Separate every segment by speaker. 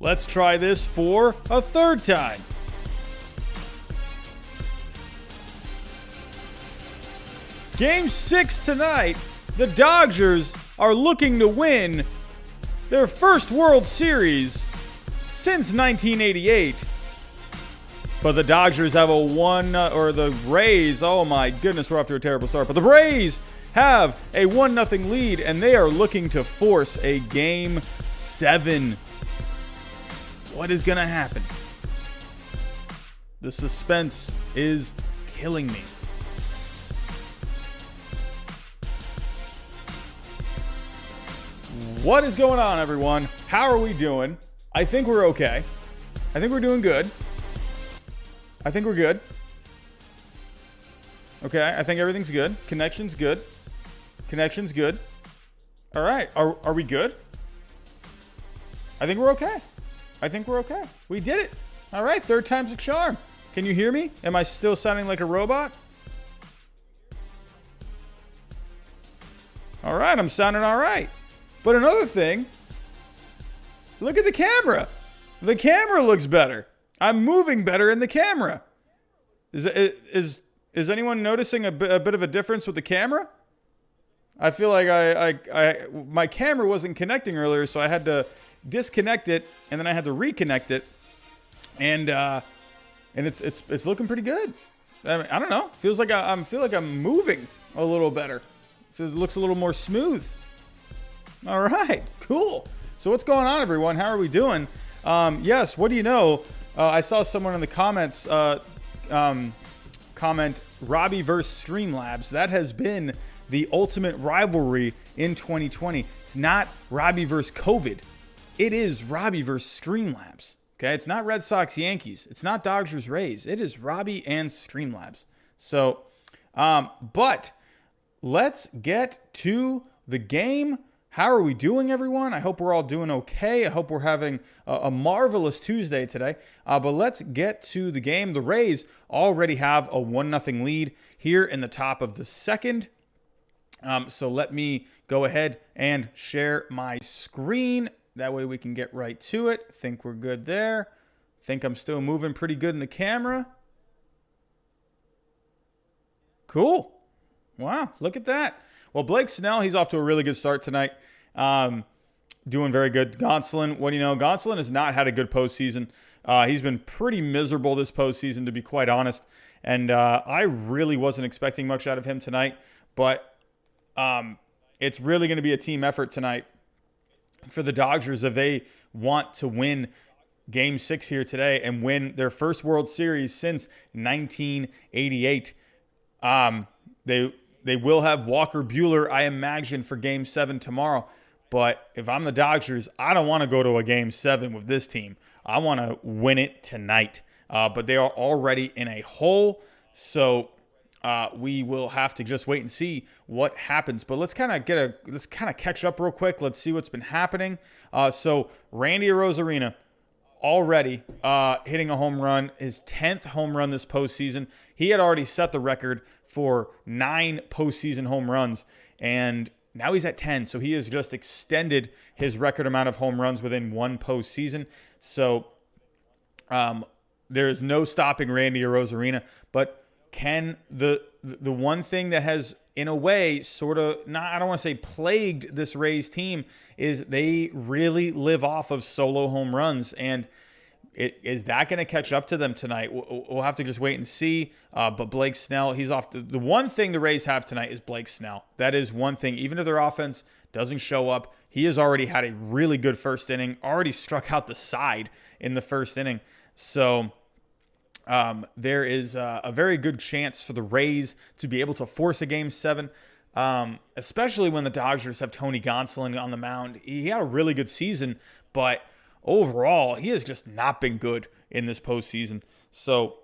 Speaker 1: Let's try this for a third time. Game 6 tonight, the Dodgers are looking to win their first World Series since 1988. But the Dodgers have the Rays, oh my goodness, we're off to a terrible start. But the Rays have a 1-0 lead, and they are looking to force a Game 7. What is going to happen? The suspense is killing me. What is going on, everyone? How are we doing? I think we're okay. I think we're doing good. I think we're good. Okay, I think everything's good. Connection's good. Connection's good. All right, are we good? I think we're okay. I think we're okay. We did it. All right, third time's a charm. Can you hear me? Am I still sounding like a robot? All right, I'm sounding all right. But another thing, look at the camera. The camera looks better. I'm moving better in the camera. Is anyone noticing a bit of a difference with the camera? I feel like my camera wasn't connecting earlier, so I had to disconnect it, and then I had to reconnect it, and it's looking pretty good. I mean, I don't know. Feels like I feel like I'm moving a little better. It looks a little more smooth. All right, cool. So what's going on, everyone? How are we doing? Yes, what do you know? I saw someone in the comments comment Robbie versus Streamlabs. That has been the ultimate rivalry in 2020. It's not Robbie versus COVID. It is Robbie versus Streamlabs. Okay, it's not Red Sox Yankees. It's not Dodgers Rays. It is Robbie and Streamlabs. So, but let's get to the game. How are we doing, everyone? I hope we're all doing okay. I hope we're having a marvelous Tuesday today. But let's get to the game. The Rays already have a 1-0 lead here in the top of the second. So let me go ahead and share my screen. That way we can get right to it. Think we're good there. Think I'm still moving pretty good in the camera. Cool. Wow, look at that. Well, Blake Snell, he's off to a really good start tonight. Doing very good. Gonzalez, what do you know? Gonzalez has not had a good postseason. He's been pretty miserable this postseason, to be quite honest. And I really wasn't expecting much out of him tonight. But it's really going to be a team effort tonight for the Dodgers if they want to win Game 6 here today and win their first World Series since 1988. They will have Walker Buehler, I imagine, for Game 7 tomorrow. But if I'm the Dodgers, I don't want to go to a Game 7 with this team. I want to win it tonight. But they are already in a hole, so we will have to just wait and see what happens. But let's kind of catch up real quick. Let's see what's been happening. So Randy Arozarena already hitting a home run, his 10th home run this postseason. He had already set the record for 9 postseason home runs, and now he's at 10. So he has just extended his record amount of home runs within one postseason. So there is no stopping Randy Arozarena. But can the one thing that has, in a way, sort of, I don't want to say plagued this Rays team, is they really live off of solo home runs. And is that going to catch up to them tonight? We'll have to just wait and see. But Blake Snell, he's off. The one thing the Rays have tonight is Blake Snell. That is one thing. Even if their offense doesn't show up, he has already had a really good first inning, already struck out the side in the first inning. So there is a very good chance for the Rays to be able to force a Game 7, especially when the Dodgers have Tony Gonzalez on the mound. He had a really good season, but overall, he has just not been good in this postseason. So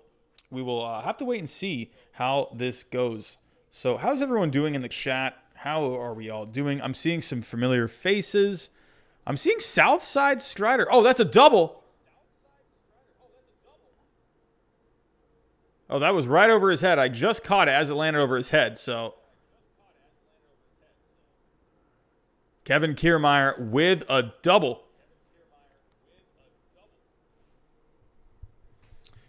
Speaker 1: we will have to wait and see how this goes. So how's everyone doing in the chat? How are we all doing? I'm seeing some familiar faces. I'm seeing Southside Strider. Oh, that's a double. Oh, that was right over his head. I just caught it as it landed over his head. So Kevin Kiermaier with a double.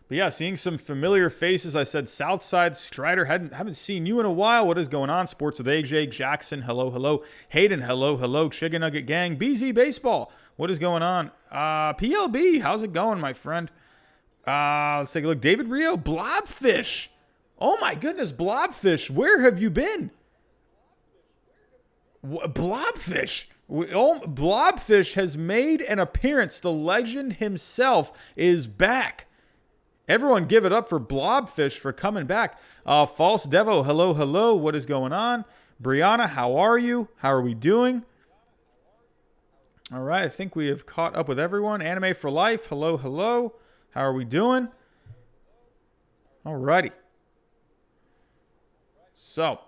Speaker 1: But yeah, seeing some familiar faces. I said Southside Strider. Haven't seen you in a while. What is going on? Sports with AJ Jackson. Hello, hello. Hayden. Hello, hello. Chicken Nugget Gang. BZ Baseball. What is going on? PLB. How's it going, my friend? Let's take a look. David Rio. Blobfish. Oh my goodness, Blobfish. Where have you been? Blobfish. Blobfish has made an appearance. The legend himself is back. Everyone give it up for Blobfish for coming back. False Devo, hello, hello. What is going on? Brianna, how are you? How are we doing? All right, I think we have caught up with everyone. Anime for Life, hello, hello. How are we doing? All righty. So,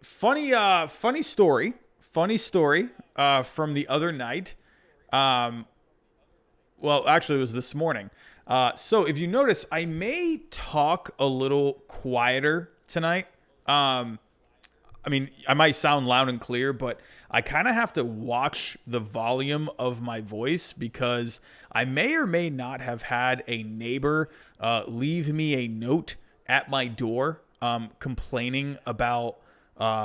Speaker 1: funny story from the other night. Well, actually, it was this morning. So if you notice, I may talk a little quieter tonight. I mean, I might sound loud and clear, but I kind of have to watch the volume of my voice because I may or may not have had a neighbor leave me a note at my door complaining about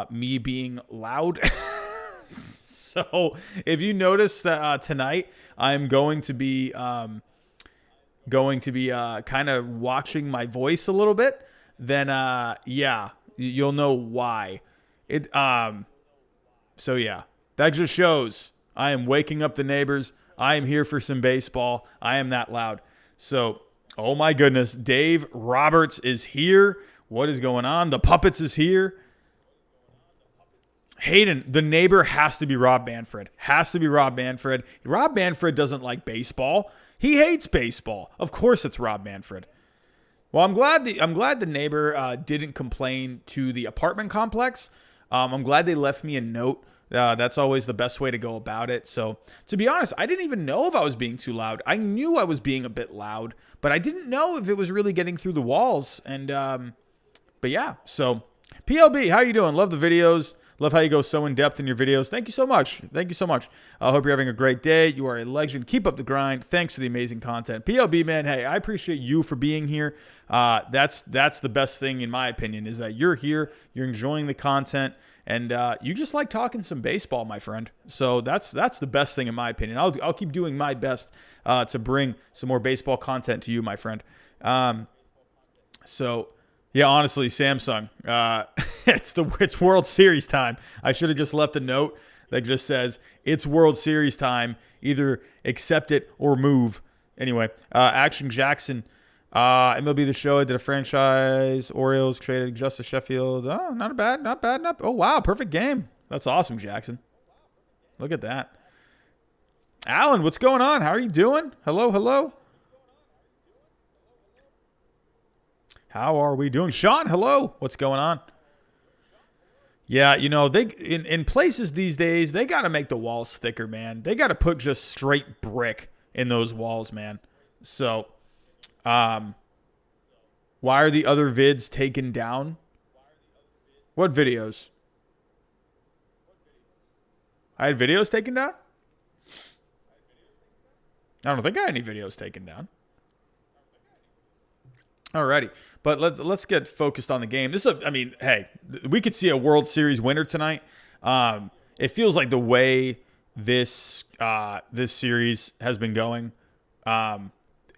Speaker 1: me being loud. So if you notice that tonight, I'm going to be kind of watching my voice a little bit, then yeah, you'll know why. So yeah, that just shows I am waking up the neighbors. I am here for some baseball. I am that loud. So, oh my goodness, Dave Roberts is here. What is going on? The Puppets is here. Hayden, the neighbor has to be Rob Manfred. Has to be Rob Manfred. Rob Manfred doesn't like baseball. He hates baseball. Of course it's Rob Manfred. Well, I'm glad the neighbor didn't complain to the apartment complex. I'm glad they left me a note. That's always the best way to go about it. So, to be honest, I didn't even know if I was being too loud. I knew I was being a bit loud, but I didn't know if it was really getting through the walls. And, but yeah, so PLB, how you doing? Love the videos. Love how you go so in depth in your videos. Thank you so much. Thank you so much. I hope you're having a great day. You are a legend. Keep up the grind. Thanks for the amazing content. PLB, man, hey, I appreciate you for being here. That's the best thing, in my opinion, is that you're here, you're enjoying the content, and you just like talking some baseball, my friend. So that's the best thing, in my opinion. I'll keep doing my best to bring some more baseball content to you, my friend. So... yeah, honestly, Samsung, it's World Series time. I should have just left a note that just says, it's World Series time. Either accept it or move. Anyway, Action Jackson, MLB The Show, I did a franchise. Orioles traded Justice Sheffield. Oh, not bad. Oh, wow, perfect game. That's awesome, Jackson. Look at that. Alan, what's going on? How are you doing? Hello, hello. How are we doing? Sean, hello. What's going on? Yeah, you know, they in places these days, they got to make the walls thicker, man. They got to put just straight brick in those walls, man. So, why are the other vids taken down? What videos? I had videos taken down? I don't think I had any videos taken down. Alrighty, but let's get focused on the game. Hey, we could see a World Series winner tonight. It feels like the way this series has been going,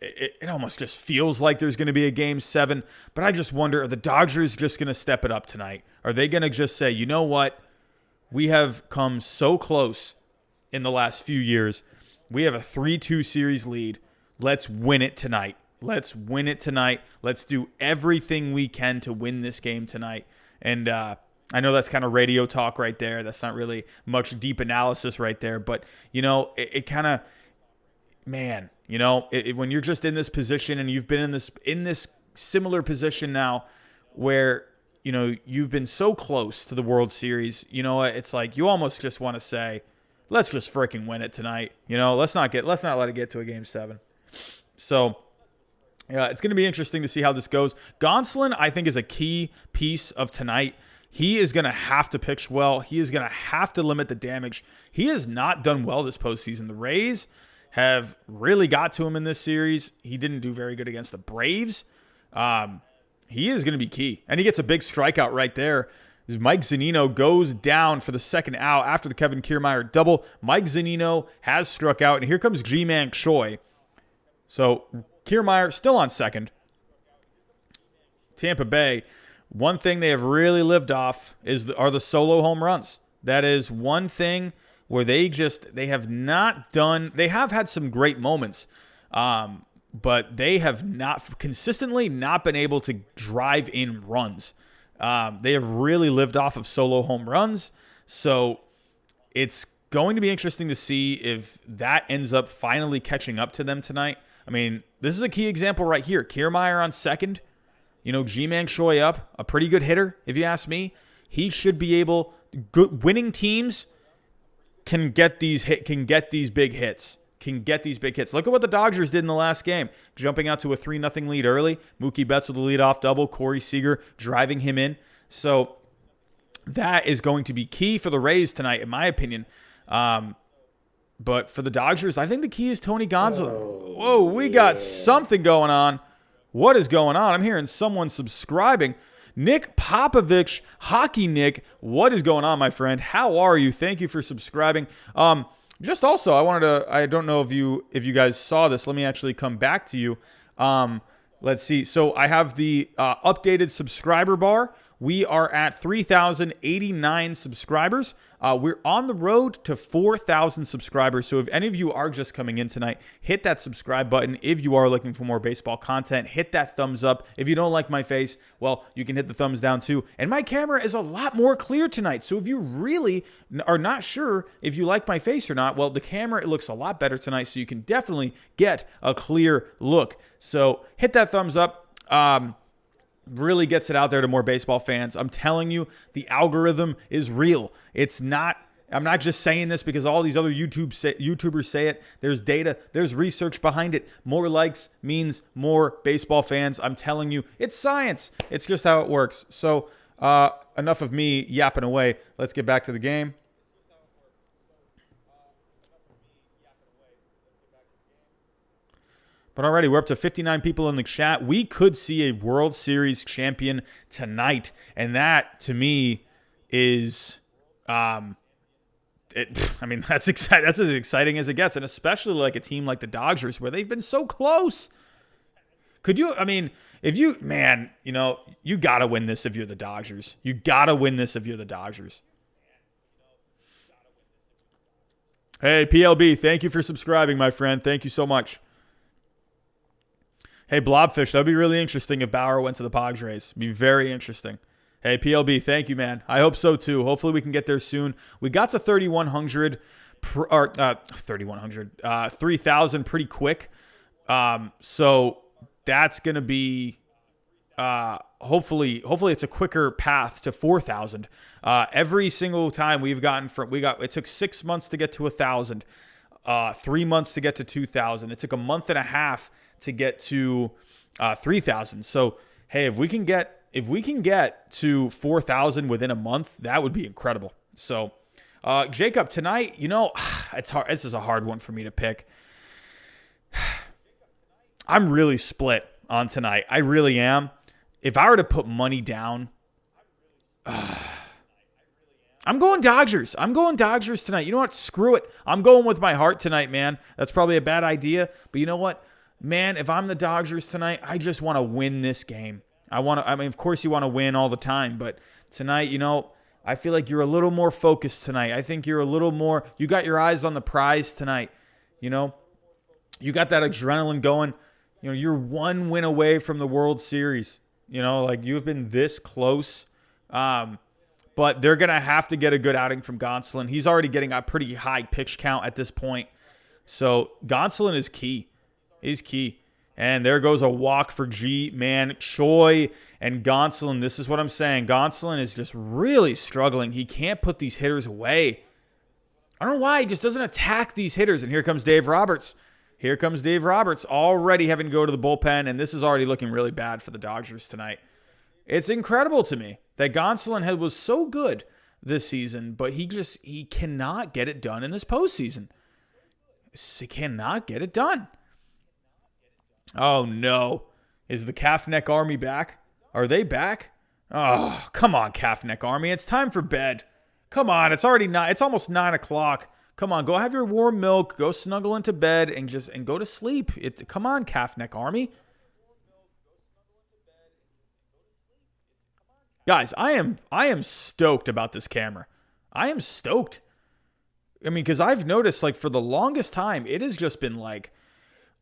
Speaker 1: it almost just feels like there's going to be a Game 7. But I just wonder, are the Dodgers just going to step it up tonight? Are they going to just say, you know what? We have come so close in the last few years. We have a 3-2 series lead. Let's win it tonight. Let's win it tonight. Let's do everything we can to win this game tonight. And I know that's kind of radio talk right there. That's not really much deep analysis right there. But, you know, it kind of, man, you know, when you're just in this position and you've been in this similar position now where, you know, you've been so close to the World Series, you know, it's like you almost just want to say, let's just freaking win it tonight. You know, let's not let it get to a Game 7. So, yeah, it's going to be interesting to see how this goes. Gonzalez, I think, is a key piece of tonight. He is going to have to pitch well. He is going to have to limit the damage. He has not done well this postseason. The Rays have really got to him in this series. He didn't do very good against the Braves. He is going to be key. And he gets a big strikeout right there. As Mike Zunino goes down for the second out after the Kevin Kiermaier double. Mike Zunino has struck out, and here comes Ji-Man Choi. So Kiermaier still on second. Tampa Bay, one thing they have really lived off are the solo home runs. That is one thing where they have had some great moments, but they have not consistently not been able to drive in runs. They have really lived off of solo home runs. So it's going to be interesting to see if that ends up finally catching up to them tonight. I mean, this is a key example right here. Kiermaier on second. Ji-Man Choi up, a pretty good hitter, if you ask me. He should be able. Winning teams can get these big hits. Look at what the Dodgers did in the last game, jumping out to a 3-0 lead early. Mookie Betts with the leadoff double. Corey Seager driving him in. So that is going to be key for the Rays tonight, in my opinion. But for the Dodgers, I think the key is Tony Gonzalez. Whoa, we got something going on. What is going on? I'm hearing someone subscribing. Nick Popovich, Hockey Nick, what is going on, my friend? How are you? Thank you for subscribing. Just also, I don't know if you guys saw this. Let me actually come back to you. Let's see. So I have the updated subscriber bar. We are at 3,089 subscribers. We're on the road to 4,000 subscribers. So if any of you are just coming in tonight, hit that subscribe button. If you are looking for more baseball content, hit that thumbs up. If you don't like my face, well, you can hit the thumbs down too. And my camera is a lot more clear tonight. So if you really are not sure if you like my face or not, well, the camera, it looks a lot better tonight. So you can definitely get a clear look. So hit that thumbs up. Really gets it out there to more baseball fans. I'm telling you, the algorithm is real. I'm not just saying this because all these other YouTubers say it. There's data, there's research behind it. More likes means more baseball fans. I'm telling you, it's science. It's just how it works. So enough of me yapping away. Let's get back to the game. But already, we're up to 59 people in the chat. We could see a World Series champion tonight. And that, to me, is, that's exciting. That's as exciting as it gets. And especially like a team like the Dodgers, where they've been so close. You got to win this if you're the Dodgers. You got to win this if you're the Dodgers. Hey, PLB, thank you for subscribing, my friend. Thank you so much. Hey, Blobfish, that would be really interesting if Bauer went to the Padres. It'd be very interesting. Hey, PLB, thank you, man. I hope so, too. Hopefully we can get there soon. We got to 3,100 pretty quick. So that's going to be hopefully it's a quicker path to 4,000. Every single time it took 6 months to get to 1,000, 3 months to get to 2,000. It took a month and a half to get to 3,000. So, hey, if we can get to 4,000 within a month, that would be incredible. So, Jacob, tonight, it's hard. This is a hard one for me to pick. I'm really split on tonight. I really am. If I were to put money down, I'm going Dodgers. I'm going Dodgers tonight. You know what? Screw it. I'm going with my heart tonight, man. That's probably a bad idea, but you know what? Man, if I'm the Dodgers tonight, I just want to win this game. Of course you want to win all the time, but tonight, I feel like you're a little more focused tonight. I think you're a little more, you got your eyes on the prize tonight. You got that adrenaline going. You're one win away from the World Series. You've been this close. But they're going to have to get a good outing from Gonzalez. He's already getting a pretty high pitch count at this point. So Gonzalez is key. He's key. And there goes a walk for Ji-Man Choi and Gonzalez. This is what I'm saying. Gonzalez is just really struggling. He can't put these hitters away. I don't know why. He just doesn't attack these hitters. And here comes Dave Roberts. Already having to go to the bullpen. And this is already looking really bad for the Dodgers tonight. It's incredible to me that Gonzalez was so good this season, but he cannot get it done in this postseason. He cannot get it done. Oh, no. Is the calf neck army back? Are they back? Oh, come on, calf neck army. It's time for bed. Come on. It's already it's almost 9 o'clock. Come on, go have your warm milk, go snuggle into bed, and go to sleep. Come on, calf neck army. Guys, I am stoked about this camera. I am stoked. I mean, because I've noticed, like, for the longest time, it has just been like,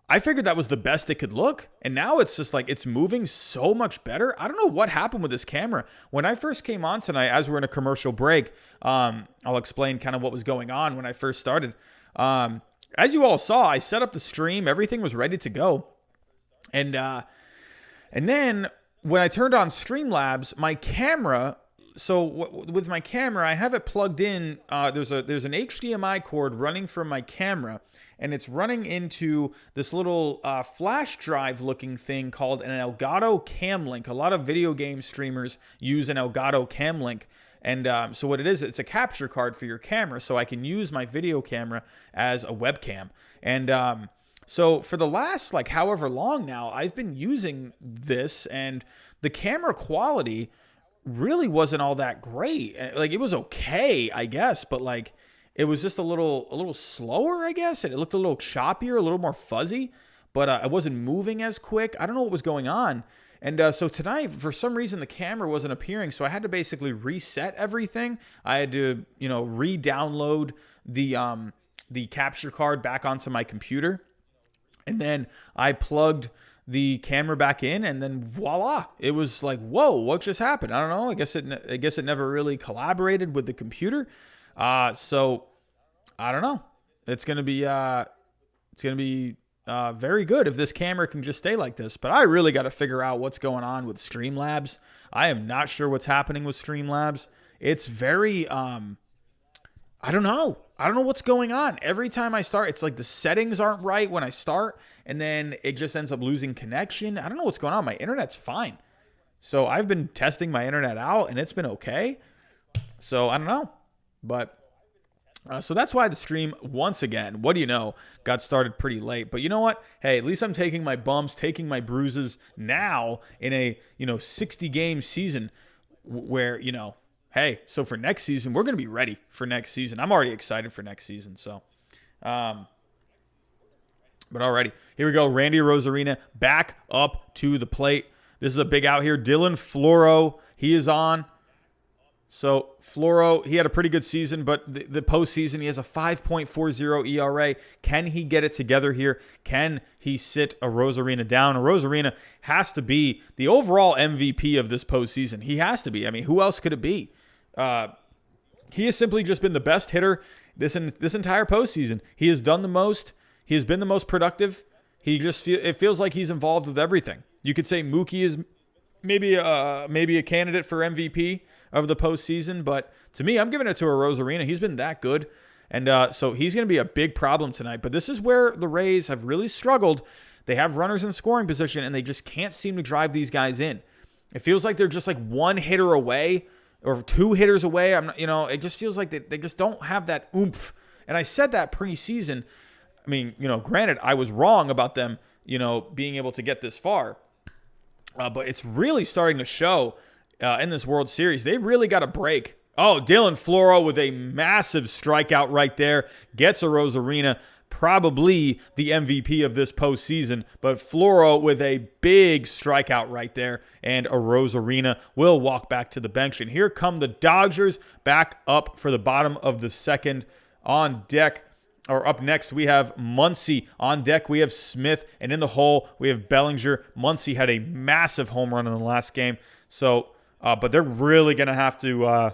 Speaker 1: I figured that was the best it could look, and now it's just like it's moving so much better. I don't know what happened with this camera. When I first came on tonight, as we're in a commercial break, I'll explain kind of what was going on when I first started. As you all saw, I set up the stream. Everything was ready to go. And then when I turned on Streamlabs, my camera... So with my camera, I have it plugged in. There's an HDMI cord running from my camera, and it's running into this little flash drive looking thing called an Elgato Cam Link. A lot of video game streamers use an Elgato Cam Link. And so what it is, it's a capture card for your camera, so I can use my video camera as a webcam. And so for the last, like, however long now, I've been using this, and the camera quality really wasn't all that great. Like, it was okay, I guess, but like it was just a little slower, I guess, and it looked a little choppier, a little more fuzzy, but I wasn't moving as quick. I don't know what was going on. And so tonight, for some reason, the camera wasn't appearing, so I had to basically reset everything. I had to, re-download the capture card back onto my computer, and then I plugged the camera back in, and then voila, it was like, whoa, what just happened? I don't know. I guess it never really collaborated with the computer. So I don't know. It's gonna be very good if this camera can just stay like this. But I really got to figure out what's going on with Streamlabs. I am not sure what's happening with Streamlabs. It's very I don't know. I don't know what's going on. Every time I start, it's like the settings aren't right when I start, and then it just ends up losing connection. I don't know what's going on. My internet's fine. So I've been testing my internet out, and it's been okay. So I don't know. But so that's why the stream, once again, what do you know, got started pretty late. But you know what? Hey, at least I'm taking my bumps, taking my bruises now in a 60-game season where, hey, so for next season, we're going to be ready for next season. I'm already excited for next season. So, but alrighty, here we go. Randy Arozarena back up to the plate. This is a big out here. Dylan Floro, he is on. So Floro, he had a pretty good season, but the postseason, he has a 5.40 ERA. Can he get it together here? Can he sit Arozarena down? Arozarena has to be the overall MVP of this postseason. He has to be. I mean, who else could it be? He has simply just been the best hitter this entire postseason. He has done the most. He has been the most productive. It feels like he's involved with everything. You could say Mookie is maybe a candidate for MVP of the postseason, but to me, I'm giving it to Arozarena. He's been that good, and so he's going to be a big problem tonight. But this is where the Rays have really struggled. They have runners in scoring position, and they just can't seem to drive these guys in. It feels like they're just like one hitter away or two hitters away. It just feels like they just don't have that oomph. And I said that preseason. I mean, granted, I was wrong about them, being able to get this far. But it's really starting to show in this World Series. They really got a break. Oh, Dylan Floro with a massive strikeout right there. Gets Arozarena, probably the MVP of this postseason. But Floro with a big strikeout right there. And Arozarena will walk back to the bench. And here come the Dodgers back up for the bottom of the second. On deck, or up next, we have Muncy. On deck, we have Smith. And in the hole, we have Bellinger. Muncy had a massive home run in the last game. So, but they're really going to have to,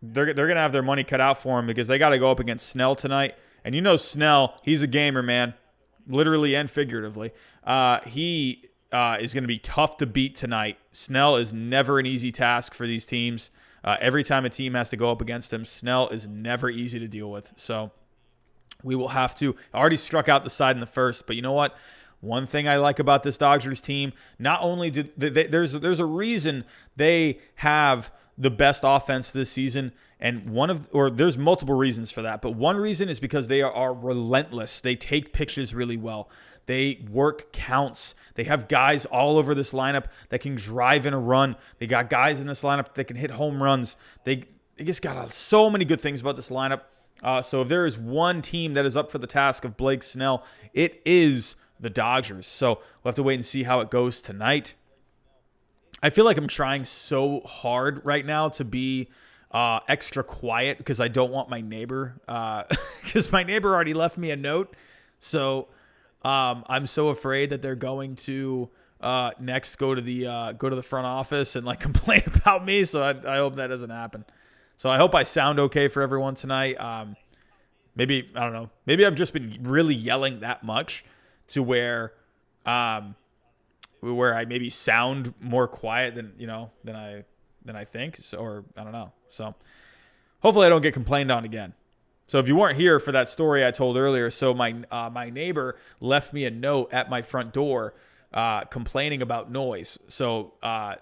Speaker 1: they're going to have their money cut out for him because they got to go up against Snell tonight. And Snell, he's a gamer, man, literally and figuratively. He is going to be tough to beat tonight. Snell is never an easy task for these teams. Every time a team has to go up against him, Snell is never easy to deal with. So we will have to. I already struck out the side in the first, but you know what? One thing I like about this Dodgers team, not only there's a reason they have the best offense this season, And there's multiple reasons for that, but one reason is because they are relentless. They take pitches really well. They work counts. They have guys all over this lineup that can drive in a run. They got guys in this lineup that can hit home runs. They just got so many good things about this lineup. So if there is one team that is up for the task of Blake Snell, it is the Dodgers. So we'll have to wait and see how it goes tonight. I feel like I'm trying so hard right now to be extra quiet because I don't want my neighbor, because my neighbor already left me a note. So I'm so afraid that they're going to next go to the front office and like complain about me. So I hope that doesn't happen. So I hope I sound okay for everyone tonight. Maybe, I don't know. Maybe I've just been really yelling that much to where I maybe sound more quiet than I think. So, or I don't know. So hopefully I don't get complained on again. So if you weren't here for that story I told earlier, so my neighbor left me a note at my front door complaining about noise. So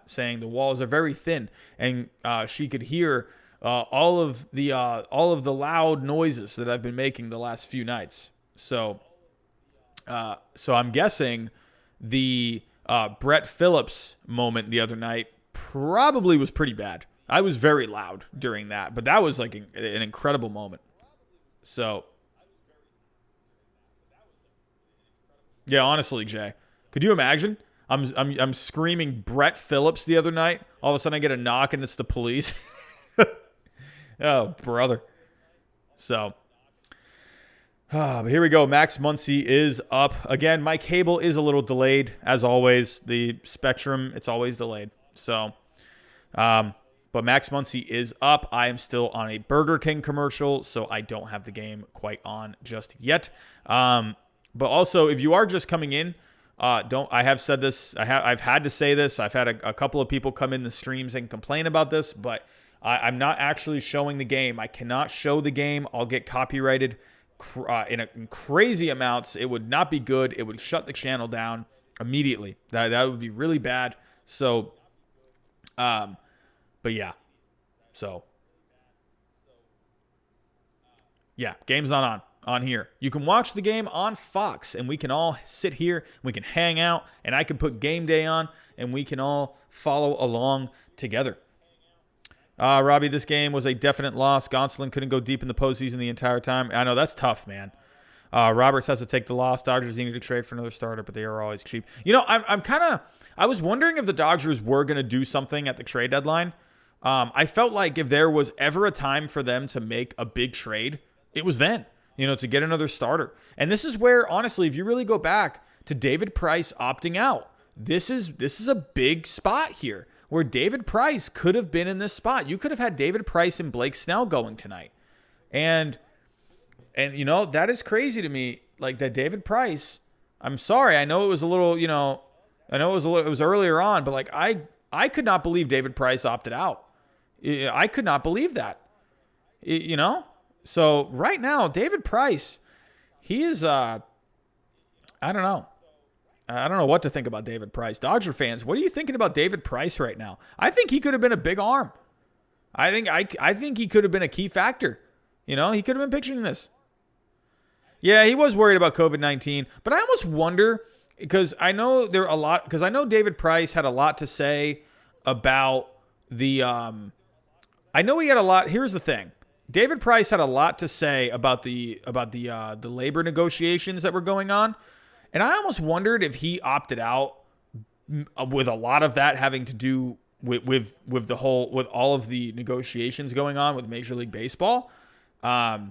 Speaker 1: saying the walls are very thin and she could hear all of the loud noises that I've been making the last few nights. So I'm guessing the Brett Phillips moment the other night probably was pretty bad. I was very loud during that, but that was like an incredible moment. So yeah, honestly, Jay, could you imagine? I'm screaming Brett Phillips the other night. All of a sudden I get a knock and it's the police. Oh, brother. So, but here we go. Max Muncy is up. Again, my cable is a little delayed, as always. The Spectrum, it's always delayed. So, but Max Muncy is up. I am still on a Burger King commercial, so I don't have the game quite on just yet. But also, if you are just coming in, I have said this. I've had to say this. I've had a couple of people come in the streams and complain about this, but I'm not actually showing the game. I cannot show the game. I'll get copyrighted in crazy amounts. It would not be good. It would shut the channel down immediately. That would be really bad. So, but yeah. So, yeah, game's not on here. You can watch the game on Fox, and we can all sit here. We can hang out, and I can put game day on, and we can all follow along together. Robbie, this game was a definite loss. Gonzalez couldn't go deep in the postseason the entire time. I know, that's tough, man. Roberts has to take the loss. Dodgers needed to trade for another starter, but they are always cheap. You know, I was wondering if the Dodgers were going to do something at the trade deadline. I felt like if there was ever a time for them to make a big trade, it was then, to get another starter. And this is where, honestly, if you really go back to David Price opting out, this is a big spot here where David Price could have been in this spot. You could have had David Price and Blake Snell going tonight. And that is crazy to me. Like that David Price, I'm sorry. I know it was a little, it was earlier on, but like I could not believe David Price opted out. I could not believe that, So right now, David Price, he is, I don't know. I don't know what to think about David Price. Dodger fans, what are you thinking about David Price right now? I think he could have been a big arm. I think he could have been a key factor. He could have been pitching this. Yeah, he was worried about COVID-19, but I almost wonder because I know David Price had a lot to say about the I know he had a lot. Here's the thing. David Price had a lot to say about the labor negotiations that were going on. And I almost wondered if he opted out with a lot of that having to do with all of the negotiations going on with Major League Baseball. I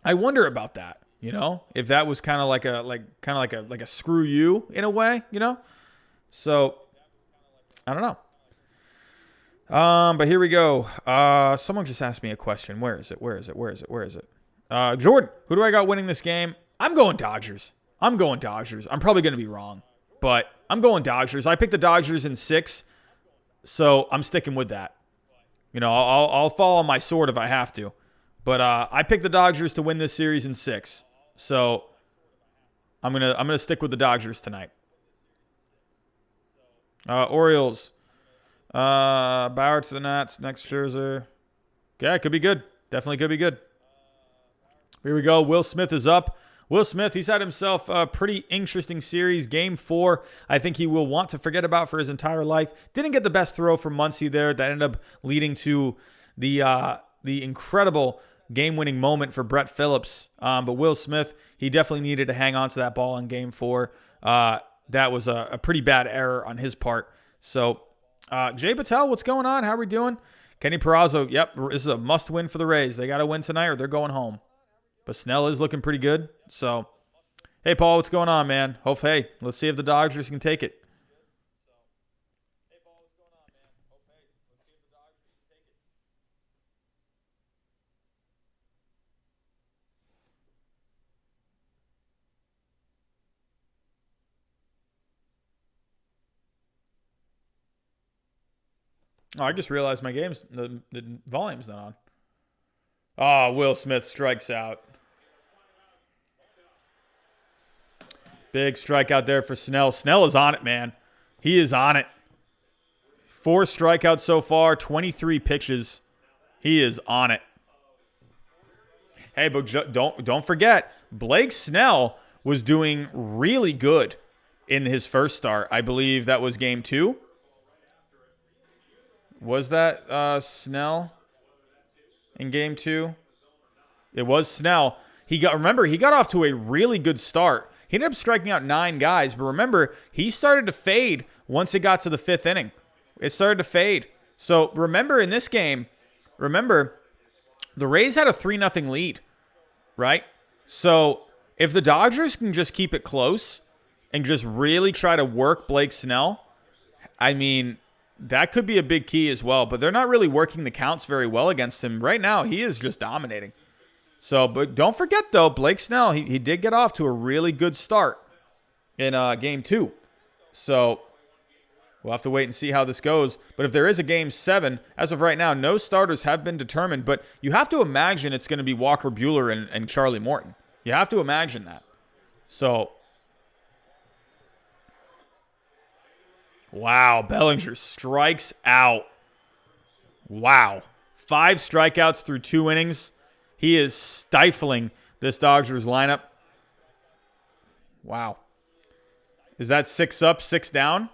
Speaker 1: wonder about that, if that was kind of like a screw you in a way, So I don't know. But here we go. Someone just asked me a question. Where is it? Jordan, who do I got winning this game? I'm going Dodgers. I'm probably going to be wrong, but I'm going Dodgers. I picked the Dodgers in 6, so I'm sticking with that. I'll fall on my sword if I have to, but I picked the Dodgers to win this series in 6, so I'm gonna stick with the Dodgers tonight. Orioles, Bauer to the Nats, next Scherzer. Yeah, it could be good. Definitely could be good. Here we go. Will Smith is up. Will Smith, he's had himself a pretty interesting series. Game 4, I think he will want to forget about for his entire life. Didn't get the best throw from Muncy there. That ended up leading to the incredible game-winning moment for Brett Phillips. But Will Smith, he definitely needed to hang on to that ball in Game 4. That was a pretty bad error on his part. So, Jay Patel, what's going on? How are we doing? Kenny Peraza, yep, this is a must-win for the Rays. They got to win tonight or they're going home. But Snell is looking pretty good. So, hey, Paul, what's going on, man? Hey, let's see if the Dodgers can take it. Oh, I just realized my the volume's not on. Oh, Will Smith strikes out. Big strikeout there for Snell. Snell is on it, man. He is on it. 4 strikeouts so far, 23 pitches. He is on it. Hey, but don't forget, Blake Snell was doing really good in his first start. I believe that was Game 2. Was that Snell in Game 2? It was Snell. He got off to a really good start. He ended up striking out 9 guys, but remember, he started to fade once it got to the 5th inning. It started to fade. So remember in this game, the Rays had a 3-0 lead, right? So if the Dodgers can just keep it close and just really try to work Blake Snell, I mean, that could be a big key as well. But they're not really working the counts very well against him. Right now, he is just dominating. So, but don't forget, though, Blake Snell, he did get off to a really good start in Game 2. So we'll have to wait and see how this goes. But if there is a Game 7, as of right now, no starters have been determined. But you have to imagine it's going to be Walker Buehler and Charlie Morton. You have to imagine that. So, wow, Bellinger strikes out. Wow. 5 strikeouts through 2 innings. He is stifling this Dodgers lineup. Wow. Is that 6 up, 6 down?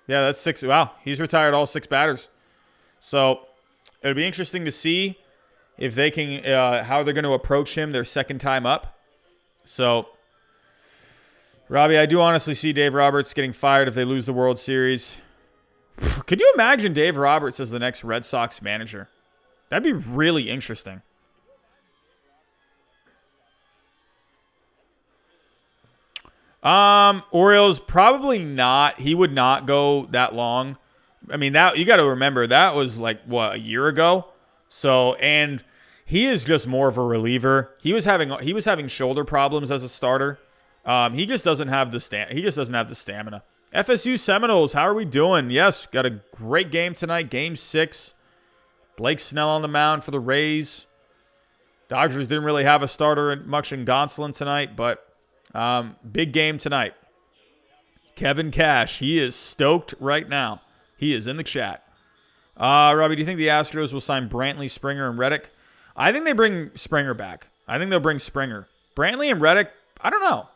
Speaker 1: Yeah, that's 6. Wow, he's retired all 6 batters. So it'll be interesting to see if they can, how they're going to approach him their second time up. So, Robbie, I do honestly see Dave Roberts getting fired if they lose the World Series. Could you imagine Dave Roberts as the next Red Sox manager? That'd be really interesting. Orioles, probably not. He would not go that long. I mean, that you got to remember, that was like, what, a year ago? So, and he is just more of a reliever. He was having shoulder problems as a starter. He just doesn't have the stamina. FSU Seminoles, how are we doing? Yes, got a great game tonight. Game 6. Blake Snell on the mound for the Rays. Dodgers didn't really have a starter much in Gonzalez tonight, but big game tonight. Kevin Cash, he is stoked right now. He is in the chat. Robbie, do you think the Astros will sign Brantley, Springer, and Reddick? I think they bring Springer back. I think they'll bring Springer. Brantley and Reddick, I don't know.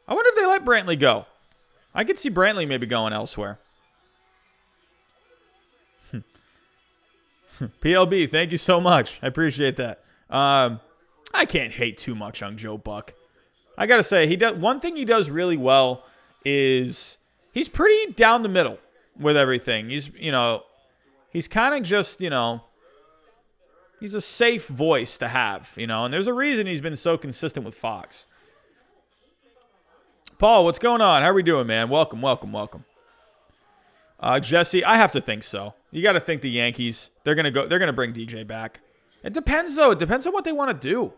Speaker 1: I wonder if they let Brantley go. I could see Brantley maybe going elsewhere. PLB, thank you so much. I appreciate that. I can't hate too much on Joe Buck. I got to say, one thing he does really well is he's pretty down the middle with everything. He's kind of just, he's a safe voice to have, and there's a reason he's been so consistent with Fox. Paul, what's going on? How are we doing, man? Welcome. Jesse, I have to think so. You got to think the Yankees, they're going to bring DJ back. It depends, though. It depends on what they want to do.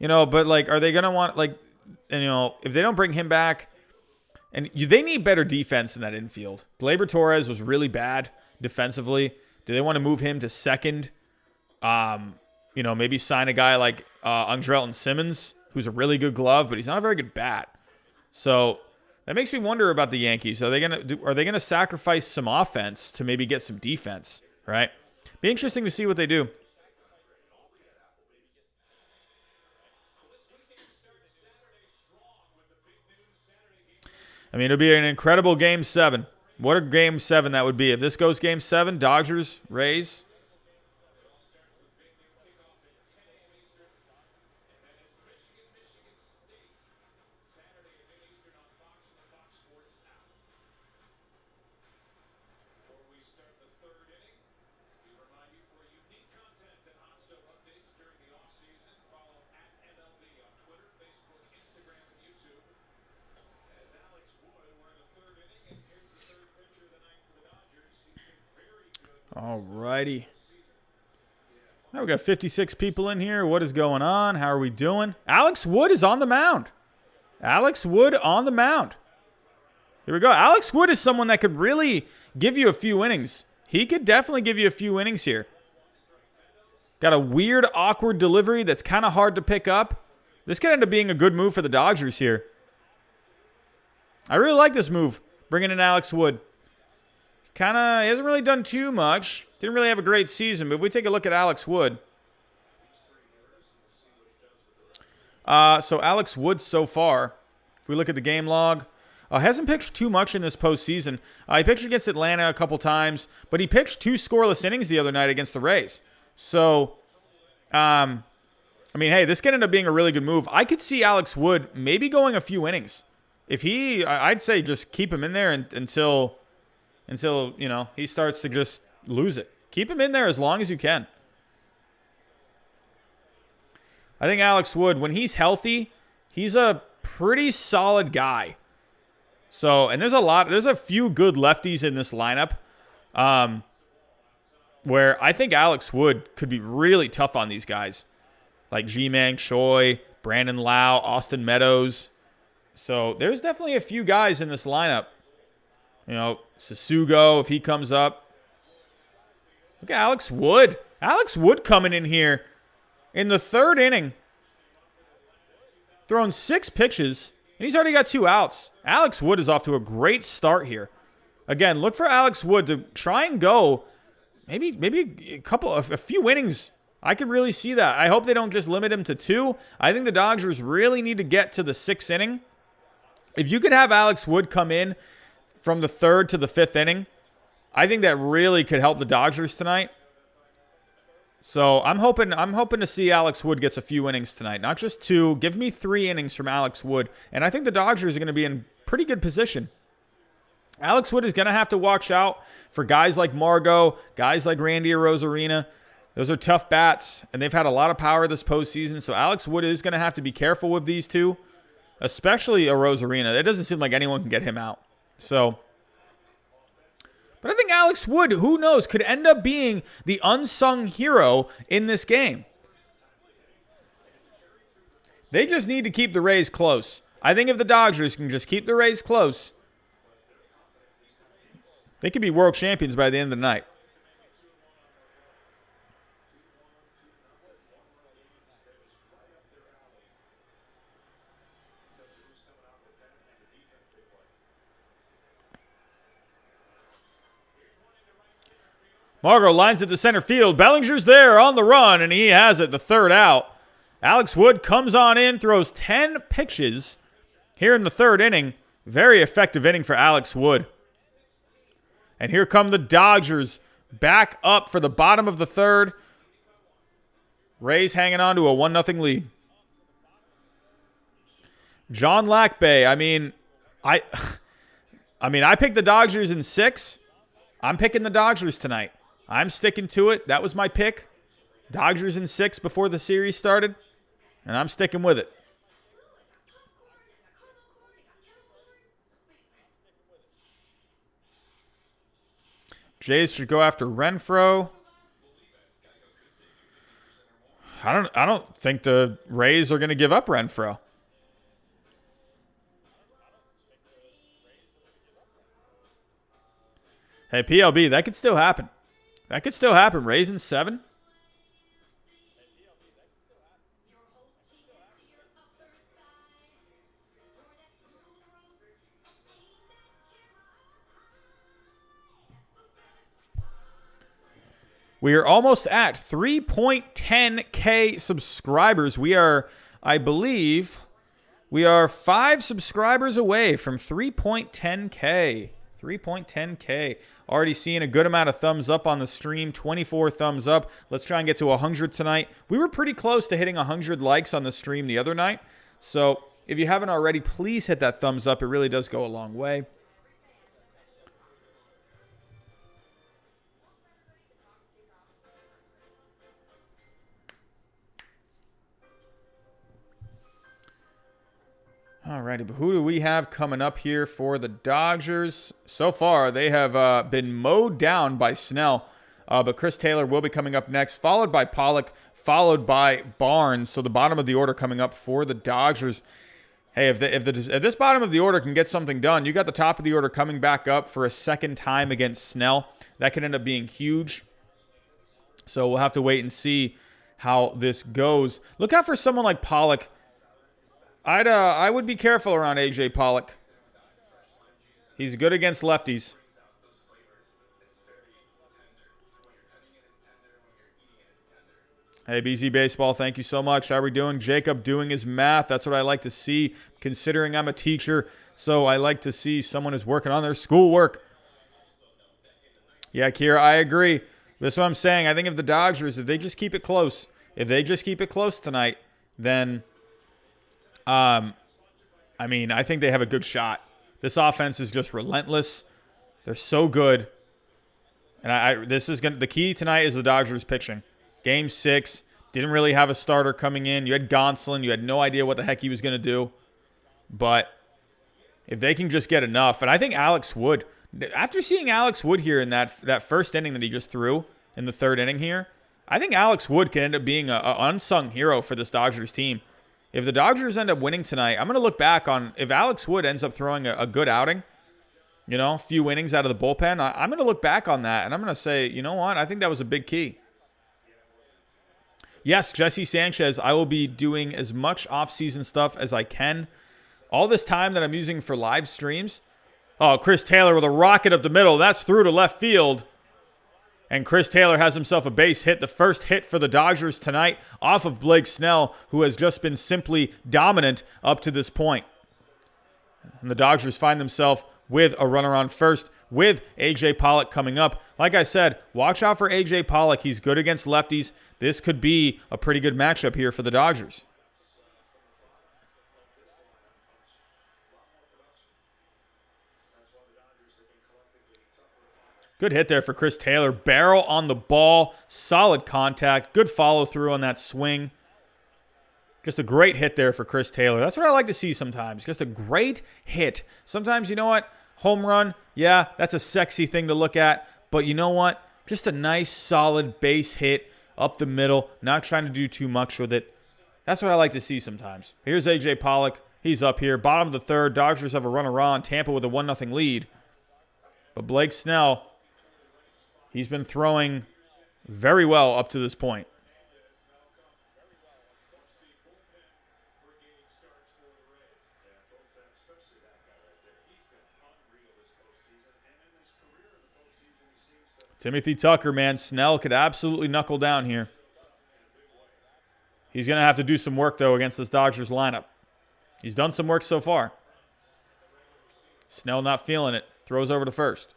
Speaker 1: But, are they going to want, if they don't bring him back, and they need better defense in that infield. Gleyber Torres was really bad defensively. Do they want to move him to second? Maybe sign a guy like Andrelton Simmons, who's a really good glove, but he's not a very good bat. So That makes me wonder about the Yankees. Are they gonna sacrifice some offense to maybe get some defense? Right? Be interesting to see what they do. I mean, it'll be an incredible Game 7. What a Game 7 that would be. If this goes Game 7, Dodgers, Rays. Alrighty. Now we got 56 people in here. What is going on? How are we doing? Alex Wood is on the mound. Alex Wood on the mound. Here we go. Alex Wood is someone that could really give you a few innings. He could definitely give you a few innings here. Got a weird, awkward delivery that's kind of hard to pick up. This could end up being a good move for the Dodgers here. I really like this move, bringing in Alex Wood. He hasn't really done too much. Didn't really have a great season, but if we take a look at Alex Wood. So Alex Wood so far, if we look at the game log, hasn't pitched too much in this postseason. He pitched against Atlanta a couple times, but he pitched 2 scoreless innings the other night against the Rays. So, I mean, hey, this could end up being a really good move. I could see Alex Wood maybe going a few innings. I'd say just keep him in there until he starts to just lose it. Keep him in there as long as you can. I think Alex Wood, when he's healthy, he's a pretty solid guy. So, and there's a few good lefties in this lineup, where I think Alex Wood could be really tough on these guys, like Ji-Man Choi, Brandon Lau, Austin Meadows. So there's definitely a few guys in this lineup. Sasugo, if he comes up. Look at Alex Wood. Alex Wood coming in here in the 3rd inning. Throwing 6 pitches, and he's already got 2 outs. Alex Wood is off to a great start here. Again, look for Alex Wood to try and go maybe a few innings. I could really see that. I hope they don't just limit him to 2. I think the Dodgers really need to get to the 6th inning. If you could have Alex Wood come in from the 3rd to the 5th inning, I think that really could help the Dodgers tonight. So I'm hoping to see Alex Wood gets a few innings tonight. Not just 2. Give me 3 innings from Alex Wood. And I think the Dodgers are going to be in pretty good position. Alex Wood is going to have to watch out for guys like Margot, guys like Randy Arozarena. Those are tough bats, and they've had a lot of power this postseason. So Alex Wood is going to have to be careful with these two, especially Arozarena. It doesn't seem like anyone can get him out. So, but I think Alex Wood, who knows, could end up being the unsung hero in this game. They just need to keep the Rays close. I think if the Dodgers can just keep the Rays close, they could be world champions by the end of the night. Margot lines it to center field. Bellinger's there on the run, and he has it, the 3rd out. Alex Wood comes on in, throws 10 pitches here in the 3rd inning. Very effective inning for Alex Wood. And here come the Dodgers back up for the bottom of the 3rd. Rays hanging on to a 1-0 lead. John Lackbay, I picked the Dodgers in 6. I'm picking the Dodgers tonight. I'm sticking to it. That was my pick. Dodgers in 6 before the series started, and I'm sticking with it. Jays should go after Renfroe. I don't think the Rays are going to give up Renfroe. Hey, PLB, that could still happen. That could still happen. Rays in 7. We are almost at 3.10K subscribers. We are, I believe, we are 5 subscribers away from 3.10K. 3.10K. Already seeing a good amount of thumbs up on the stream. 24 thumbs up. Let's try and get to 100 tonight. We were pretty close to hitting 100 likes on the stream the other night. So if you haven't already, please hit that thumbs up. It really does go a long way. Alrighty, but who do we have coming up here for the Dodgers? So far, they have been mowed down by Snell, but Chris Taylor will be coming up next, followed by Pollock, followed by Barnes. So the bottom of the order coming up for the Dodgers. Hey, if this bottom of the order can get something done, you got the top of the order coming back up for a second time against Snell. That could end up being huge. So we'll have to wait and see how this goes. Look out for someone like Pollock. I would be careful around A.J. Pollock. He's good against lefties. Hey, BZ Baseball, thank you so much. How are we doing? Jacob doing his math. That's what I like to see, considering I'm a teacher. So I like to see someone who's working on their schoolwork. Yeah, Kira, I agree. That's what I'm saying. I think if the Dodgers, if they just keep it close, tonight, then... I mean, I think they have a good shot. This offense is just relentless. They're so good. And the key tonight is the Dodgers pitching. Game 6, didn't really have a starter coming in. You had Gonzalez. You had no idea what the heck he was going to do. But if they can just get enough, and I think Alex Wood, after seeing Alex Wood here in that first inning that he just threw in the third inning here, I think Alex Wood can end up being an unsung hero for this Dodgers team. If the Dodgers end up winning tonight, I'm going to look back on if Alex Wood ends up throwing a good outing, a few innings out of the bullpen, I'm going to look back on that, and I'm going to say, you know what? I think that was a big key. Yes, Jesse Sanchez, I will be doing as much off-season stuff as I can. All this time that I'm using for live streams. Oh, Chris Taylor with a rocket up the middle. That's through to left field. And Chris Taylor has himself a base hit, the first hit for the Dodgers tonight off of Blake Snell, who has just been simply dominant up to this point. And the Dodgers find themselves with a runner on first with A.J. Pollock coming up. Like I said, watch out for A.J. Pollock. He's good against lefties. This could be a pretty good matchup here for the Dodgers. Good hit there for Chris Taylor. Barrel on the ball. Solid contact. Good follow through on that swing. Just a great hit there for Chris Taylor. That's what I like to see sometimes. Just a great hit. Sometimes, you know what? Home run, yeah, that's a sexy thing to look at. But you know what? Just a nice, solid base hit up the middle. Not trying to do too much with it. That's what I like to see sometimes. Here's A.J. Pollock. He's up here. Bottom of the third. Dodgers have a runner on. Tampa with a 1-0 lead. But Blake Snell... he's been throwing very well up to this point. Timothy Tucker, man. Snell could absolutely knuckle down here. He's going to have to do some work, though, against this Dodgers lineup. He's done some work so far. Snell not feeling it. Throws over to first.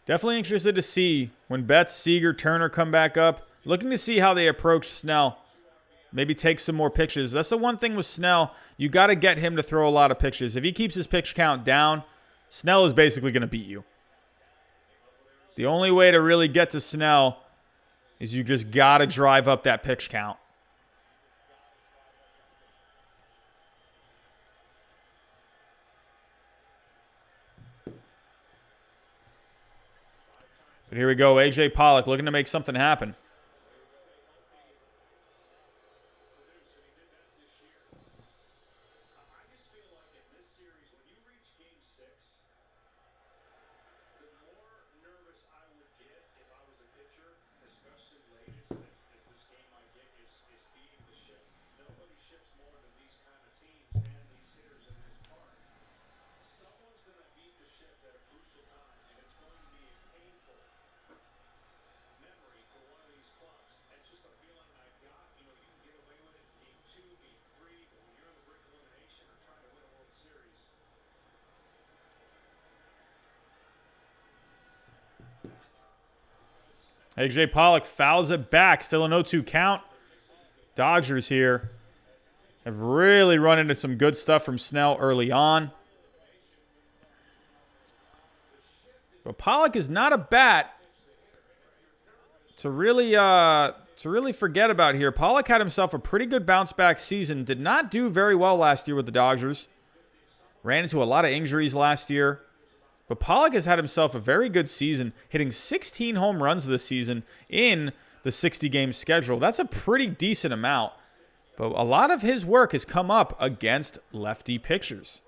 Speaker 1: Definitely interested to see when Betts, Seager, Turner come back up. Looking to see how they approach Snell. Maybe take some more pitches. That's the one thing with Snell. You got to get him to throw a lot of pitches. If he keeps his pitch count down, Snell is basically going to beat you. The only way to really get to Snell is you just got to drive up that pitch count. But here we go. A.J. Pollock looking to make something happen. AJ Pollock fouls it back. Still an 0-2 count. Dodgers here have really run into some good stuff from Snell early on. But Pollock is not a bat to really forget about here. Pollock had himself a pretty good bounce back season. Did not do very well last year with the Dodgers. Ran into a lot of injuries last year. But Pollock has had himself a very good season, hitting 16 home runs this season in the 60-game schedule. That's a pretty decent amount. But a lot of his work has come up against lefty pitchers.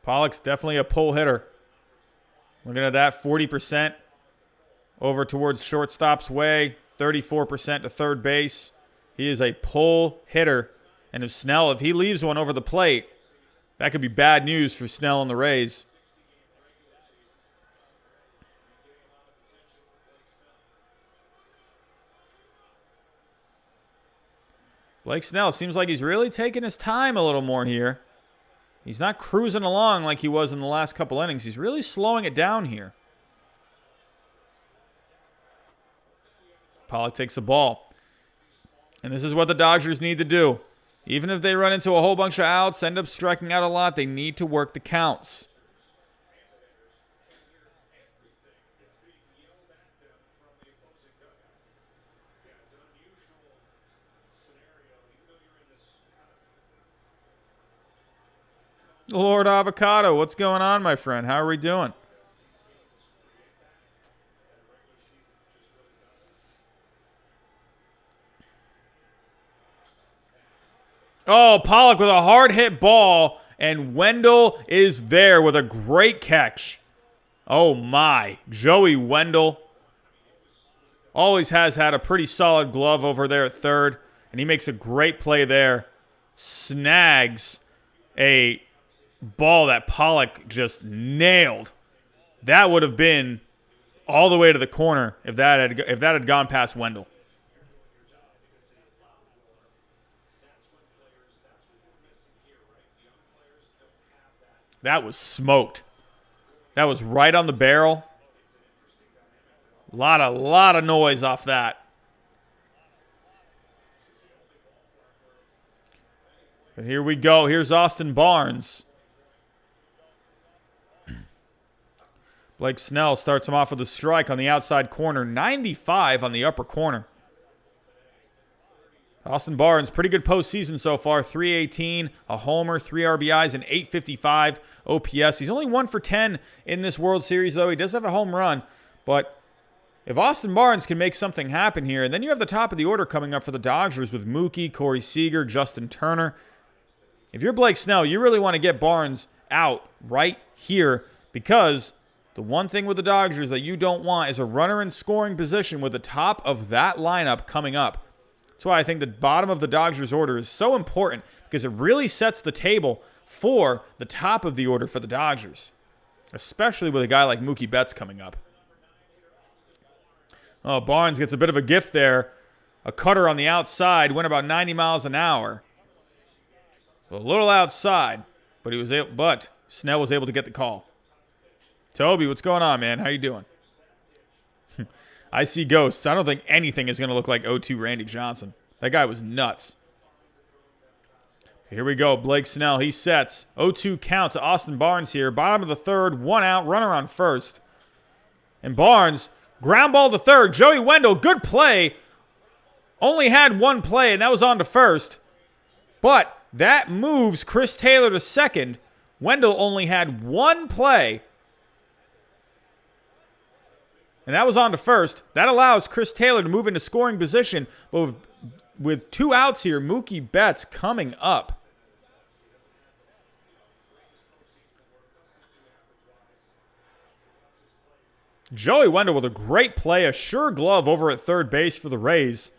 Speaker 1: Pollock's definitely a pull hitter. Looking at that, 40% over towards shortstop's way, 34% to third base. He is a pull hitter. And if Snell, if he leaves one over the plate, that could be bad news for Snell and the Rays. Blake Snell seems like he's really taking his time a little more here. He's not cruising along like he was in the last couple innings. He's really slowing it down here. Pollock takes the ball. And this is what the Dodgers need to do. Even if they run into a whole bunch of outs, end up striking out a lot, they need to work the counts. Lord Avocado, what's going on, my friend? How are we doing? Oh, Pollock with a hard hit ball, and Wendell is there with a great catch. Oh my, Joey Wendell always has had a pretty solid glove over there at third, and he makes a great play there. Snags a ball that Pollock just nailed. That would have been all the way to the corner if that had gone past Wendell. That was smoked. That was right on the barrel. Lot of noise off that. But here we go. Here's Austin Barnes. Blake Snell starts him off with a strike on the outside corner. 95 on the upper corner. Austin Barnes, pretty good postseason so far. 318, a homer, 3 RBIs, and 855 OPS. He's only 1 for 10 in this World Series, though. He does have a home run. But if Austin Barnes can make something happen here, and then you have the top of the order coming up for the Dodgers with Mookie, Corey Seager, Justin Turner. If you're Blake Snell, you really want to get Barnes out right here because the one thing with the Dodgers that you don't want is a runner in scoring position with the top of that lineup coming up. That's why I think the bottom of the Dodgers order is so important because it really sets the table for the top of the order for the Dodgers, especially with a guy like Mookie Betts coming up. Oh, Barnes gets a bit of a gift there. A cutter on the outside, went about 90 miles an hour. A little outside, but Snell was able to get the call. Toby, what's going on, man? How you doing? I see ghosts. I don't think anything is going to look like 0-2 Randy Johnson. That guy was nuts. Here we go. Blake Snell, he sets. 0-2 count to Austin Barnes here. Bottom of the third, 1 out, runner on first. And Barnes, ground ball to third. Joey Wendell, good play. Only had 1 play, and that was on to first. But that moves Chris Taylor to second. Wendell only had 1 play. And that was on to first. That allows Chris Taylor to move into scoring position. But with 2 outs here, Mookie Betts coming up. Joey Wendell with a great play, a sure glove over at third base for the Rays.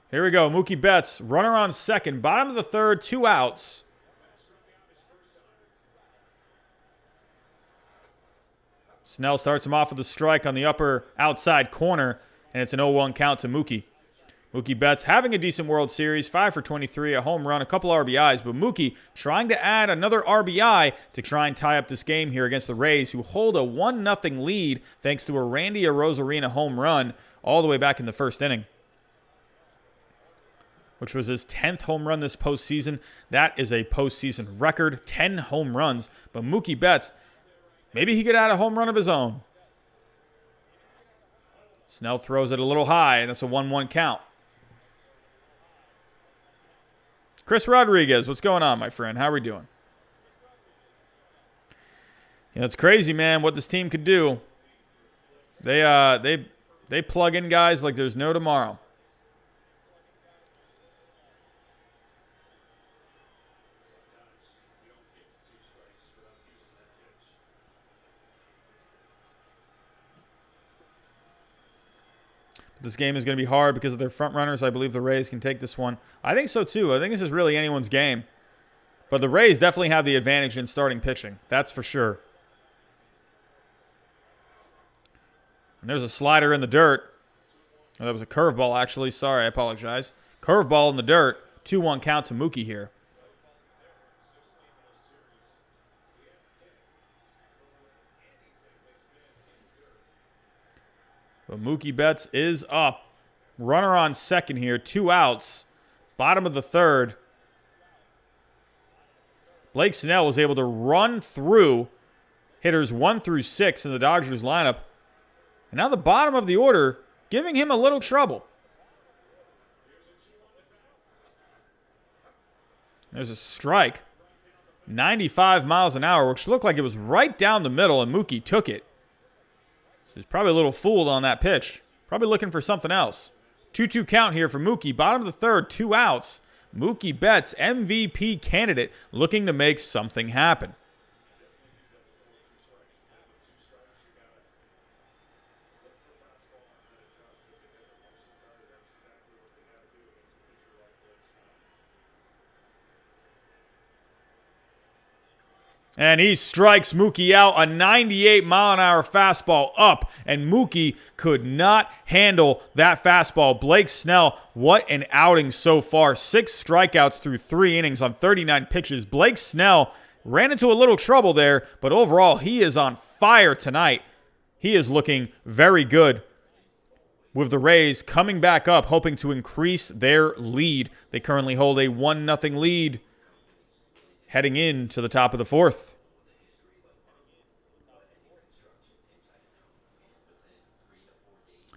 Speaker 1: Here we go. Mookie Betts, runner on second. Bottom of the third, 2 outs. Snell starts him off with a strike on the upper outside corner, and it's an 0-1 count to Mookie. Mookie Betts having a decent World Series, 5 for 23, a home run, a couple RBIs, but Mookie trying to add another RBI to try and tie up this game here against the Rays, who hold a 1-0 lead thanks to a Randy Arozarena home run all the way back in the first inning, which was his 10th home run this postseason. That is a postseason record, 10 home runs. But Mookie Betts, maybe he could add a home run of his own. Snell throws it a little high, and that's a 1-1 count. Chris Rodriguez, what's going on, my friend? How are we doing? You know, it's crazy, man, what this team could do. They plug in guys like there's no tomorrow. This game is going to be hard because of their front runners. I believe the Rays can take this one. I think so, too. I think this is really anyone's game. But the Rays definitely have the advantage in starting pitching. That's for sure. And there's a slider in the dirt. Oh, that was a curveball, actually. Sorry, I apologize. Curveball in the dirt. 2-1 count to Mookie here. But Mookie Betts is up. Runner on second here. 2 outs. Bottom of the third. Blake Snell was able to run through hitters 1 through 6 in the Dodgers lineup. And now the bottom of the order giving him a little trouble. There's a strike. 95 miles an hour, which looked like it was right down the middle, and Mookie took it. He's probably a little fooled on that pitch. Probably looking for something else. 2-2 count here for Mookie. Bottom of the third, 2 outs. Mookie Betts, MVP candidate, looking to make something happen. And he strikes Mookie out, a 98-mile-an-hour fastball up, and Mookie could not handle that fastball. Blake Snell, what an outing so far. 6 strikeouts through 3 innings on 39 pitches. Blake Snell ran into a little trouble there, but overall, he is on fire tonight. He is looking very good with the Rays coming back up, hoping to increase their lead. They currently hold a 1-0 lead heading into the top of the fourth.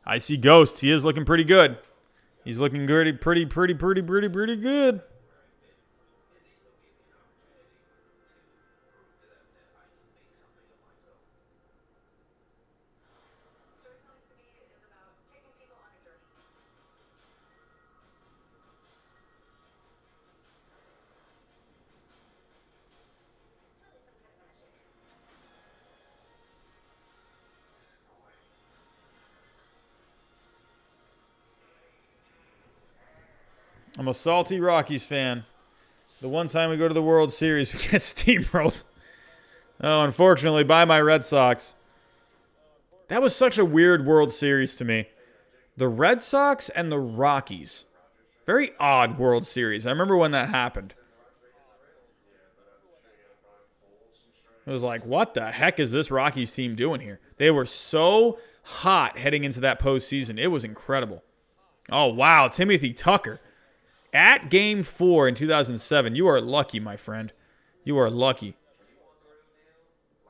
Speaker 1: I see Ghost. He is looking pretty good. He's looking pretty good. I'm a salty Rockies fan. The one time we go to the World Series, we get steamrolled. Oh, unfortunately, by my Red Sox. That was such a weird World Series to me. The Red Sox and the Rockies. Very odd World Series. I remember when that happened. It was like, what the heck is this Rockies team doing here? They were so hot heading into that postseason. It was incredible. Oh, wow. Timothy Tucker. At Game 4 in 2007, you are lucky, my friend. You are lucky.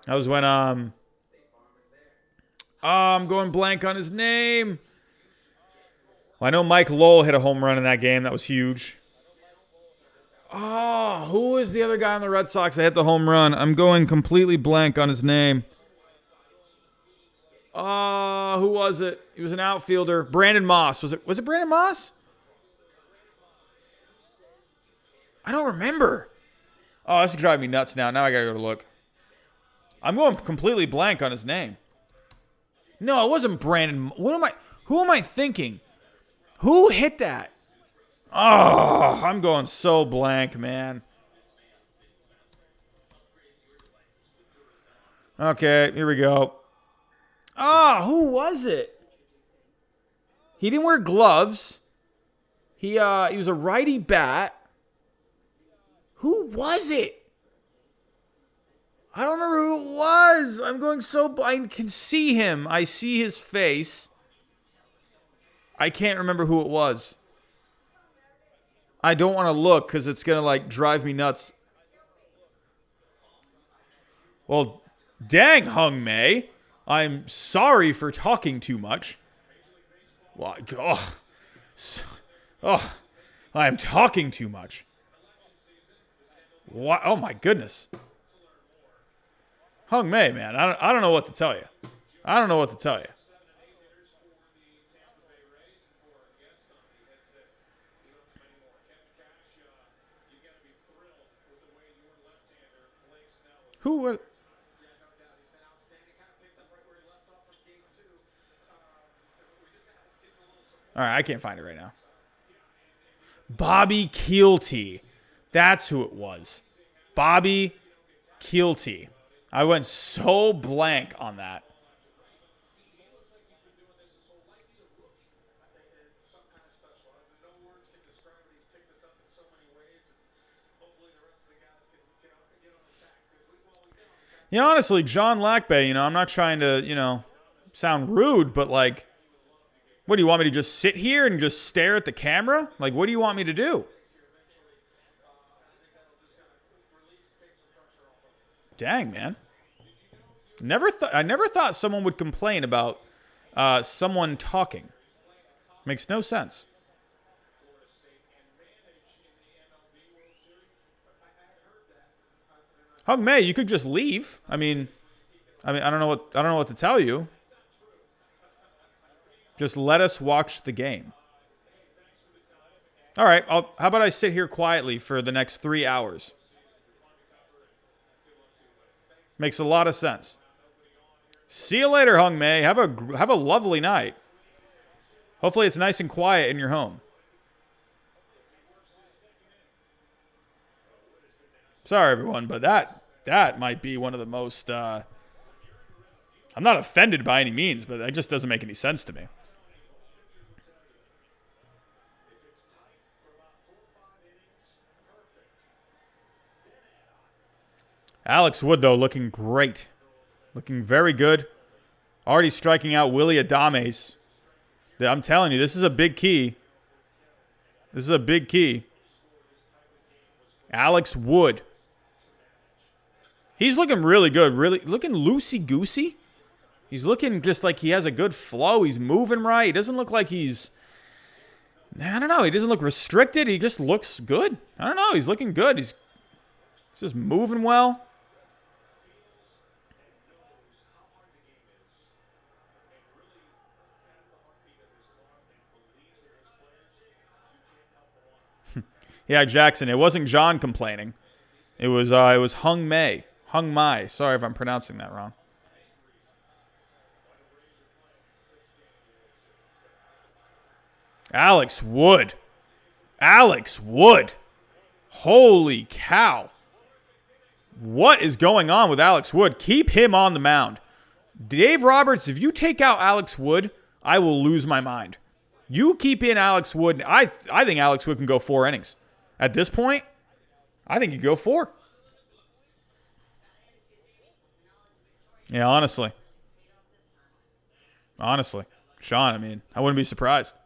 Speaker 1: That was when I'm going blank on his name. Well, I know Mike Lowell hit a home run in that game. That was huge. Oh, who was the other guy on the Red Sox that hit the home run? I'm going completely blank on his name. Oh, who was it? He was an outfielder. Brandon Moss. Was it Brandon Moss? I don't remember. Oh, this is driving me nuts now. Now I gotta go to look. I'm going completely blank on his name. No, it wasn't Brandon. Who am I thinking? Who hit that? Oh, I'm going so blank, man. Okay, here we go. Ah, who was it? He didn't wear gloves. He was a righty bat. Who was it? I don't remember who it was. I'm going so... I can see him. I see his face. I can't remember who it was. I don't want to look because it's going to, like, drive me nuts. Well, dang, Hung Mei. I'm sorry for talking too much. Well, I'm talking too much. What? Oh, my goodness. Hung Mei, man. I don't know what to tell you. I don't know what to tell you. Who was... All right, I can't find it right now. Bobby Keelty. That's who it was. Bobby Keelty. I went so blank on that. Yeah, honestly, John Lackbay, I'm not trying to, sound rude, but like, what do you want me to just sit here and just stare at the camera? Like, what do you want me to do? Dang, man. I never thought someone would complain about someone talking. Makes no sense. Hung Mei, you could just leave. I mean, I don't know what to tell you. Just let us watch the game. All right, how about I sit here quietly for the next 3 hours? Makes a lot of sense. See you later, Hung Mei. Have a lovely night. Hopefully it's nice and quiet in your home. Sorry, everyone, but that might be one of the most... I'm not offended by any means, but that just doesn't make any sense to me. Alex Wood, though, looking great. Looking very good. Already striking out Willie Adames. I'm telling you, this is a big key. This is a big key. Alex Wood. He's looking really good. Really looking loosey-goosey. He's looking just like he has a good flow. He's moving right. He doesn't look like he's... I don't know. He doesn't look restricted. He just looks good. I don't know. He's looking good. He's just moving well. Yeah, Jackson. It wasn't John complaining. It was Hung Mei. Hung Mai. Sorry if I'm pronouncing that wrong. Alex Wood. Alex Wood. Holy cow. What is going on with Alex Wood? Keep him on the mound. Dave Roberts, if you take out Alex Wood, I will lose my mind. You keep in Alex Wood. I think Alex Wood can go 4 innings. At this point, I think you go 4. Yeah, honestly. Honestly. Sean, I mean, I wouldn't be surprised.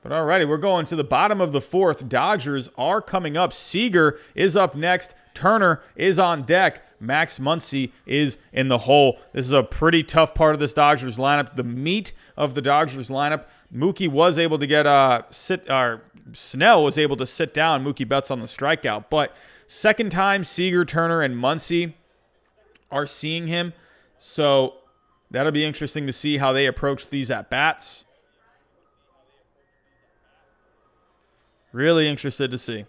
Speaker 1: But alrighty, we're going to the bottom of the fourth. Dodgers are coming up. Seager is up next. Turner is on deck. Max Muncy is in the hole. This is a pretty tough part of this Dodgers lineup. The meat of the Dodgers lineup. Mookie was able to get Snell was able to sit down. Mookie Betts on the strikeout. But second time Seager, Turner, and Muncy are seeing him. So that'll be interesting to see how they approach these at-bats. Really interested to see.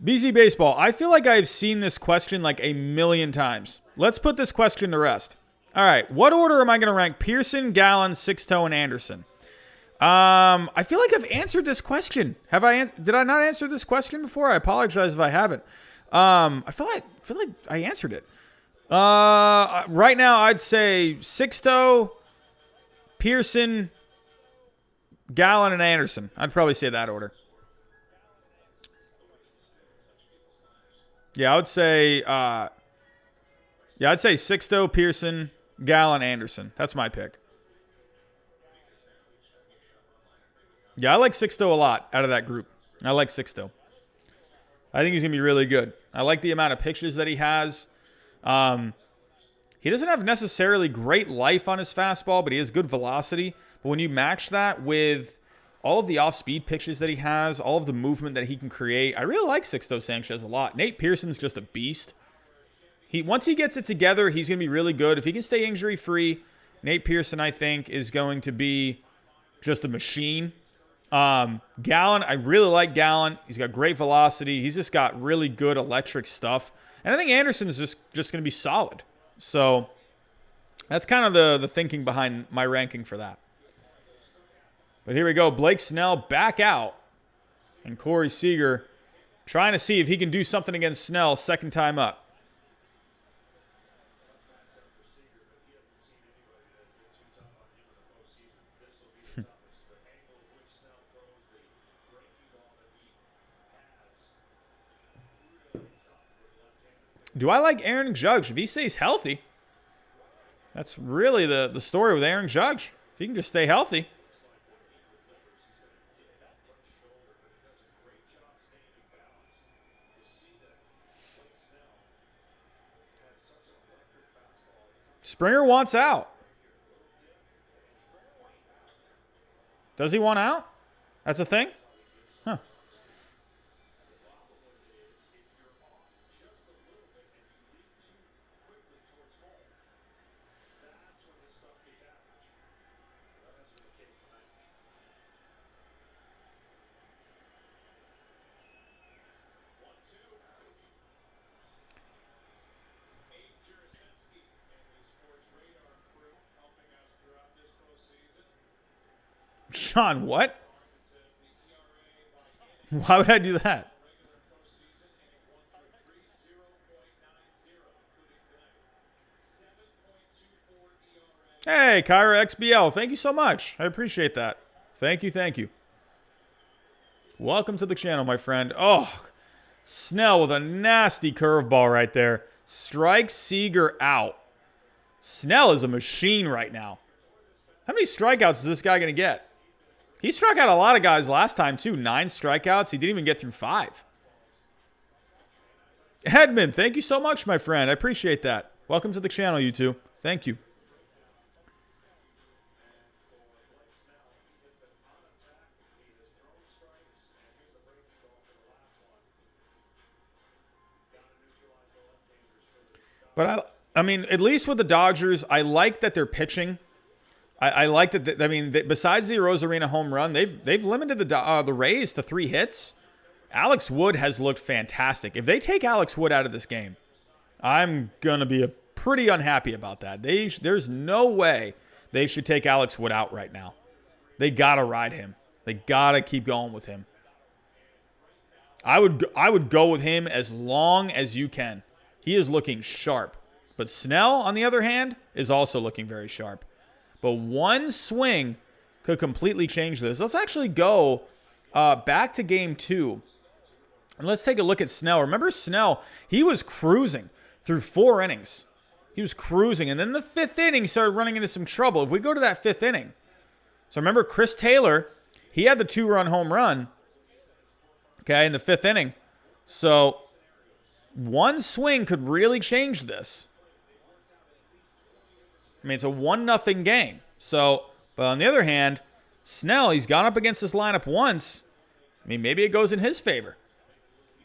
Speaker 1: BZ Baseball, I feel like I've seen this question like a million times. Let's put this question to rest. All right, what order am I going to rank Pearson, Gallen, Sixto, and Anderson? I feel like I've answered this question. Did I not answer this question before? I apologize if I haven't. I feel like I answered it. Right now, I'd say Sixto, Pearson, Gallen, and Anderson. I'd probably say that order. Yeah, I'd say Sixto, Pearson, Gallen, Anderson. That's my pick. Yeah, I like Sixto a lot out of that group. I like Sixto. I think he's going to be really good. I like the amount of pitches that he has. He doesn't have necessarily great life on his fastball, but he has good velocity. But when you match that with all of the off-speed pitches that he has, all of the movement that he can create, I really like Sixto Sanchez a lot. Nate Pearson's just a beast. Once he gets it together, he's going to be really good. If he can stay injury-free, Nate Pearson, I think, is going to be just a machine. Gallen, I really like Gallen. He's got great velocity. He's just got really good electric stuff. And I think Anderson is just going to be solid. So that's kind of the thinking behind my ranking for that. But here we go. Blake Snell back out. And Corey Seager trying to see if he can do something against Snell second time up. Do I like Aaron Judge? If he stays healthy, that's really the story with Aaron Judge. If he can just stay healthy. Springer wants out. Does he want out? That's a thing? Huh. Sean, what? Why would I do that? Hey, Kyra XBL, thank you so much. I appreciate that. Thank you, thank you. Welcome to the channel, my friend. Oh, Snell with a nasty curveball right there. Strikes Seager out. Snell is a machine right now. How many strikeouts is this guy going to get? He struck out a lot of guys last time, too. 9 strikeouts. He didn't even get through 5. Edmund, thank you so much, my friend. I appreciate that. Welcome to the channel, you two. Thank you. But I mean, at least with the Dodgers, I like that they're pitching. I like that. I mean, besides the Rosarina home run, they've limited the Rays to 3 hits. Alex Wood has looked fantastic. If they take Alex Wood out of this game, I'm gonna be pretty unhappy about that. There's no way they should take Alex Wood out right now. They gotta ride him. They gotta keep going with him. I would go with him as long as you can. He is looking sharp. But Snell, on the other hand, is also looking very sharp. But one swing could completely change this. Let's actually go back to game 2. And let's take a look at Snell. Remember Snell, he was cruising through 4 innings. He was cruising. And then the 5th inning, he started running into some trouble. If we go to that 5th inning. So remember Chris Taylor, he had the 2-run home run. Okay, in the 5th inning. So one swing could really change this. I mean, it's a 1-0 game. So, but on the other hand, Snell, he's gone up against this lineup once. I mean, maybe it goes in his favor.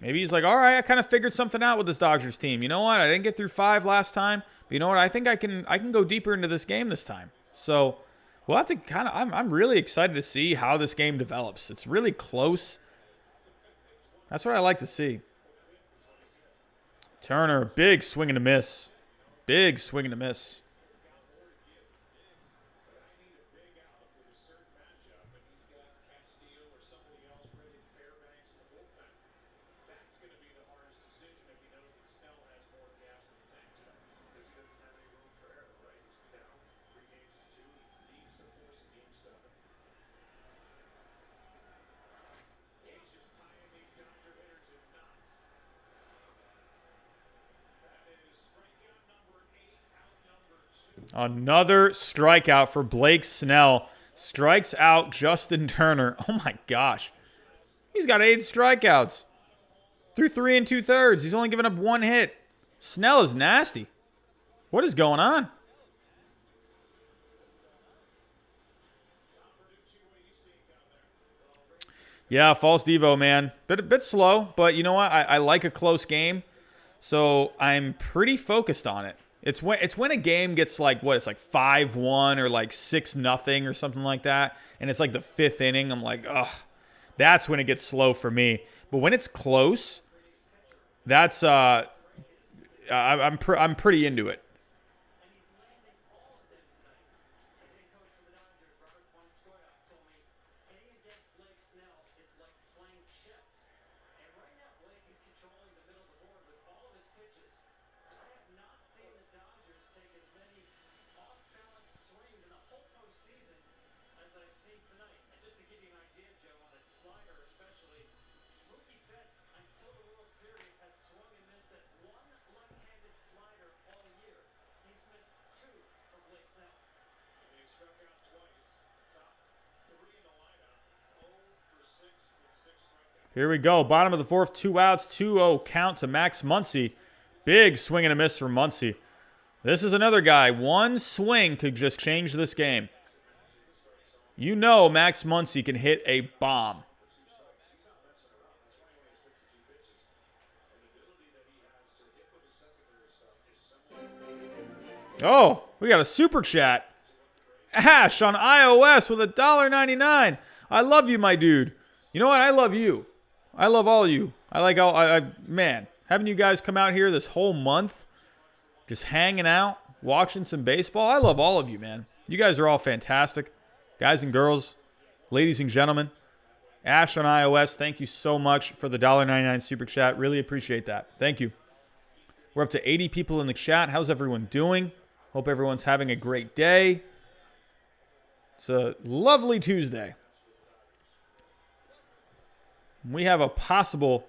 Speaker 1: Maybe he's like, all right, I kind of figured something out with this Dodgers team. You know what? I didn't get through 5 last time. But you know what? I think I can go deeper into this game this time. So we'll have to kind of, I'm really excited to see how this game develops. It's really close. That's what I like to see. Turner, big swing and a miss. Big swing and a miss. Another strikeout for Blake Snell. Strikes out Justin Turner. Oh my gosh. He's got 8 strikeouts. Through 3 2/3. He's only given up 1 hit. Snell is nasty. What is going on? Yeah, false Devo, man. Bit slow, but you know what? I like a close game, so I'm pretty focused on it. It's when a game gets like, what, it's like 5-1 or like 6-0 or something like that, and it's like the 5th inning. I'm like, ugh, that's when it gets slow for me. But when it's close, that's I'm pretty into it. Here we go. Bottom of the 4th, 2 outs, 2-0 count to Max Muncy. Big swing and a miss from Muncy. This is another guy. One swing could just change this game. You know Max Muncy can hit a bomb. Oh, we got a super chat. Ash on iOS with $1.99. I love you, my dude. You know what? I love you. I love all of you. Man, having you guys come out here this whole month, just hanging out, watching some baseball. I love all of you, man. You guys are all fantastic. Guys and girls, ladies and gentlemen. Ash on iOS, thank you so much for the $1.99 super chat. Really appreciate that. Thank you. We're up to 80 people in the chat. How's everyone doing? Hope everyone's having a great day. It's a lovely Tuesday. We have a possible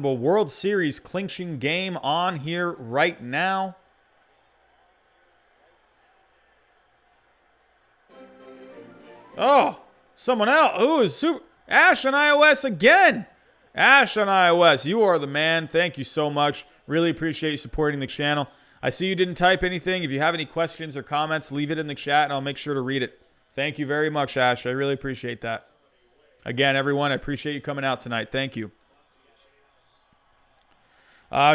Speaker 1: World Series clinching game on here right now. Oh, someone else. Ooh, super. Ash on iOS again. Ash on iOS, you are the man. Thank you so much. Really appreciate you supporting the channel. I see you didn't type anything. If you have any questions or comments, leave it in the chat and I'll make sure to read it. Thank you very much, Ash. I really appreciate that. Again, everyone, I appreciate you coming out tonight. Thank you.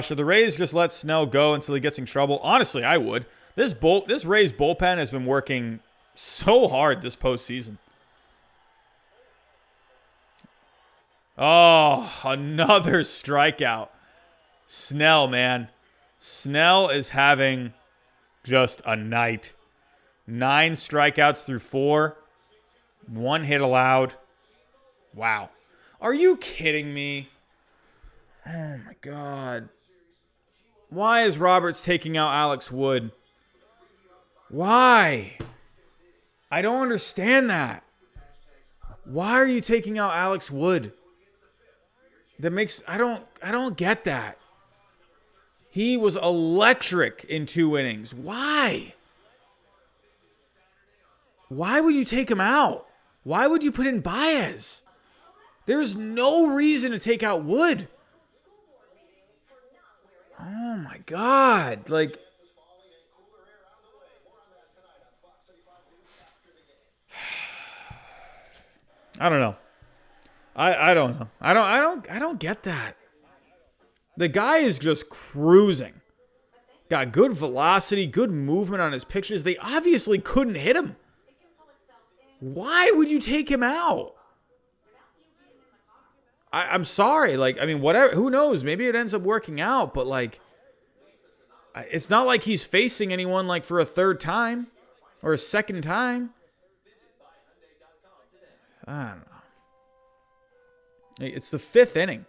Speaker 1: Should the Rays just let Snell go until he gets in trouble? Honestly, I would. This Rays bullpen has been working so hard this postseason. Oh, another strikeout. Snell, man. Snell is having just a night. 9 strikeouts through 4. 1 hit allowed. Wow. Are you kidding me? Oh, my God. Why is Roberts taking out Alex Wood? Why? I don't understand that. Why are you taking out Alex Wood? That makes I don't get that. He was electric in 2 innings. Why? Why would you take him out? Why would you put in Baez? There's no reason to take out Wood. Oh my God. Like, I don't know. I don't know. I don't get that. The guy is just cruising. Got good velocity, good movement on his pitches. They obviously couldn't hit him. Why would you take him out? I'm sorry. Like, I mean, whatever. Who knows? Maybe it ends up working out. But, like, it's not like he's facing anyone, like, for a 3rd time or a 2nd time. I don't know. It's the 5th inning.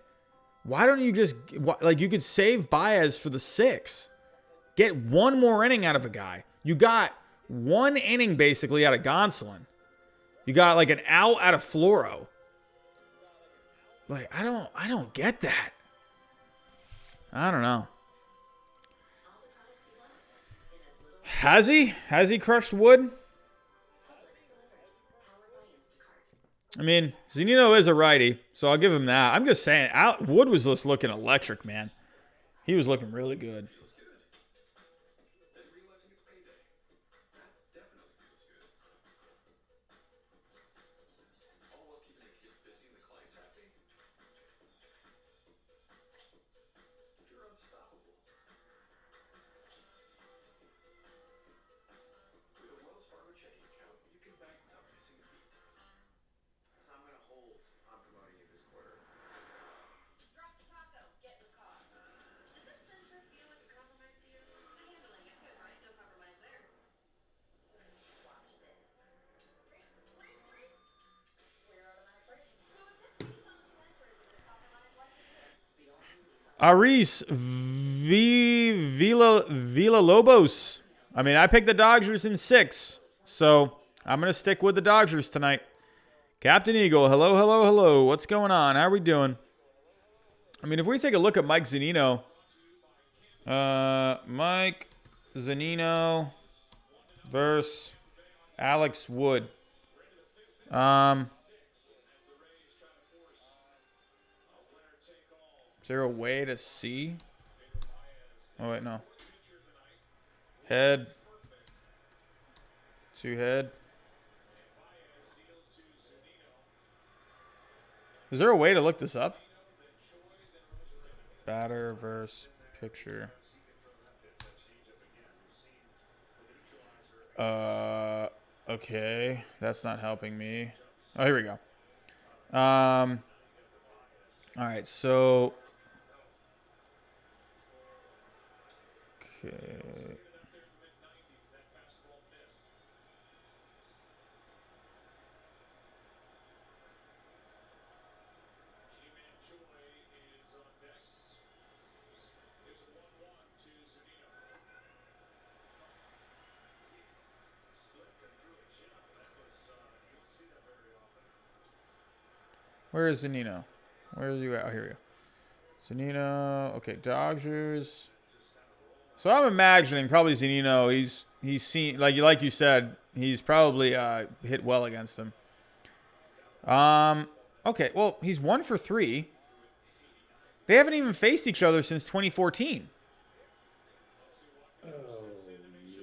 Speaker 1: Why don't you just, like, you could save Baez for the 6th. Get 1 more inning out of a guy. You got 1 inning basically out of Gonzalez. You got like an out of Floro. Like, I don't get that. I don't know. Has he? Has he crushed Wood? I mean, Zunino is a righty, so I'll give him that. I'm just saying, Wood was just looking electric, man. He was looking really good. Aris Villalobos. I mean, I picked the Dodgers in 6, so I'm going to stick with the Dodgers tonight. Captain Eagle, hello, hello, hello. What's going on? How are we doing? I mean, if we take a look at Mike Zunino, Mike Zunino versus Alex Wood. Is there a way to see? Oh, wait, no. Head. 2 head. Is there a way to look this up? Batter versus picture. Okay. That's not helping me. Oh, here we go. All right, so... Okay. Where is Zunino? Where are you at? Oh, here we go. Zunino. Okay, Dodgers. So I'm imagining probably Zunino. He's seen like you said. He's probably hit well against him. Okay. Well, he's 1 for 3. They haven't even faced each other since 2014. Oh, yeah.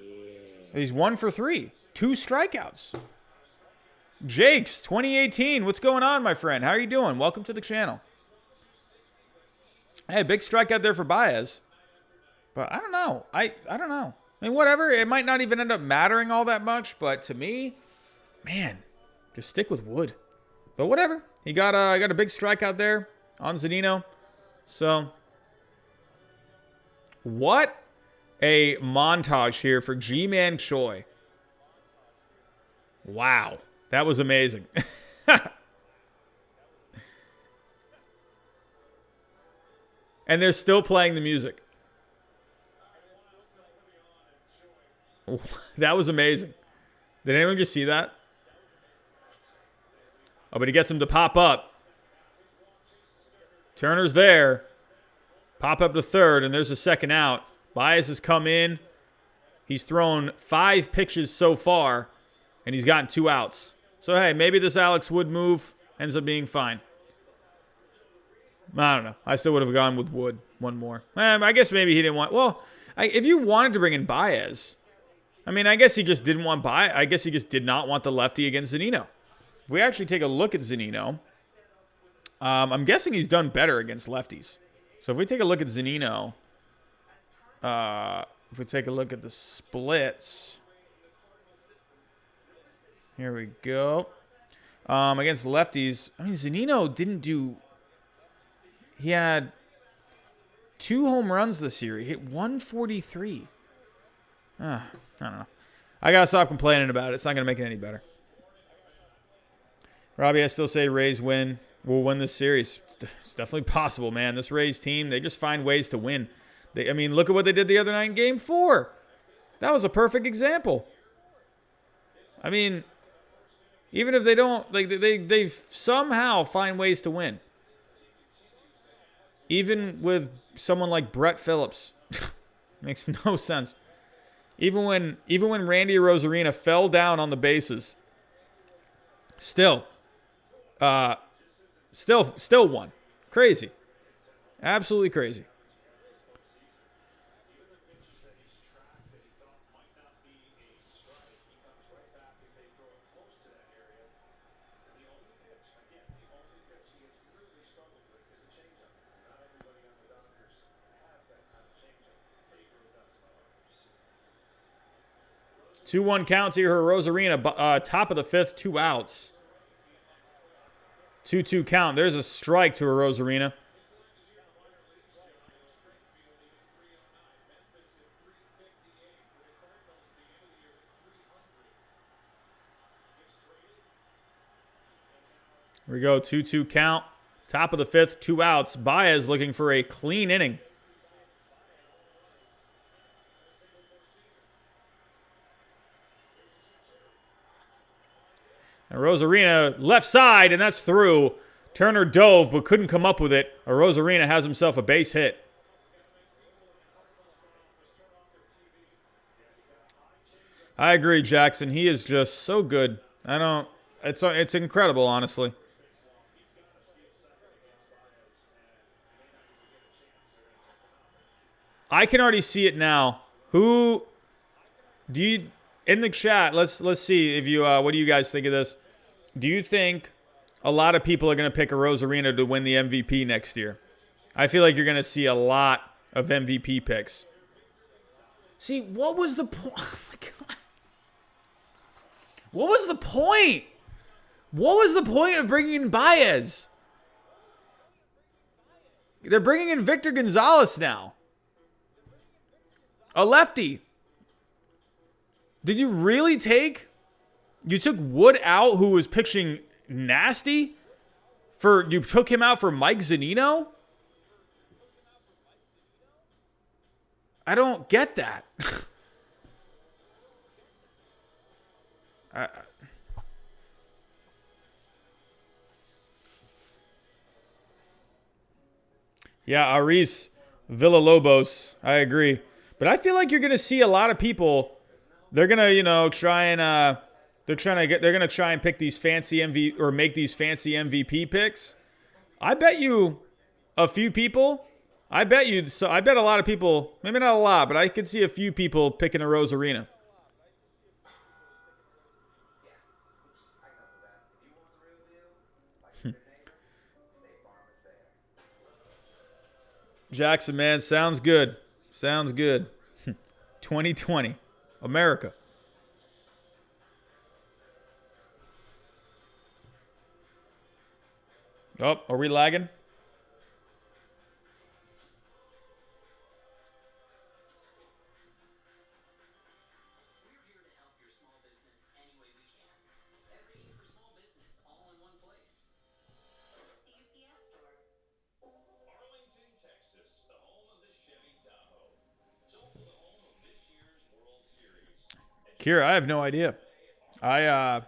Speaker 1: He's 1 for 3. 2 strikeouts. Jakes, 2018. What's going on, my friend? How are you doing? Welcome to the channel. Hey, big strikeout there for Baez. But I don't know. I don't know. I mean, whatever. It might not even end up mattering all that much, but to me, man, just stick with Wood. But whatever. He got a big strikeout there on Zunino. So, what a montage here for G-Man Choi. Wow. That was amazing. And they're still playing the music. That was amazing. Did anyone just see that? Oh, but he gets him to pop up. Turner's there. Pop up to third, and there's a second out. Baez has come in. He's thrown 5 pitches so far, and he's gotten 2 outs. So, hey, maybe this Alex Wood move ends up being fine. I don't know. I still would have gone with Wood one more. I guess maybe he didn't want... Well, if you wanted to bring in Baez, I mean, I guess he just didn't want Baez. I guess he just did not want the lefty against Zunino. If we actually take a look at Zunino, I'm guessing he's done better against lefties. So if we take a look at Zunino, if we take a look at the splits, here we go. Against lefties, I mean, Zunino didn't do... He had 2 home runs this year. He hit 143. I don't know. I got to stop complaining about it. It's not going to make it any better. Robbie, I still say Rays will win this series. It's definitely possible, man. This Rays team, they just find ways to win. I mean, look at what they did the other night in Game 4. That was a perfect example. I mean, even if they don't, like they somehow find ways to win. Even with someone like Brett Phillips. Makes no sense. Even when Randy Arozarena fell down on the bases, still won. Crazy. Absolutely crazy. Two-one counts here for Rosarina. Top of the 5th, 2 outs. 2-2 count. There's a strike to Rosarina. Here we go. 2-2 count. Top of the 5th, 2 outs. Baez looking for a clean inning. And Rosarina left side, and that's through. Turner dove, but couldn't come up with it. Rosarina has himself a base hit. I agree, Jackson. He is just so good. It's incredible, honestly. I can already see it now. Who do you... In the chat, let's see if you what do you guys think of this? Do you think a lot of people are going to pick a Rosarina to win the MVP next year? I feel like you're going to see a lot of MVP picks. See, what was the point? Oh my God. What was the point? What was the point of bringing in Baez? They're bringing in Victor Gonzalez now. A lefty. Did you really you took Wood out, who was pitching nasty? You took him out for Mike Zunino? I don't get that. Yeah, Aris Villalobos. I agree. But I feel like you're going to see a lot of people... They're gonna, try and they're gonna try and pick these fancy make these fancy MVP picks. I bet you a few people. I bet a lot of people. Maybe not a lot, but I could see a few people picking a Rosarina. Jackson, man, sounds good. Sounds good. 2020. America. Oh, are we lagging? Kira, I have no idea. I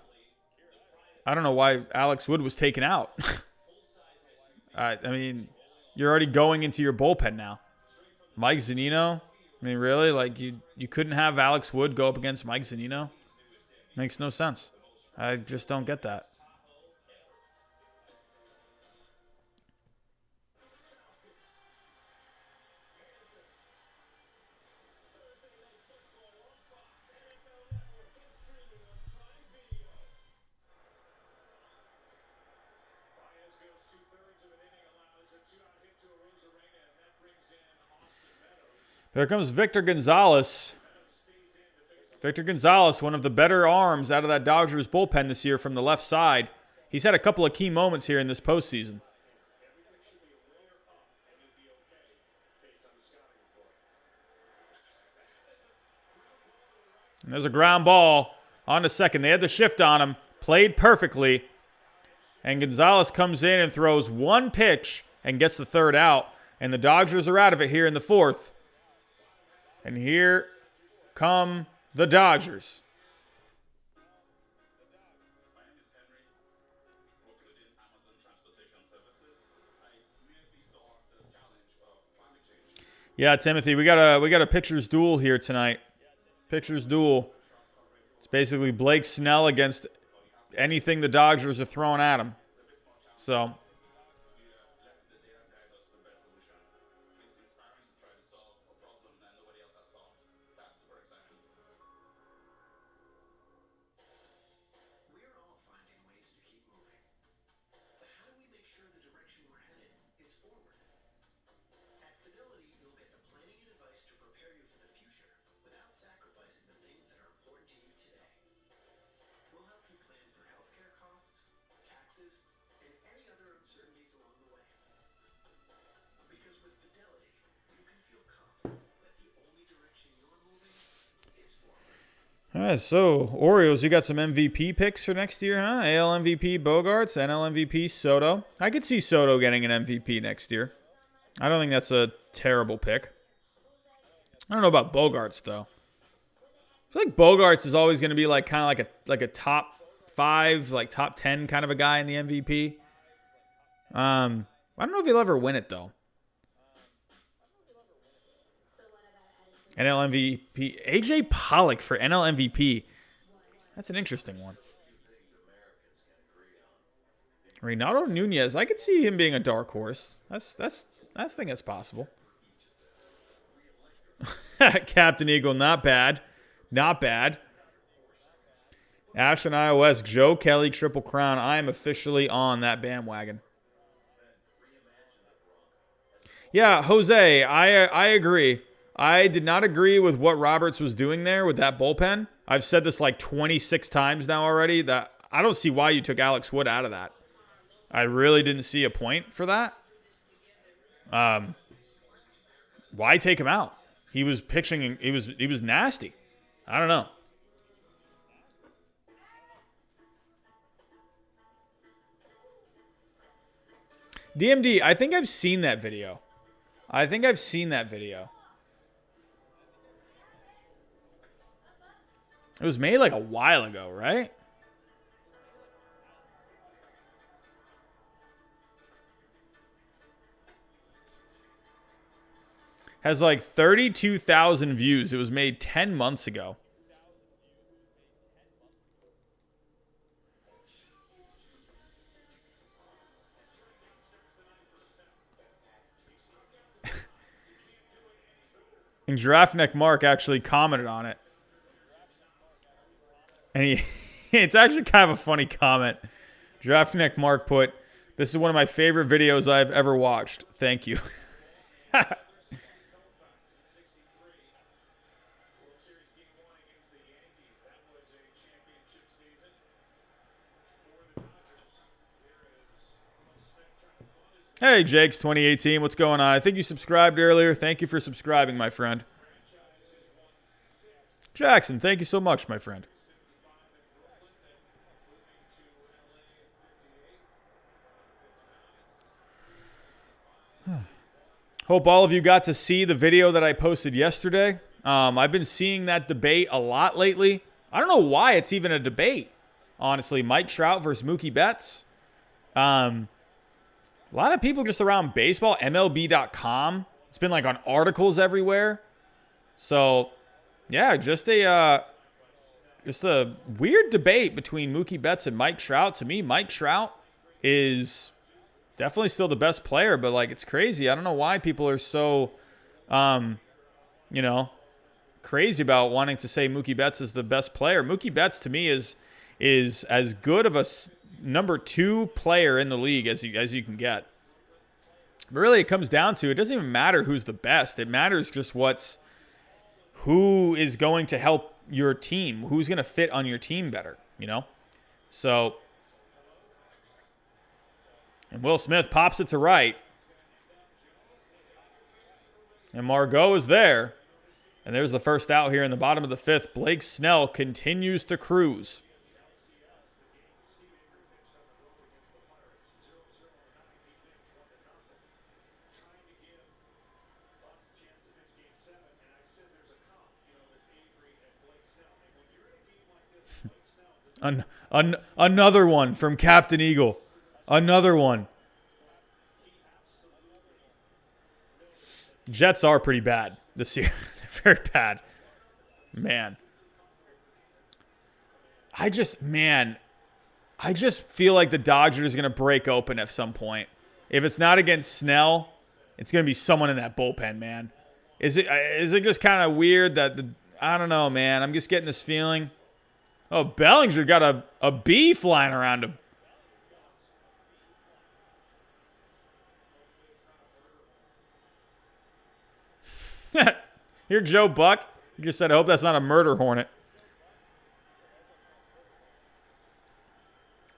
Speaker 1: don't know why Alex Wood was taken out. I mean, you're already going into your bullpen now. Mike Zunino? I mean, really? Like, you couldn't have Alex Wood go up against Mike Zunino? Makes no sense. I just don't get that. There comes Victor Gonzalez. Victor Gonzalez, one of the better arms out of that Dodgers bullpen this year from the left side. He's had a couple of key moments here in this postseason. And there's a ground ball on to second. They had the shift on him. Played perfectly. And Gonzalez comes in and throws one pitch and gets the third out. And the Dodgers are out of it here in the fourth. And here come the Dodgers. Yeah, Timothy, we got a pitcher's duel here tonight. Pitcher's duel. It's basically Blake Snell against anything the Dodgers are throwing at him. So all right, so Orioles, you got some MVP picks for next year, huh? AL MVP Bogarts, NL MVP Soto. I could see Soto getting an MVP next year. I don't think that's a terrible pick. I don't know about Bogarts though. I feel like Bogarts is always going to be like kind of like a top 5, like top 10 kind of a guy in the MVP. I don't know if he'll ever win it though. NL MVP. AJ Pollock for NL MVP. That's an interesting one. Reynaldo Nunez. I could see him being a dark horse. I think that's possible. Captain Eagle, not bad. Not bad. Ashland iOS, Joe Kelly, Triple Crown. I am officially on that bandwagon. Yeah, Jose, I agree. I did not agree with what Roberts was doing there with that bullpen. I've said this like 26 times now already that I don't see why you took Alex Wood out of that. I really didn't see a point for that. Why take him out? He was pitching. He was nasty. I don't know. DMD, I think I've seen that video. It was made like a while ago, right? Has like 32,000 views. It was made 10 months ago. And Giraffe Neck Mark actually commented on it. And it's actually kind of a funny comment. Giraffe Neck Mark put, "This is one of my favorite videos I've ever watched. Thank you." Hey, Jake's 2018. What's going on? I think you subscribed earlier. Thank you for subscribing, my friend. Jackson, thank you so much, my friend. Hope all of you got to see the video that I posted yesterday. I've been seeing that debate a lot lately. I don't know why it's even a debate, honestly. Mike Trout versus Mookie Betts. A lot of people just around baseball, MLB.com. It's been like on articles everywhere. So, yeah, just a weird debate between Mookie Betts and Mike Trout. To me, Mike Trout is definitely still the best player, but like it's crazy. I don't know why people are so, crazy about wanting to say Mookie Betts is the best player. Mookie Betts to me is as good of a number 2 player in the league as you can get. But really, it comes down to it doesn't even matter who's the best. It matters just who is going to help your team, who's going to fit on your team better. So. And Will Smith pops it to right. And Margot is there. And there's the first out here in the bottom of the 5th. Blake Snell continues to cruise. Another one from Captain Eagle. Another one. Jets are pretty bad this year. They're very bad. Man. I just feel like the Dodgers are going to break open at some point. If it's not against Snell, it's going to be someone in that bullpen, man. Is it just kind of weird that I don't know, man. I'm just getting this feeling. Oh, Bellinger got a bee flying around him. Here, Joe Buck. You just said, I hope that's not a murder hornet.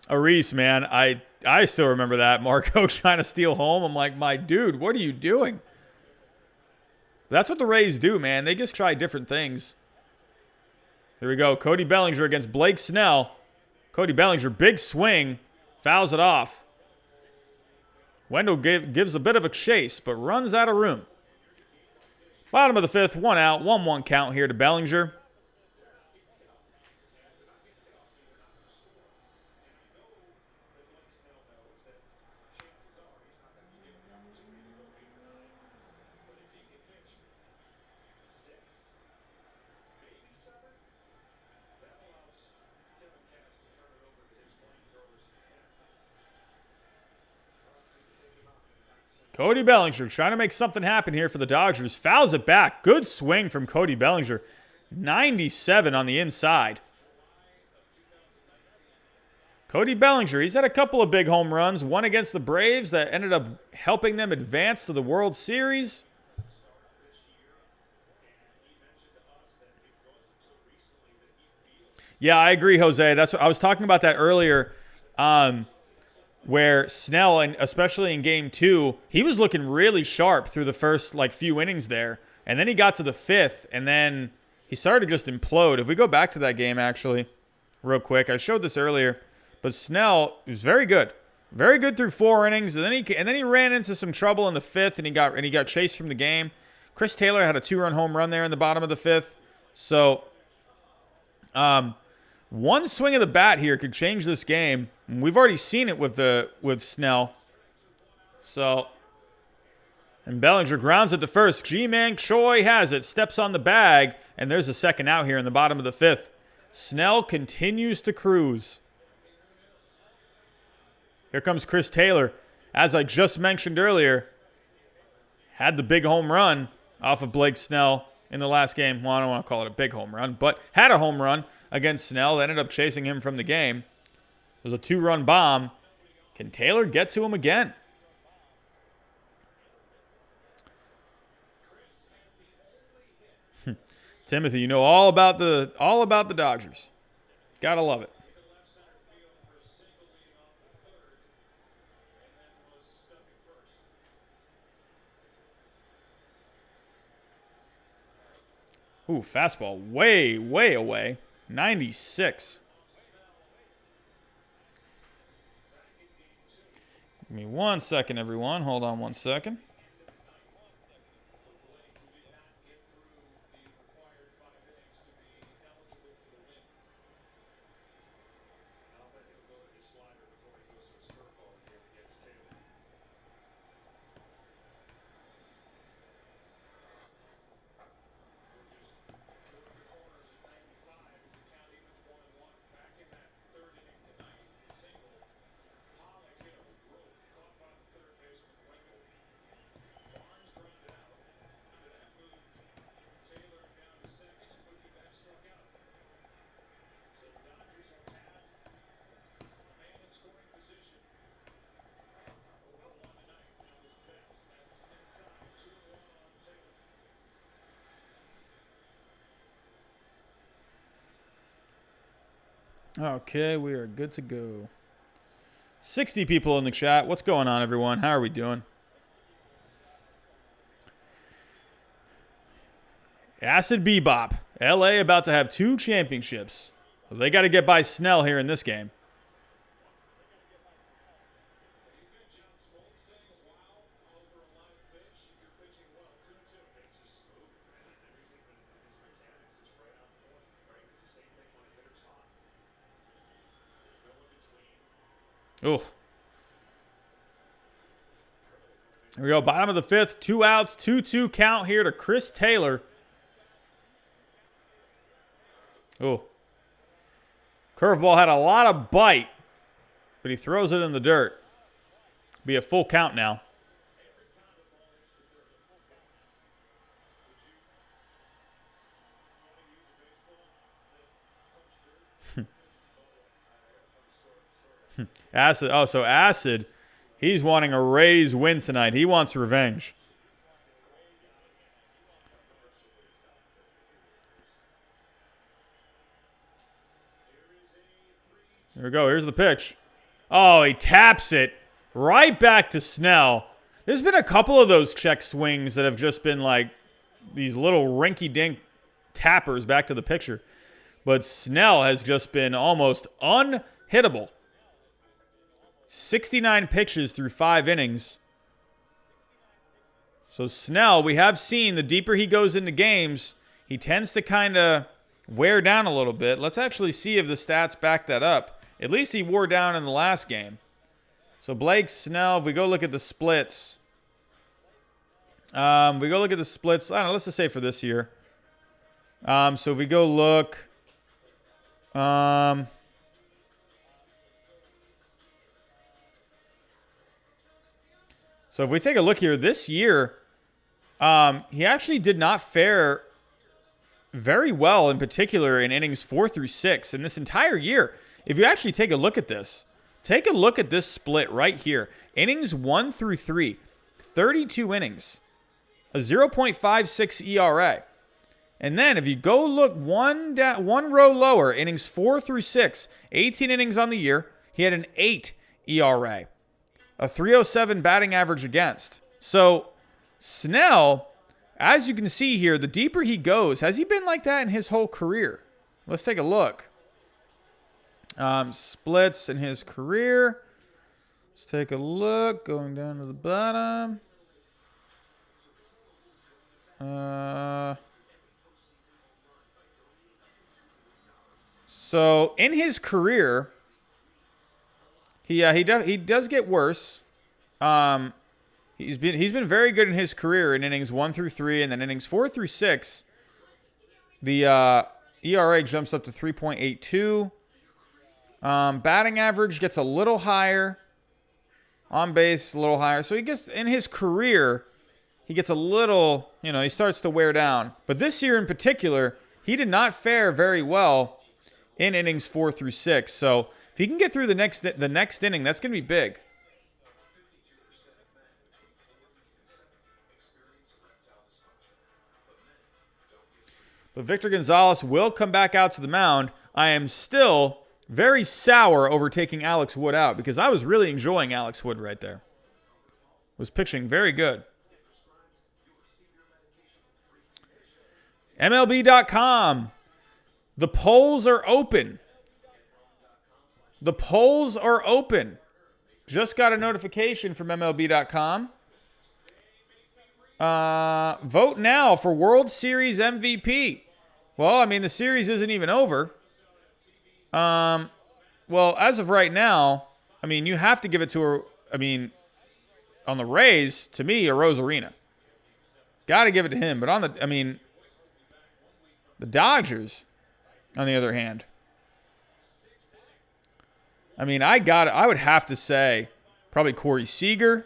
Speaker 1: Arice, man. I still remember that. Marco trying to steal home. I'm like, my dude, what are you doing? That's what the Rays do, man. They just try different things. Here we go. Cody Bellinger against Blake Snell. Cody Bellinger, big swing. Fouls it off. Wendell gives a bit of a chase, but runs out of room. Bottom of the 5th, 1 out, 1-1 count here to Bellinger. Cody Bellinger trying to make something happen here for the Dodgers. Fouls it back. Good swing from Cody Bellinger. 97 on the inside. Cody Bellinger, he's had a couple of big home runs. One against the Braves that ended up helping them advance to the World Series. Yeah, I agree, Jose. That's what I was talking about that earlier. Where Snell, and especially in game 2, he was looking really sharp through the first few innings there. And then he got to the 5th, and then he started to just implode. If we go back to that game, actually, real quick, I showed this earlier, but Snell was very good. Very good through 4 innings, and then he ran into some trouble in the 5th, and he got chased from the game. Chris Taylor had a 2-run home run there in the bottom of the 5th. So, one swing of the bat here could change this game. We've already seen it with Snell. So, and Bellinger grounds it to first. G-Man Choi has it, steps on the bag, and there's a second out here in the bottom of the 5th. Snell continues to cruise. Here comes Chris Taylor. As I just mentioned earlier, had the big home run off of Blake Snell in the last game. Well, I don't want to call it a big home run, but had a home run against Snell. That ended up chasing him from the game. It was a 2-run bomb. Can Taylor get to him again? Timothy, you know all about the Dodgers. Gotta love it. Ooh, fastball way, way away. 96. Give me 1 second, everyone. Hold on 1 second. Okay, we are good to go. 60 people in the chat. What's going on, everyone? How are we doing? Acid Bebop. LA about to have 2 championships. They got to get by Snell here in this game. Oh. Here we go. Bottom of the 5th. 2 outs. 2-2 count here to Chris Taylor. Oh. Curveball had a lot of bite, but he throws it in the dirt. Be a full count now. Acid. Oh, so Acid, he's wanting a Rays win tonight. He wants revenge. Here we go. Here's the pitch. Oh, he taps it right back to Snell. There's been a couple of those check swings that have just been like these little rinky-dink tappers back to the pitcher. But Snell has just been almost unhittable. 69 pitches through 5 innings. So Snell, we have seen the deeper he goes into games, he tends to kind of wear down a little bit. Let's actually see if the stats back that up. At least he wore down in the last game. So Blake Snell, if we go look at the splits. I don't know, let's just say for this year. So if we go look. So if we take a look here, this year, he actually did not fare very well, in particular in innings 4 through 6 in this entire year. If you actually take a look at this split right here. Innings 1 through 3, 32 innings, a 0.56 ERA. And then if you go look one row lower, innings 4 through 6, 18 innings on the year, he had an 8 ERA. A 307 batting average against. So Snell, as you can see here, the deeper he goes, has he been like that in his whole career? Let's take a look. Splits in his career. Let's take a look. Going down to the bottom. So in his career, he does get worse. He's been very good in his career in innings 1 through 3, and then innings 4 through 6. The ERA jumps up to 3.82. Batting average gets a little higher. On base a little higher. So he gets in his career, he gets a little, he starts to wear down. But this year in particular, he did not fare very well in innings 4 through 6. So if he can get through the next inning, that's going to be big. But Victor Gonzalez will come back out to the mound. I am still very sour over taking Alex Wood out because I was really enjoying Alex Wood right there. Was pitching very good. MLB.com. The polls are open. The polls are open. Just got a notification from MLB.com. Vote now for World Series MVP. Well, I mean, the series isn't even over. Well, as of right now, I mean, you have to give it to her. I mean, on the Rays, to me, a Rosarina. Got to give it to him. But the Dodgers, on the other hand, I mean, I would have to say probably Corey Seager.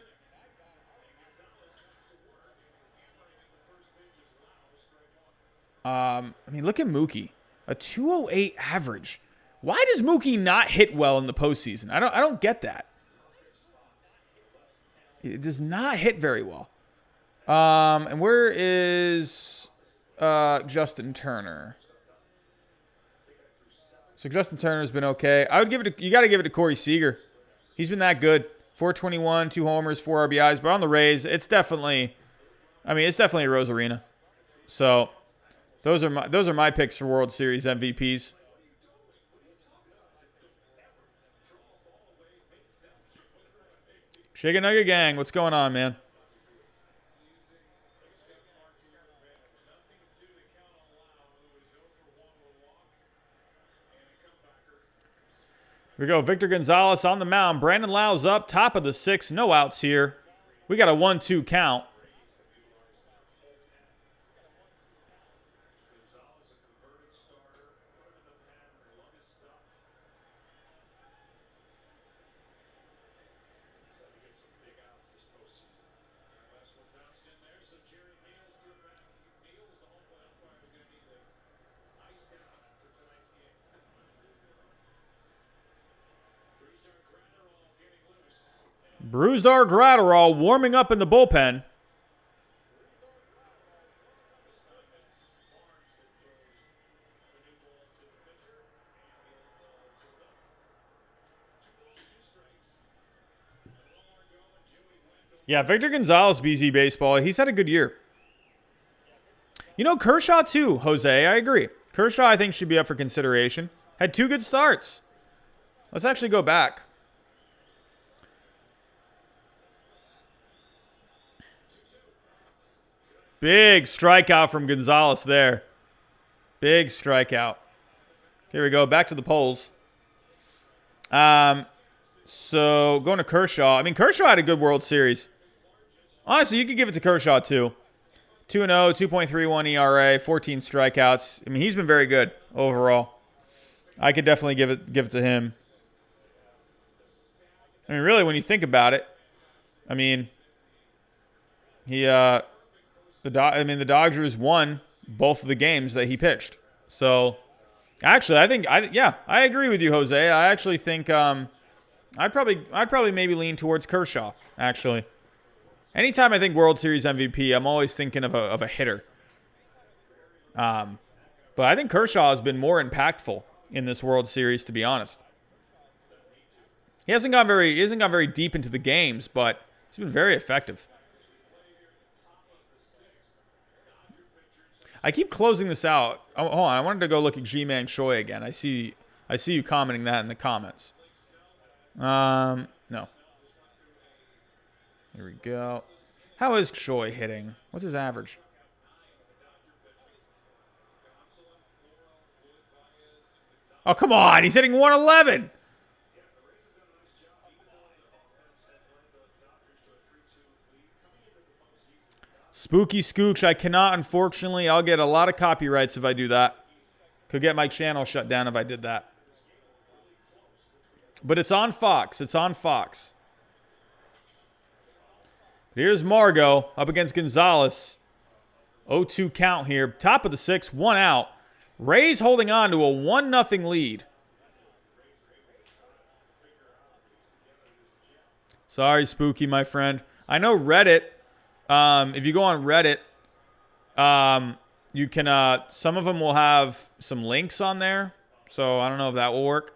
Speaker 1: I mean, look at Mookie. A 208 average. Why does Mookie not hit well in the postseason? I don't get that. It does not hit very well. And where is Justin Turner? So Justin Turner's been okay. You got to give it to Corey Seager. He's been that good. 421, 2 homers, 4 RBIs. But on the Rays, it's definitely a Rosarina. So those are my picks for World Series MVPs. Shake and Nugget Gang, what's going on, man? Here we go. Victor Gonzalez on the mound. Brandon Lau's up, top of the 6th. No outs here. We got a 1-2 count. Brusdar Graterol warming up in the bullpen. Yeah, Victor Gonzalez, BZ Baseball, he's had a good year. You know, Kershaw too, Jose, I agree. Kershaw, I think, should be up for consideration. Had 2 good starts. Let's actually go back. Big strikeout from Gonzalez there. Big strikeout. Here we go. Back to the polls. So going to Kershaw. I mean, Kershaw had a good World Series. Honestly, you could give it to Kershaw too. 2-0, 2.31 ERA, 14 strikeouts. I mean, he's been very good overall. I could definitely give it to him. I mean, really, when you think about it, I mean, the Dodgers won both of the games that he pitched. So, actually, I agree with you, Jose. I actually think I'd probably maybe lean towards Kershaw. Actually, anytime I think World Series MVP, I'm always thinking of a hitter. But I think Kershaw has been more impactful in this World Series, to be honest. He hasn't gone very deep into the games, but he's been very effective. I keep closing this out. Oh, hold on, I wanted to go look at G-Man Choi again. I see you commenting that in the comments. No. Here we go. How is Choi hitting? What's his average? Oh, come on. He's hitting 111. Spooky Scooch, I cannot, unfortunately. I'll get a lot of copyrights if I do that. Could get my channel shut down if I did that. But it's on Fox. It's on Fox. Here's Margot up against Gonzalez. 0-2 count here. Top of the 6th, 1 out. Rays holding on to a 1-0 lead. Sorry, Spooky, my friend. I know Reddit. If you go on Reddit, you can, some of them will have some links on there. So I don't know if that will work.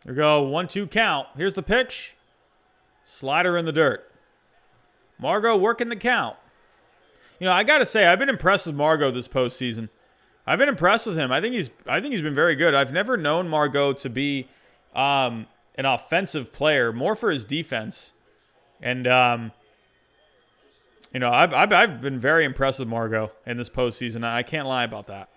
Speaker 1: Here we go. 1-2 count. Here's the pitch. Slider in the dirt. Margot working the count. You know, I got to say, I've been impressed with Margot this postseason. I've been impressed with him. I think he's been very good. I've never known Margot to be an offensive player, more for his defense. And you know, I've been very impressed with Margot in this postseason. I can't lie about that.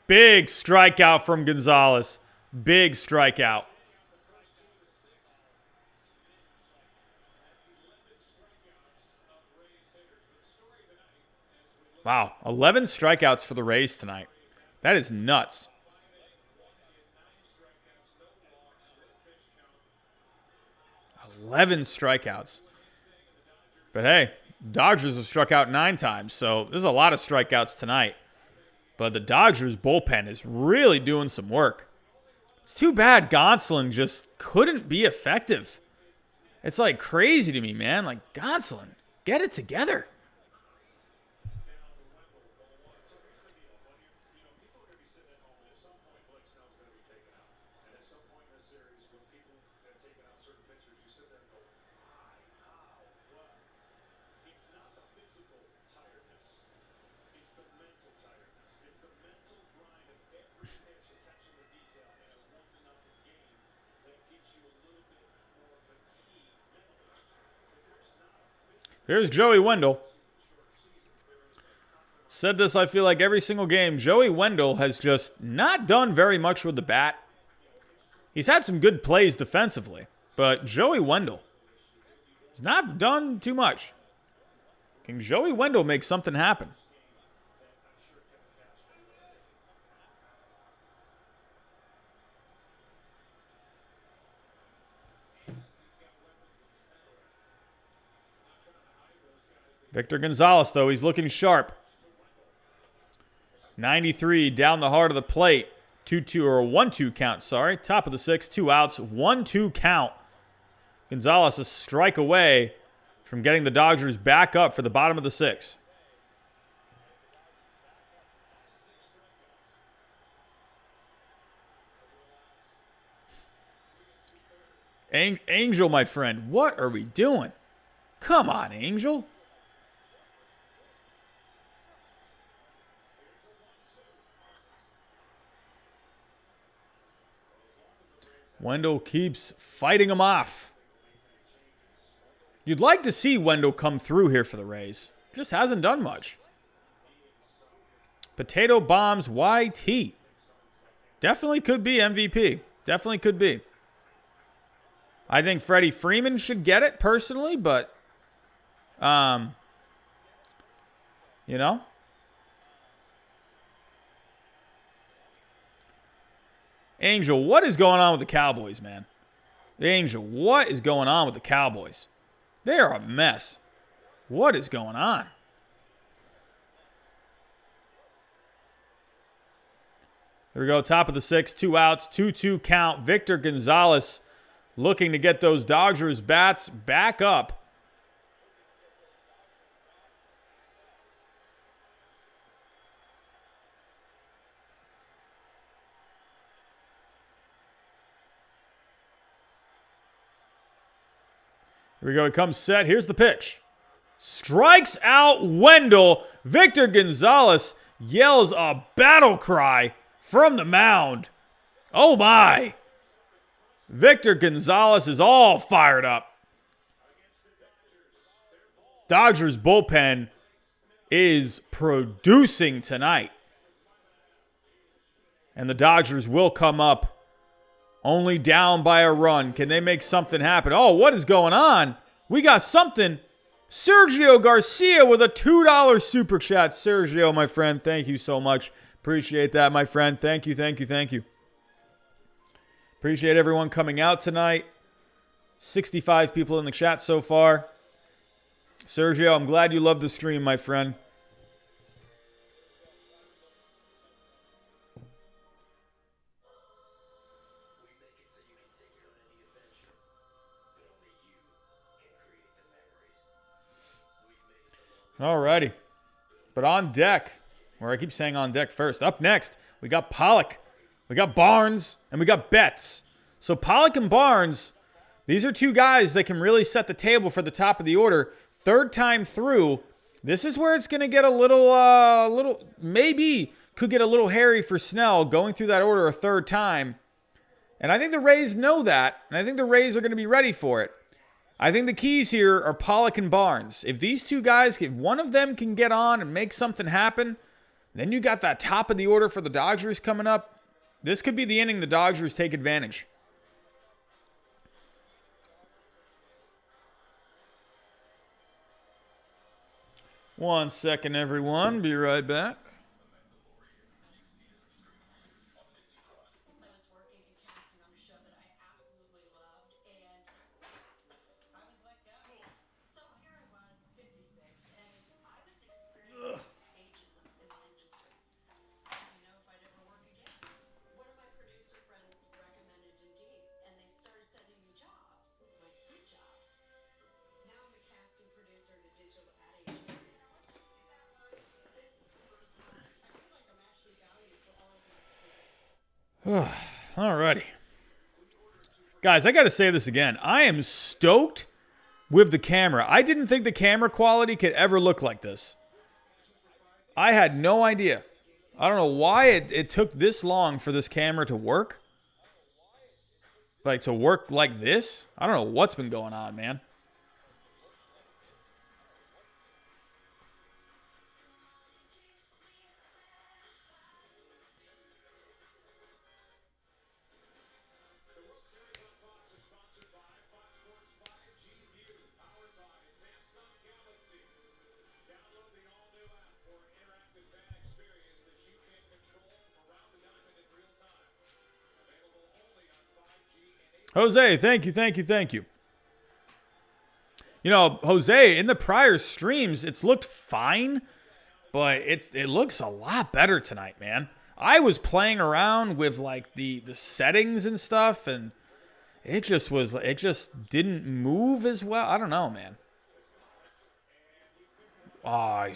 Speaker 1: Big strikeout from Gonzalez. Big strikeout. Wow, 11 strikeouts for the Rays tonight. That is nuts. $11 strikeouts. But hey, Dodgers have struck out 9 times, so there's a lot of strikeouts tonight. But the Dodgers bullpen is really doing some work. It's too bad Gonzalez just couldn't be effective. It's like crazy to me, man. Like, Gonzalez, get it together. Here's Joey Wendell. Said this, I feel like, every single game. Joey Wendell has just not done very much with the bat. He's had some good plays defensively, but Joey Wendell has not done too much. Can Joey Wendell make something happen? Victor Gonzalez, though, he's looking sharp. 93 down the heart of the plate. 2-2 or a 1-2 count, sorry. Top of the 6th, 2 outs, 1-2 count. Gonzalez a strike away from getting the Dodgers back up for the bottom of the 6th. Angel, my friend, what are we doing? Come on, Angel. Wendell keeps fighting him off. You'd like to see Wendell come through here for the Rays. Just hasn't done much. Potato Bombs YT. Definitely could be MVP. Definitely could be. I think Freddie Freeman should get it personally, but, you know. Angel, what is going on with the Cowboys, man? Angel, what is going on with the Cowboys? They are a mess. What is going on? Here we go, top of the 6th, 2 outs, 2-2 count. Victor Gonzalez looking to get those Dodgers bats back up. Here we go. He comes set. Here's the pitch. Strikes out Wendell. Victor Gonzalez yells a battle cry from the mound. Oh, my. Victor Gonzalez is all fired up. Dodgers bullpen is producing tonight. And the Dodgers will come up only down by a run. Can they make something happen? Oh, what is going on? We got something. Sergio Garcia with a $2 super chat. Sergio, my friend, thank you so much. Appreciate that, my friend. Thank you, thank you, thank you. Appreciate everyone coming out tonight. 65 people in the chat so far. Sergio, I'm glad you love the stream, my friend. Alrighty. But on deck, or I keep saying on deck first. Up next, we got Pollock, we got Barnes, and we got Betts. So Pollock and Barnes, these are two guys that can really set the table for the top of the order. Third time through, this is where it's going to get a little, maybe could get a little hairy for Snell going through that order a third time. And I think the Rays know that, and I think the Rays are going to be ready for it. I think the keys here are Pollock and Barnes. If these two guys, if one of them can get on and make something happen, then you got that top of the order for the Dodgers coming up. This could be the inning the Dodgers take advantage. One second, everyone. Be right back. Alrighty. Guys, I got to say this again. I am stoked with the camera. I didn't think the camera quality could ever look like this. I had no idea. I don't know why it took this long for this camera to work. Like, to work like this. I don't know what's been going on, man. Jose, thank you. You know, Jose, in the prior streams, it's looked fine, but it looks a lot better tonight, man. I was playing around with, like, the settings and stuff, and it just didn't move as well. I don't know, man. Oh,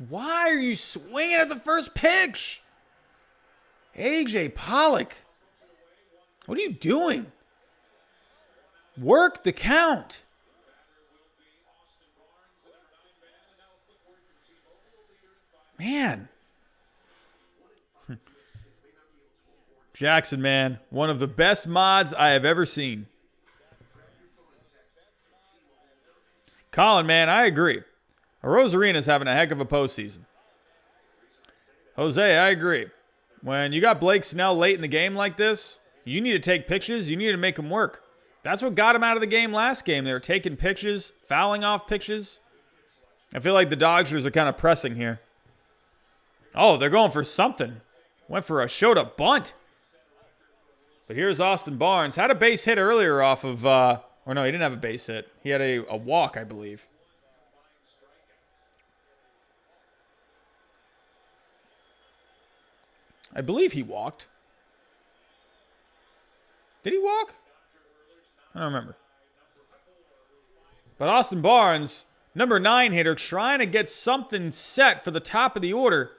Speaker 1: why are you swinging at the first pitch? AJ Pollock. What are you doing? Work the count. Man. Jackson, man. One of the best mods I have ever seen. Colin, man, I agree. Rosarena's having a heck of a postseason. Jose, I agree. When you got Blake Snell late in the game like this, you need to take pitches. You need to make them work. That's what got him out of the game last game. They were taking pitches, fouling off pitches. I feel like the Dodgers are kind of pressing here. Oh, they're going for something. Went for a showed up bunt. But here's Austin Barnes. Had a base hit earlier off of, or no, he didn't have a base hit. He had a walk, I believe. I believe he walked. Did he walk? I don't remember. But Austin Barnes, number 9 hitter, trying to get something set for the top of the order.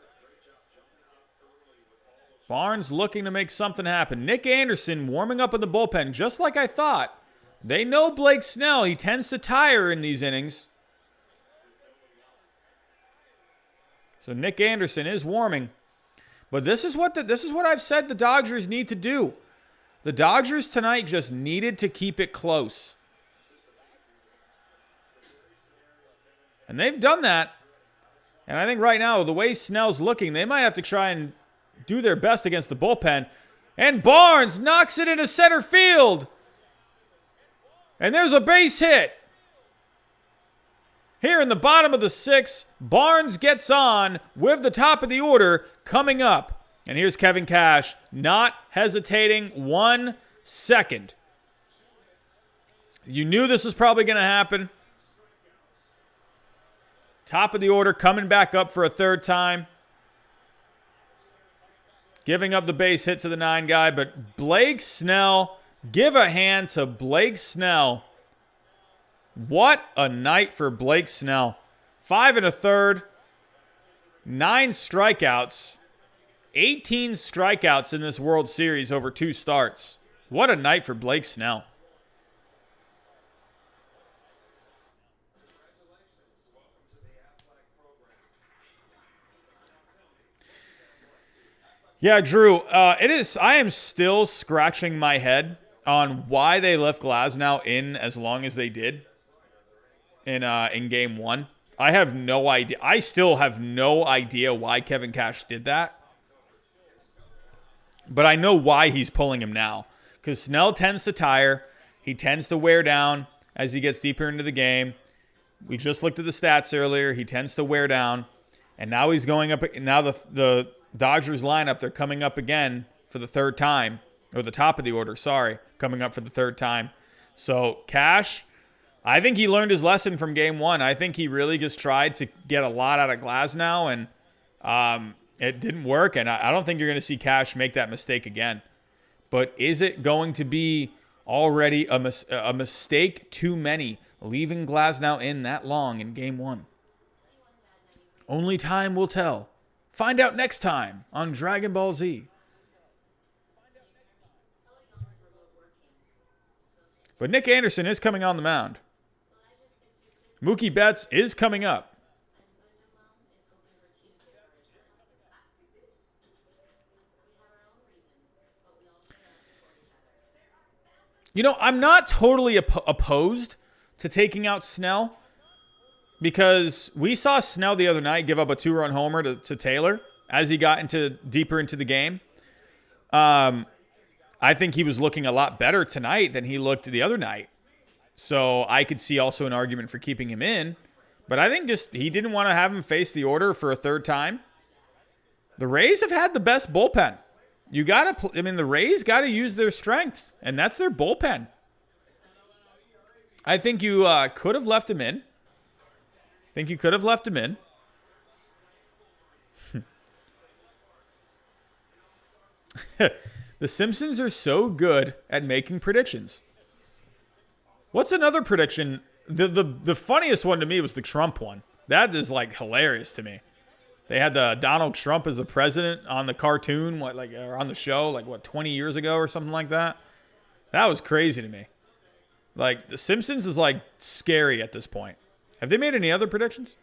Speaker 1: Barnes looking to make something happen. Nick Anderson warming up in the bullpen, just like I thought. They know Blake Snell. He tends to tire in these innings. So Nick Anderson is warming. But this is what I've said the Dodgers need to do. The Dodgers tonight just needed to keep it close. And they've done that. And I think right now, the way Snell's looking, they might have to try and do their best against the bullpen. And Barnes knocks it into center field. And there's a base hit. Here in the bottom of the 6th, Barnes gets on with the top of the order coming up. And here's Kevin Cash, not hesitating 1 second. You knew this was probably going to happen. Top of the order, coming back up for a third time. Giving up the base hit to the 9 guy, but Blake Snell, give a hand to Blake Snell. What a night for Blake Snell. 5 1/3, 9 strikeouts, 18 strikeouts in this World Series over 2 starts. What a night for Blake Snell. Yeah, Drew, it is. I am still scratching my head on why they left Glasnow in as long as they did in game 1. I have no idea. I still have no idea why Kevin Cash did that. But I know why he's pulling him now. Because Snell tends to tire. He tends to wear down as he gets deeper into the game. We just looked at the stats earlier. He tends to wear down. And now he's going up. Now the Dodgers lineup, they're coming up again for the third time. Or the top of the order, sorry. Coming up for the third time. So, Cash, I think he learned his lesson from game 1. I think he really just tried to get a lot out of Glasnow, and it didn't work. And I don't think you're going to see Cash make that mistake again. But is it going to be already a mistake too many, leaving Glasnow in that long in game 1? Only time will tell. Find out next time on Dragon Ball Z. But Nick Anderson is coming on the mound. Mookie Betts is coming up. You know, I'm not totally opposed to taking out Snell, because we saw Snell the other night give up a 2-run homer to Taylor as he got deeper into the game. I think he was looking a lot better tonight than he looked the other night. So I could see also an argument for keeping him in. But I think just he didn't want to have him face the order for a third time. The Rays have had the best bullpen. The Rays got to use their strengths, and that's their bullpen. I think you could have left him in. The Simpsons are so good at making predictions. What's another prediction? The funniest one to me was the Trump one. That is like hilarious to me. They had the Donald Trump as the president on the cartoon, or on the show, 20 years ago or something like that. That was crazy to me. Like, the Simpsons is scary at this point. Have they made any other predictions?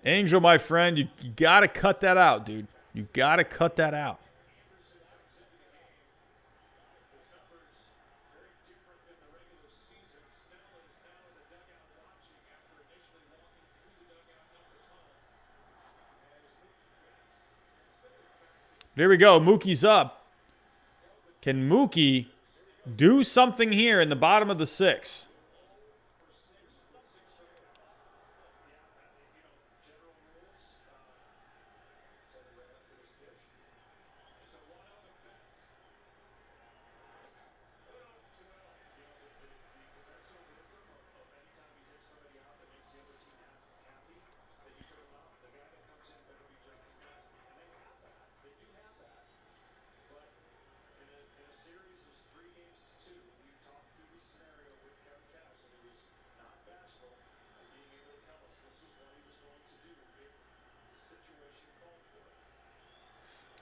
Speaker 1: Angel, my friend, you got to cut that out, dude. You got to cut that out. There we go. Mookie's up. Can Mookie do something here in the bottom of the 6th?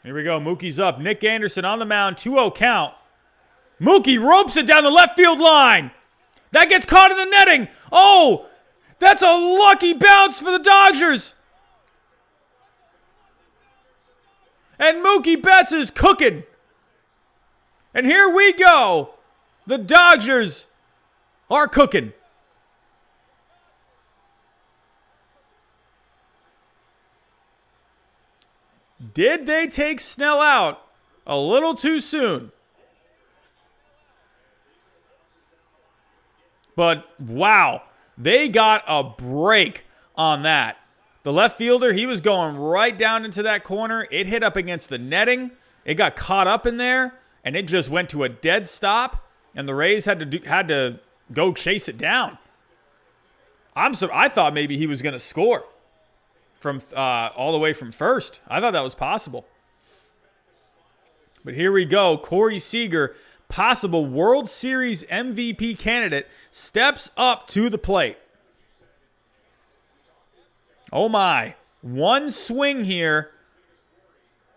Speaker 1: Here we go. Mookie's up. Nick Anderson on the mound. 2-0 count. Mookie ropes it down the left field line. That gets caught in the netting. Oh, that's a lucky bounce for the Dodgers. And Mookie Betts is cooking. And here we go. The Dodgers are cooking. Did they take Snell out a little too soon? But, wow, they got a break on that. The left fielder, he was going right down into that corner. It hit up against the netting. It got caught up in there, and it just went to a dead stop, and the Rays had to go chase it down. I thought maybe he was going to score from all the way from first. I thought that was possible. But here we go. Corey Seager possible World Series MVP candidate, steps up to the plate. Oh my. One swing here.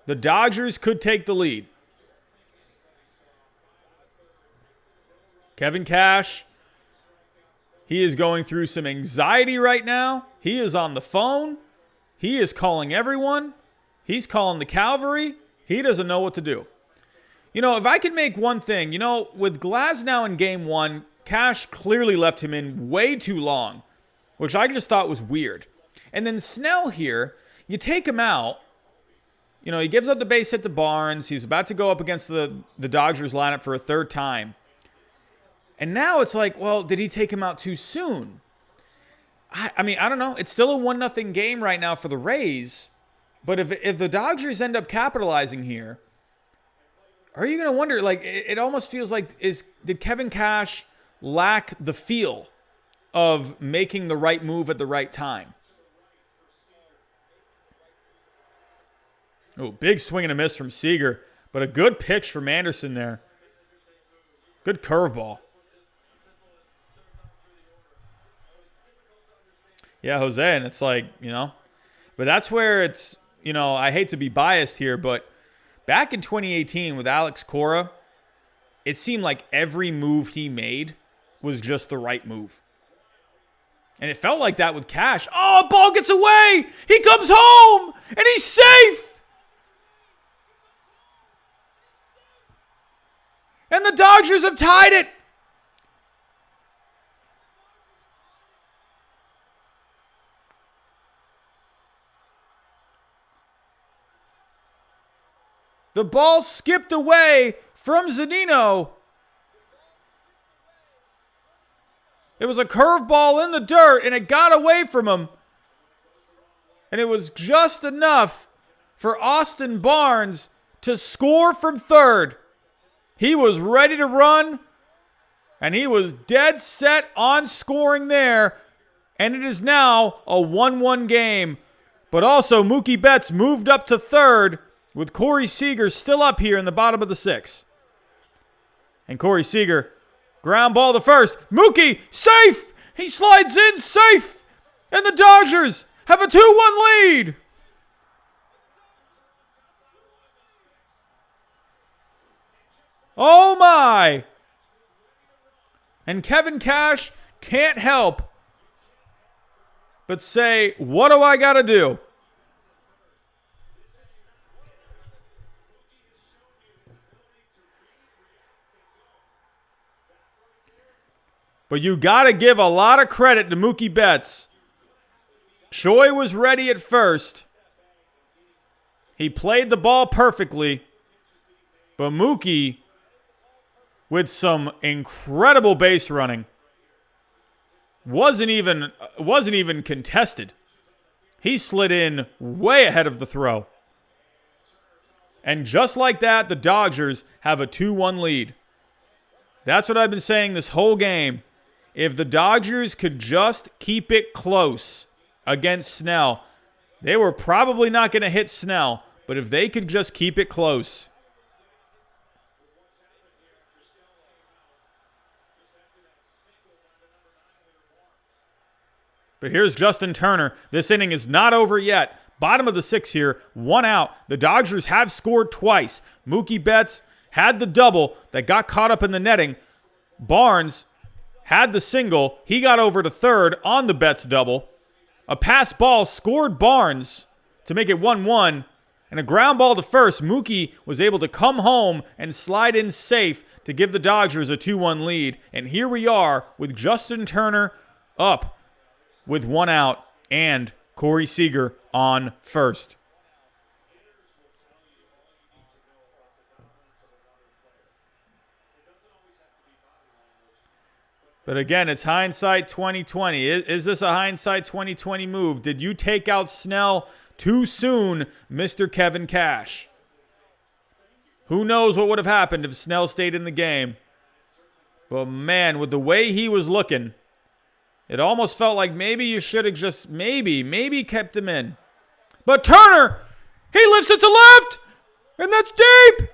Speaker 1: The Dodgers could take the lead. Kevin Cash, he is going through some anxiety right now. He is on the phone. He is calling everyone. He's calling the cavalry. He doesn't know what to do. You know, if I could make one thing, with Glasnow in game 1, Cash clearly left him in way too long, which I just thought was weird. And then Snell here, you take him out. He gives up the base hit to Barnes. He's about to go up against the Dodgers lineup for a third time. And now it's like, well, did he take him out too soon? I mean, I don't know. It's still a 1-0 game right now for the Rays. But if the Dodgers end up capitalizing here, are you going to wonder, like, it almost feels like, did Kevin Cash lack the feel of making the right move at the right time? Oh, big swing and a miss from Seager, but a good pitch from Anderson there. Good curveball. Yeah, Jose, and it's like, but that's where it's, I hate to be biased here, but back in 2018 with Alex Cora, it seemed like every move he made was just the right move. And it felt like that with Cash. Oh, ball gets away! He comes home! And he's safe! And the Dodgers have tied it! The ball skipped away from Zunino. It was a curveball in the dirt, and it got away from him. And it was just enough for Austin Barnes to score from third. He was ready to run, and he was dead set on scoring there. And it is now a 1-1 game. But also, Mookie Betts moved up to third, with Corey Seager still up here in the bottom of the 6th. And Corey Seager, ground ball to first. Mookie, safe! He slides in, safe! And the Dodgers have a 2-1 lead! Oh my! And Kevin Cash can't help but say, what do I got to do? But you got to give a lot of credit to Mookie Betts. Choi was ready at first. He played the ball perfectly. But Mookie, with some incredible base running, wasn't even contested. He slid in way ahead of the throw. And just like that, the Dodgers have a 2-1 lead. That's what I've been saying this whole game. If the Dodgers could just keep it close against Snell, they were probably not going to hit Snell, but if they could just keep it close. But here's Justin Turner. This inning is not over yet. Bottom of the 6th here, 1 out. The Dodgers have scored twice. Mookie Betts had the double that got caught up in the netting. Barnes had the single. He got over to third on the Betts double. A pass ball scored Barnes to make it 1-1. And a ground ball to first. Mookie was able to come home and slide in safe to give the Dodgers a 2-1 lead. And here we are with Justin Turner up with 1 out and Corey Seager on first. But again, it's hindsight 2020. Is this a hindsight 2020 move? Did you take out Snell too soon, Mr. Kevin Cash? Who knows what would have happened if Snell stayed in the game? But man, with the way he was looking, it almost felt like maybe you should have just maybe kept him in. But Turner, he lifts it to left, and that's deep.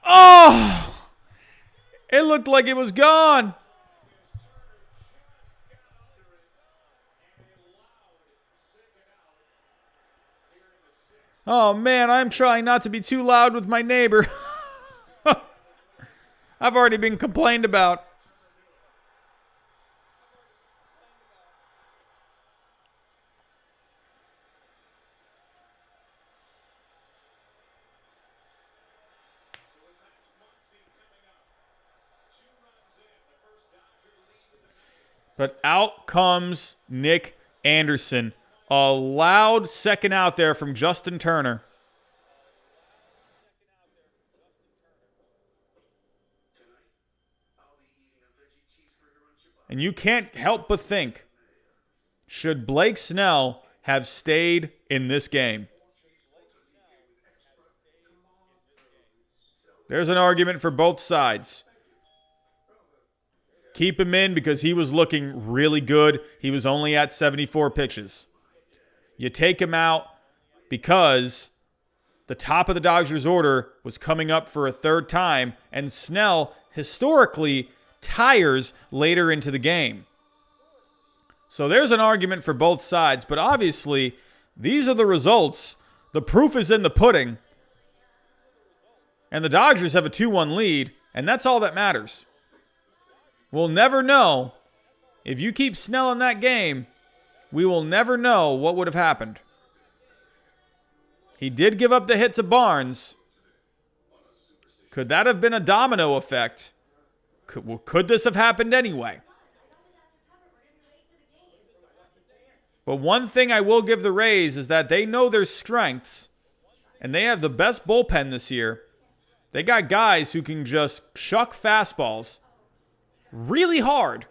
Speaker 1: Oh, It looked like it was gone. Oh, man, I'm trying not to be too loud with my neighbor. I've already been complained about. But out comes Nick Anderson. A loud second out there from Justin Turner. And you can't help but think, should Blake Snell have stayed in this game? There's an argument for both sides. Keep him in because he was looking really good. He was only at 74 pitches. You take him out because the top of the Dodgers order was coming up for a third time, and Snell historically tires later into the game. So there's an argument for both sides, but obviously these are the results. The proof is in the pudding. And the Dodgers have a 2-1 lead, and that's all that matters. We'll never know. If you keep Snell in that game, we will never know what would have happened. He did give up the hit to Barnes. Could that have been a domino effect? Could this have happened anyway? But one thing I will give the Rays is that they know their strengths, and they have the best bullpen this year. They got guys who can just chuck fastballs really hard.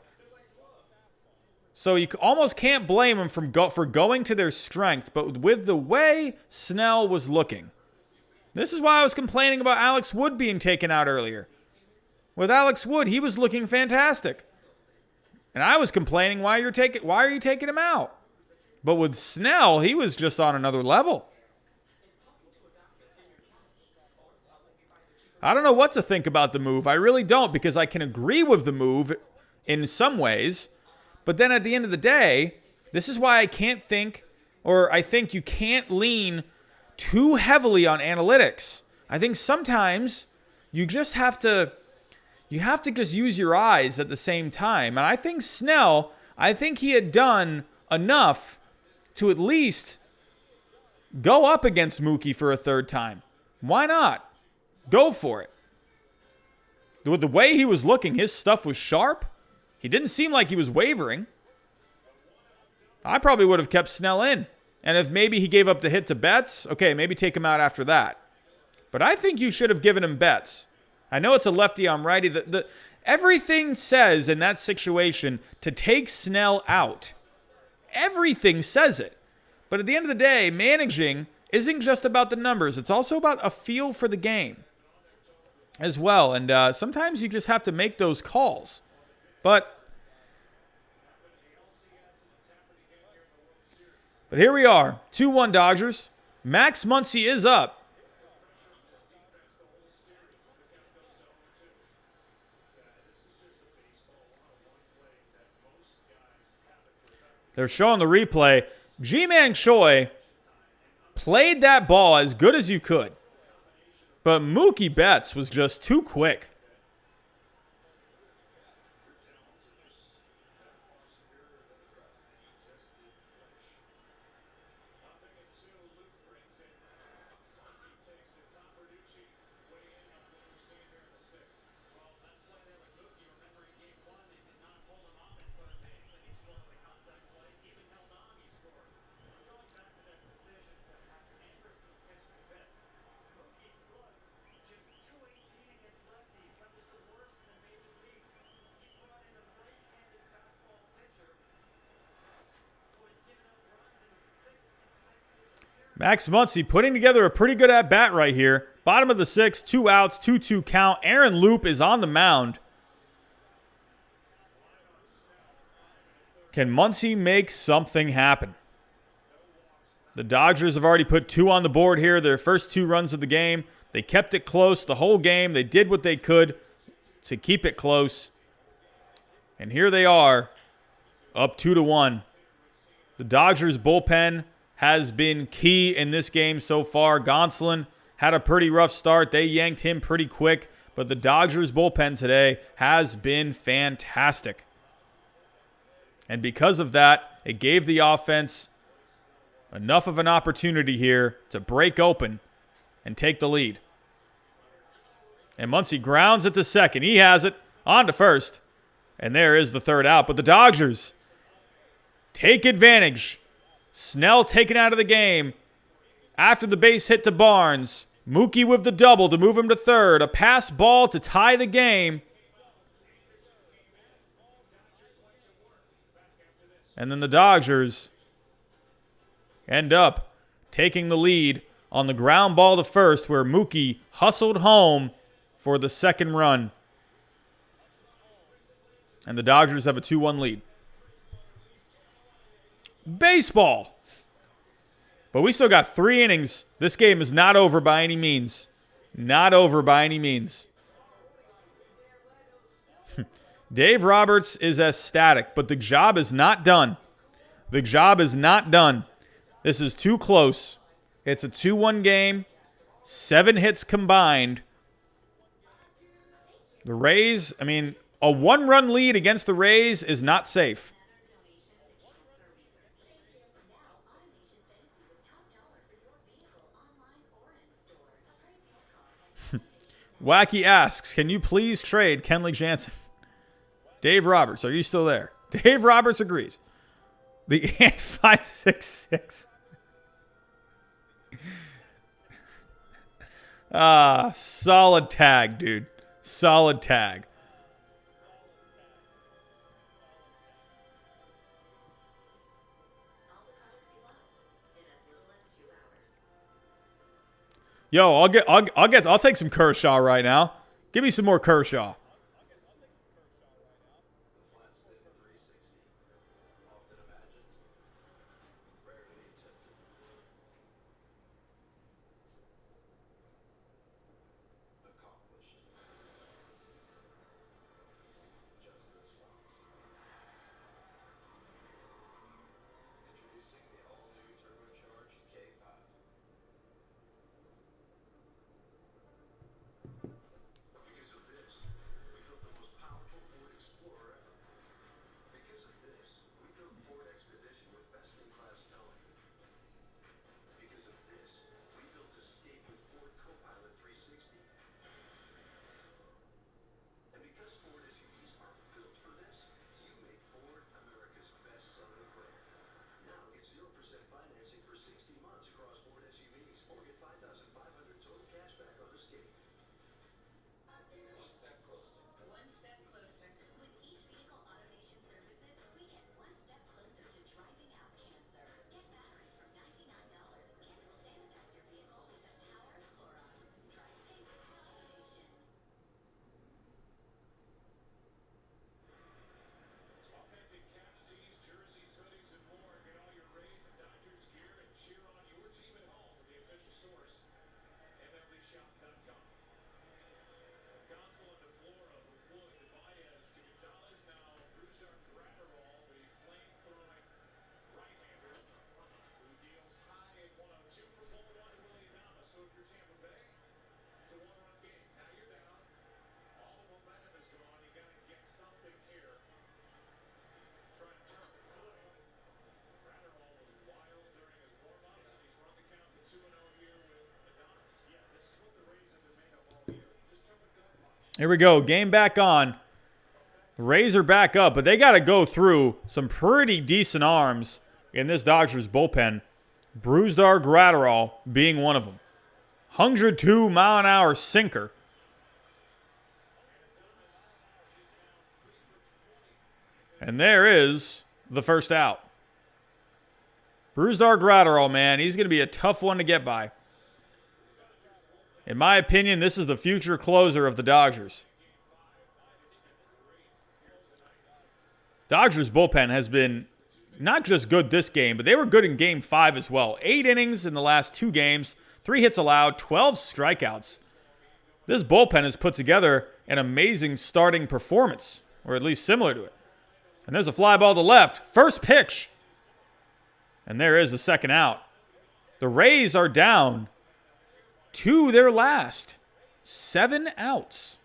Speaker 1: So you almost can't blame them for going to their strength. But with the way Snell was looking, this is why I was complaining about Alex Wood being taken out earlier. With Alex Wood, he was looking fantastic. And I was complaining, why are you taking him out? But with Snell, he was just on another level. I don't know what to think about the move. I really don't, because I can agree with the move in some ways. But then at the end of the day, this is why I think you can't lean too heavily on analytics. I think sometimes you just have to just use your eyes at the same time. And I think Snell, he had done enough to at least go up against Mookie for a third time. Why not? Go for it. With the way he was looking, his stuff was sharp. He didn't seem like he was wavering. I probably would have kept Snell in. And if maybe he gave up the hit to Betts, okay, maybe take him out after that. But I think you should have given him Betts. I know it's a lefty on righty. Everything says in that situation to take Snell out. Everything says it. But at the end of the day, managing isn't just about the numbers. It's also about a feel for the game as well. And sometimes you just have to make those calls. But here we are. 2-1 Dodgers. Max Muncy is up. They're showing the replay. Ji-Man Choi played that ball as good as you could. But Mookie Betts was just too quick. Max Muncy putting together a pretty good at-bat right here. Bottom of the sixth, 2 outs, 2-2 count. Aaron Loop is on the mound. Can Muncy make something happen? The Dodgers have already put 2 on the board here. Their first 2 runs of the game. They kept it close the whole game. They did what they could to keep it close. And here they are, up 2-1. The Dodgers bullpen has been key in this game so far. Gonzalez had a pretty rough start. They yanked him pretty quick. But the Dodgers bullpen today has been fantastic. And because of that, it gave the offense enough of an opportunity here to break open and take the lead. And Muncy grounds it to second. He has it on to first. And there is the third out. But the Dodgers take advantage. Snell taken out of the game after the base hit to Barnes. Mookie with the double to move him to third. A pass ball to tie the game. And then the Dodgers end up taking the lead on the ground ball to first, where Mookie hustled home for the second run. And the Dodgers have a 2-1 lead. Baseball. But we still got 3 innings. This game is not over by any means. Not over by any means. Dave Roberts is ecstatic, but the job is not done. The job is not done. This is too close. It's a 2-1 game. 7 hits combined. The Rays, a 1-run lead against the Rays is not safe. Wacky asks, can you please trade Kenley Jansen? Dave Roberts, are you still there? Dave Roberts agrees. The Ant 566. Solid tag, dude. Solid tag. Yo, I'll take some Kershaw right now. Give me some more Kershaw. Here we go. Game back on. Rays are back up, but they got to go through some pretty decent arms in this Dodgers bullpen. Brusdar Graterol being one of them. 102-mile-an-hour sinker. And there is the first out. Brusdar Graterol, man, he's going to be a tough one to get by. In my opinion, this is the future closer of the Dodgers. Dodgers bullpen has been not just good this game, but they were good in Game 5 as well. 8 innings in the last 2 games, 3 hits allowed, 12 strikeouts. This bullpen is put together an amazing starting performance, or at least similar to it. And there's a fly ball to left. First pitch. And there is the second out. The Rays are down to their last 7 outs.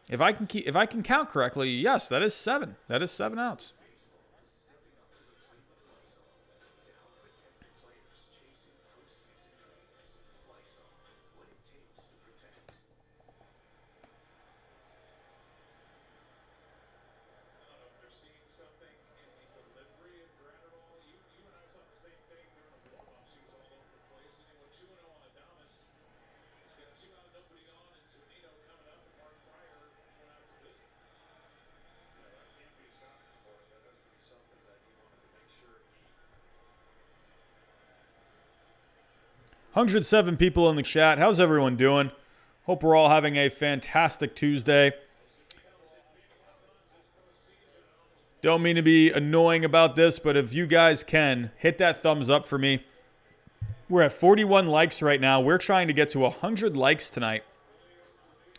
Speaker 1: If I can count correctly, yes, that is 7. That is 7 outs. "107 people in the chat. How's everyone doing? Hope we're all having a fantastic Tuesday. Don't mean to be annoying about this, but if you guys can, hit that thumbs up for me. We're at 41 likes right now. We're trying to get to 100 likes tonight.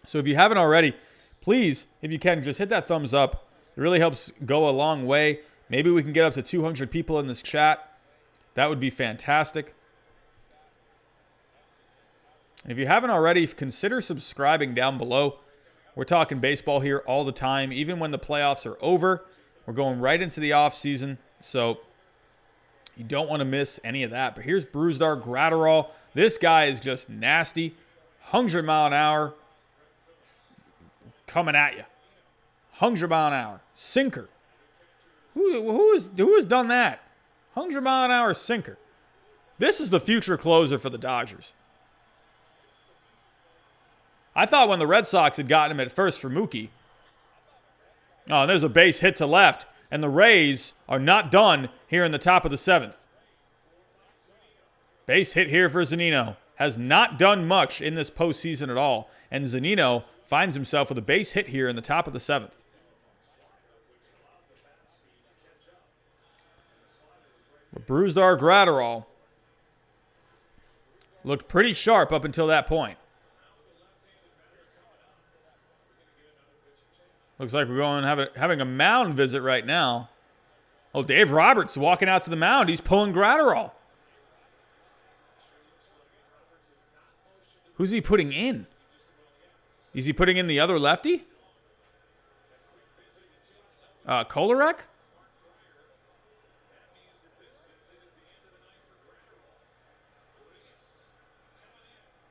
Speaker 1: So if you haven't already, please, if you can, just hit that thumbs up. It really helps go a long way. Maybe we can get up to 200 people in this chat. That would be fantastic. And if you haven't already, consider subscribing down below. We're talking baseball here all the time, even when the playoffs are over. We're going right into the off season, so you don't want to miss any of that. But here's Brusdar Graterol. This guy is just nasty. 100 mile an hour coming at you. 100 mile an hour. Sinker. Who has done that? 100 mile an hour sinker. This is the future closer for the Dodgers. I thought when the Red Sox had gotten him at first for Mookie. Oh, and there's a base hit to left. And the Rays are not done here in the top of the 7th. Base hit here for Zunino. Has not done much in this postseason at all. And Zunino finds himself with a base hit here in the top of the 7th. But Brusdar Graterol looked pretty sharp up until that point. Looks like we're going having a mound visit right now. Oh, Dave Roberts walking out to the mound. He's pulling Graterol. Who's he putting in? Is he putting in the other lefty? Kolarek?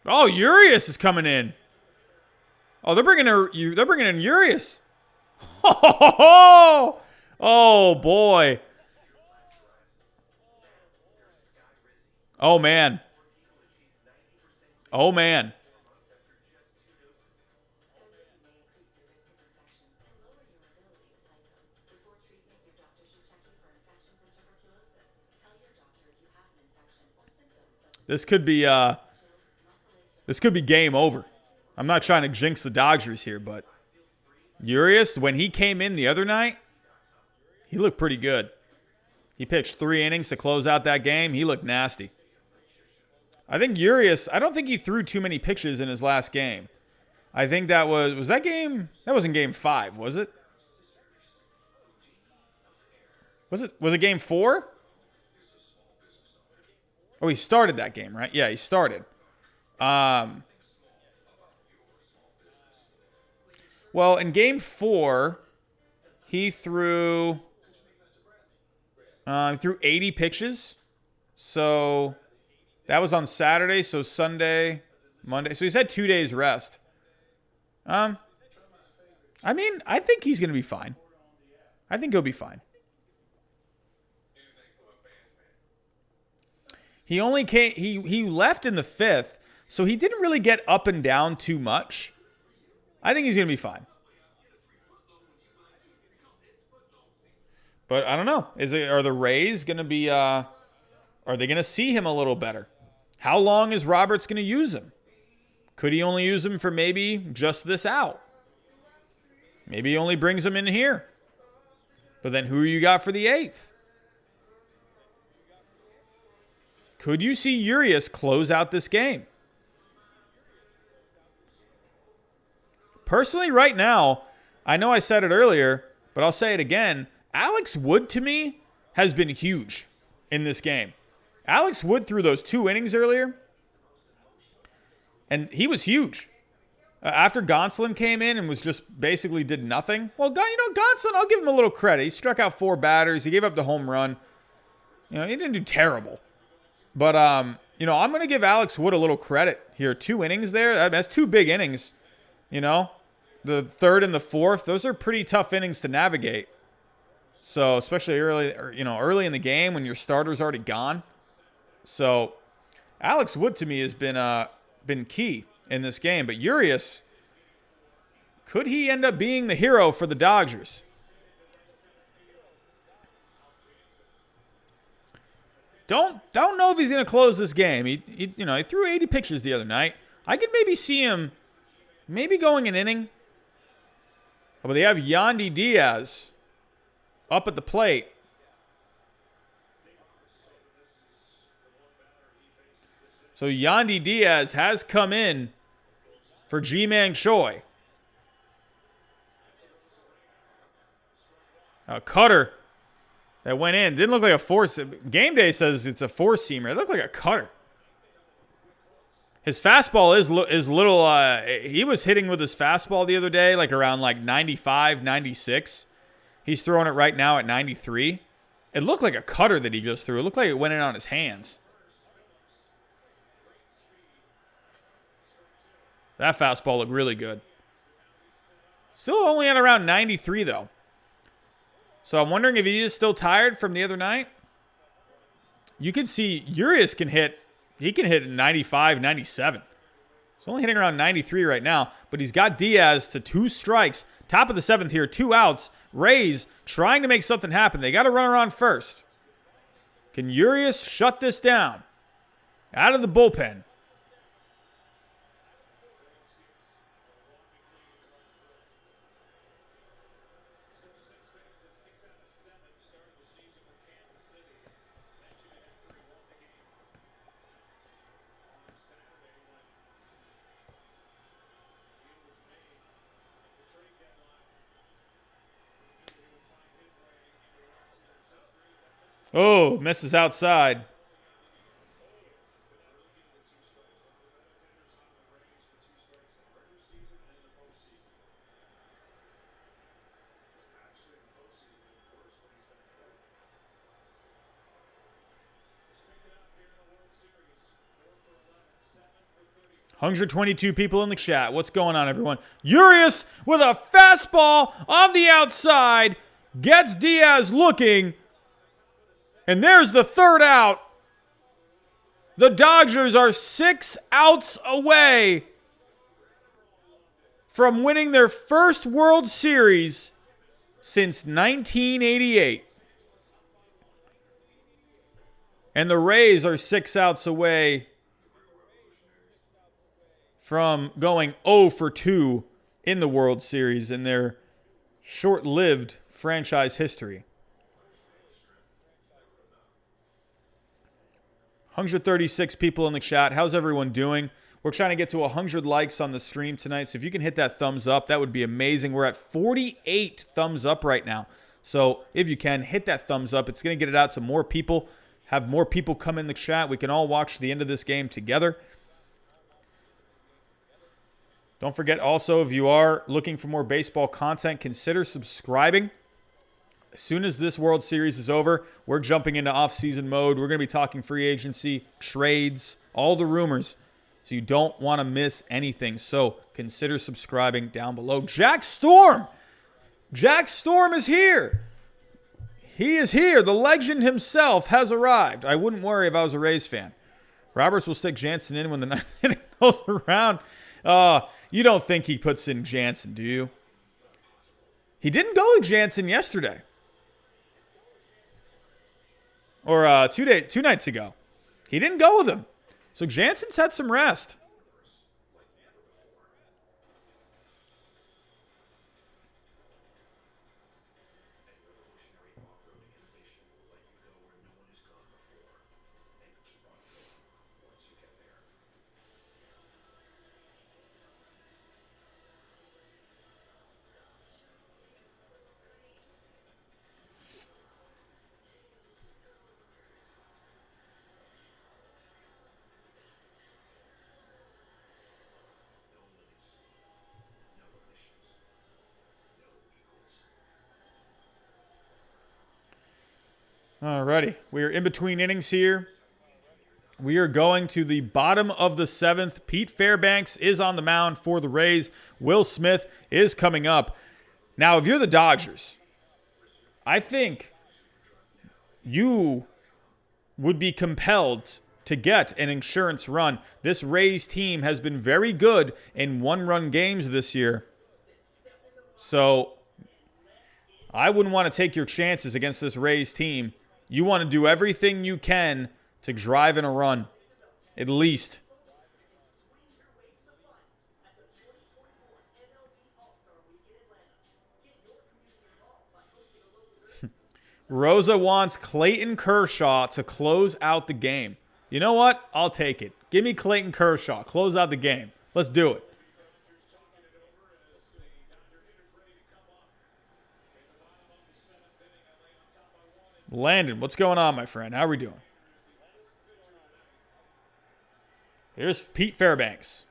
Speaker 1: Oh, Urias is coming in. Oh, they're bringing in Urias. Oh, boy. Oh, man. Oh, man. This could be game over. I'm not trying to jinx the Dodgers here, but Urias, when he came in the other night, he looked pretty good. He pitched 3 innings to close out that game. He looked nasty. I think Urias, I don't think he threw too many pitches in his last game. I think that was that game? That wasn't game 5, was it? Was it game 4? Oh, he started that game, right? Yeah, he started. Well, in game 4, he threw 80 pitches. So that was on Saturday. So Sunday, Monday. So he's had 2 days rest. I mean, I think he's going to be fine. I think he'll be fine. He only came. He left in the 5th, so he didn't really get up and down too much. I think he's going to be fine. But I don't know. Are the Rays going to be are they going to see him a little better? How long is Roberts going to use him? Could he only use him for maybe just this out? Maybe he only brings him in here. But then who you got for the 8th? Could you see Urias close out this game? Personally, right now, I know I said it earlier, but I'll say it again. Alex Wood, to me, has been huge in this game. Alex Wood threw those 2 innings earlier, and he was huge. After Gonzalez came in and was just basically did nothing. Well, Gonzalez, I'll give him a little credit. He struck out 4 batters. He gave up the home run. He didn't do terrible. But, I'm going to give Alex Wood a little credit here. 2 innings there. That's 2 big innings. The third and the fourth, those are pretty tough innings to navigate. So, especially early in the game when your starter's already gone. So, Alex Wood to me has been key in this game. But Urias, could he end up being the hero for the Dodgers? Don't know if he's going to close this game. He threw 80 pitches the other night. I could maybe see him going an inning. But they have Yandy Diaz up at the plate. So Yandy Diaz has come in for Ji-Man Choi. A cutter that went in. Didn't look like a force. Game Day says it's a four-seamer. It looked like a cutter. His fastball is little. He was hitting with his fastball the other day, like around 95, 96. He's throwing it right now at 93. It looked like a cutter that he just threw. It looked like it went in on his hands. That fastball looked really good. Still only at around 93, though. So I'm wondering if he is still tired from the other night. You can see Urias can hit. He can hit 95, 97. He's only hitting around 93 right now, but he's got Diaz to 2 strikes. Top of the 7th here, 2 outs. Rays trying to make something happen. They got to run around first. Can Urias shut this down? Out of the bullpen. Oh, misses outside. $122 people in the chat. What's going on, everyone? Urias with a fastball on the outside. Gets Diaz looking. And there's the 3rd out. The Dodgers are 6 outs away from winning their first World Series since 1988. And the Rays are 6 outs away from going 0 for 2 in the World Series in their short-lived franchise history. 136 people in the chat. How's everyone doing? We're trying to get to 100 likes on the stream tonight. So if you can hit that thumbs up, that would be amazing. We're at 48 thumbs up right now. So if you can, hit that thumbs up. It's going to get it out to more people. Have more people come in the chat. We can all watch the end of this game together. Don't forget also, if you are looking for more baseball content, consider subscribing. As soon as this World Series is over, we're jumping into off-season mode. We're going to be talking free agency, trades, all the rumors. So you don't want to miss anything. So consider subscribing down below. Jack Storm! Jack Storm is here! He is here. The legend himself has arrived. I wouldn't worry if I was a Rays fan. Roberts will stick Jansen in when the 9th inning goes around. You don't think he puts in Jansen, do you? He didn't go with Jansen yesterday. Or 2 nights ago. He didn't go with him. So Jansen's had some rest. Alrighty. We are in between innings here. We are going to the bottom of the 7th. Pete Fairbanks is on the mound for the Rays. Will Smith is coming up. Now, if you're the Dodgers, I think you would be compelled to get an insurance run. This Rays team has been very good in one-run games this year. So I wouldn't want to take your chances against this Rays team. You want to do everything you can to drive in a run, at least. Rosa wants Clayton Kershaw to close out the game. You know what? I'll take it. Give me Clayton Kershaw. Close out the game. Let's do it. Landon, what's going on, my friend? How are we doing? Here's Pete Fairbanks.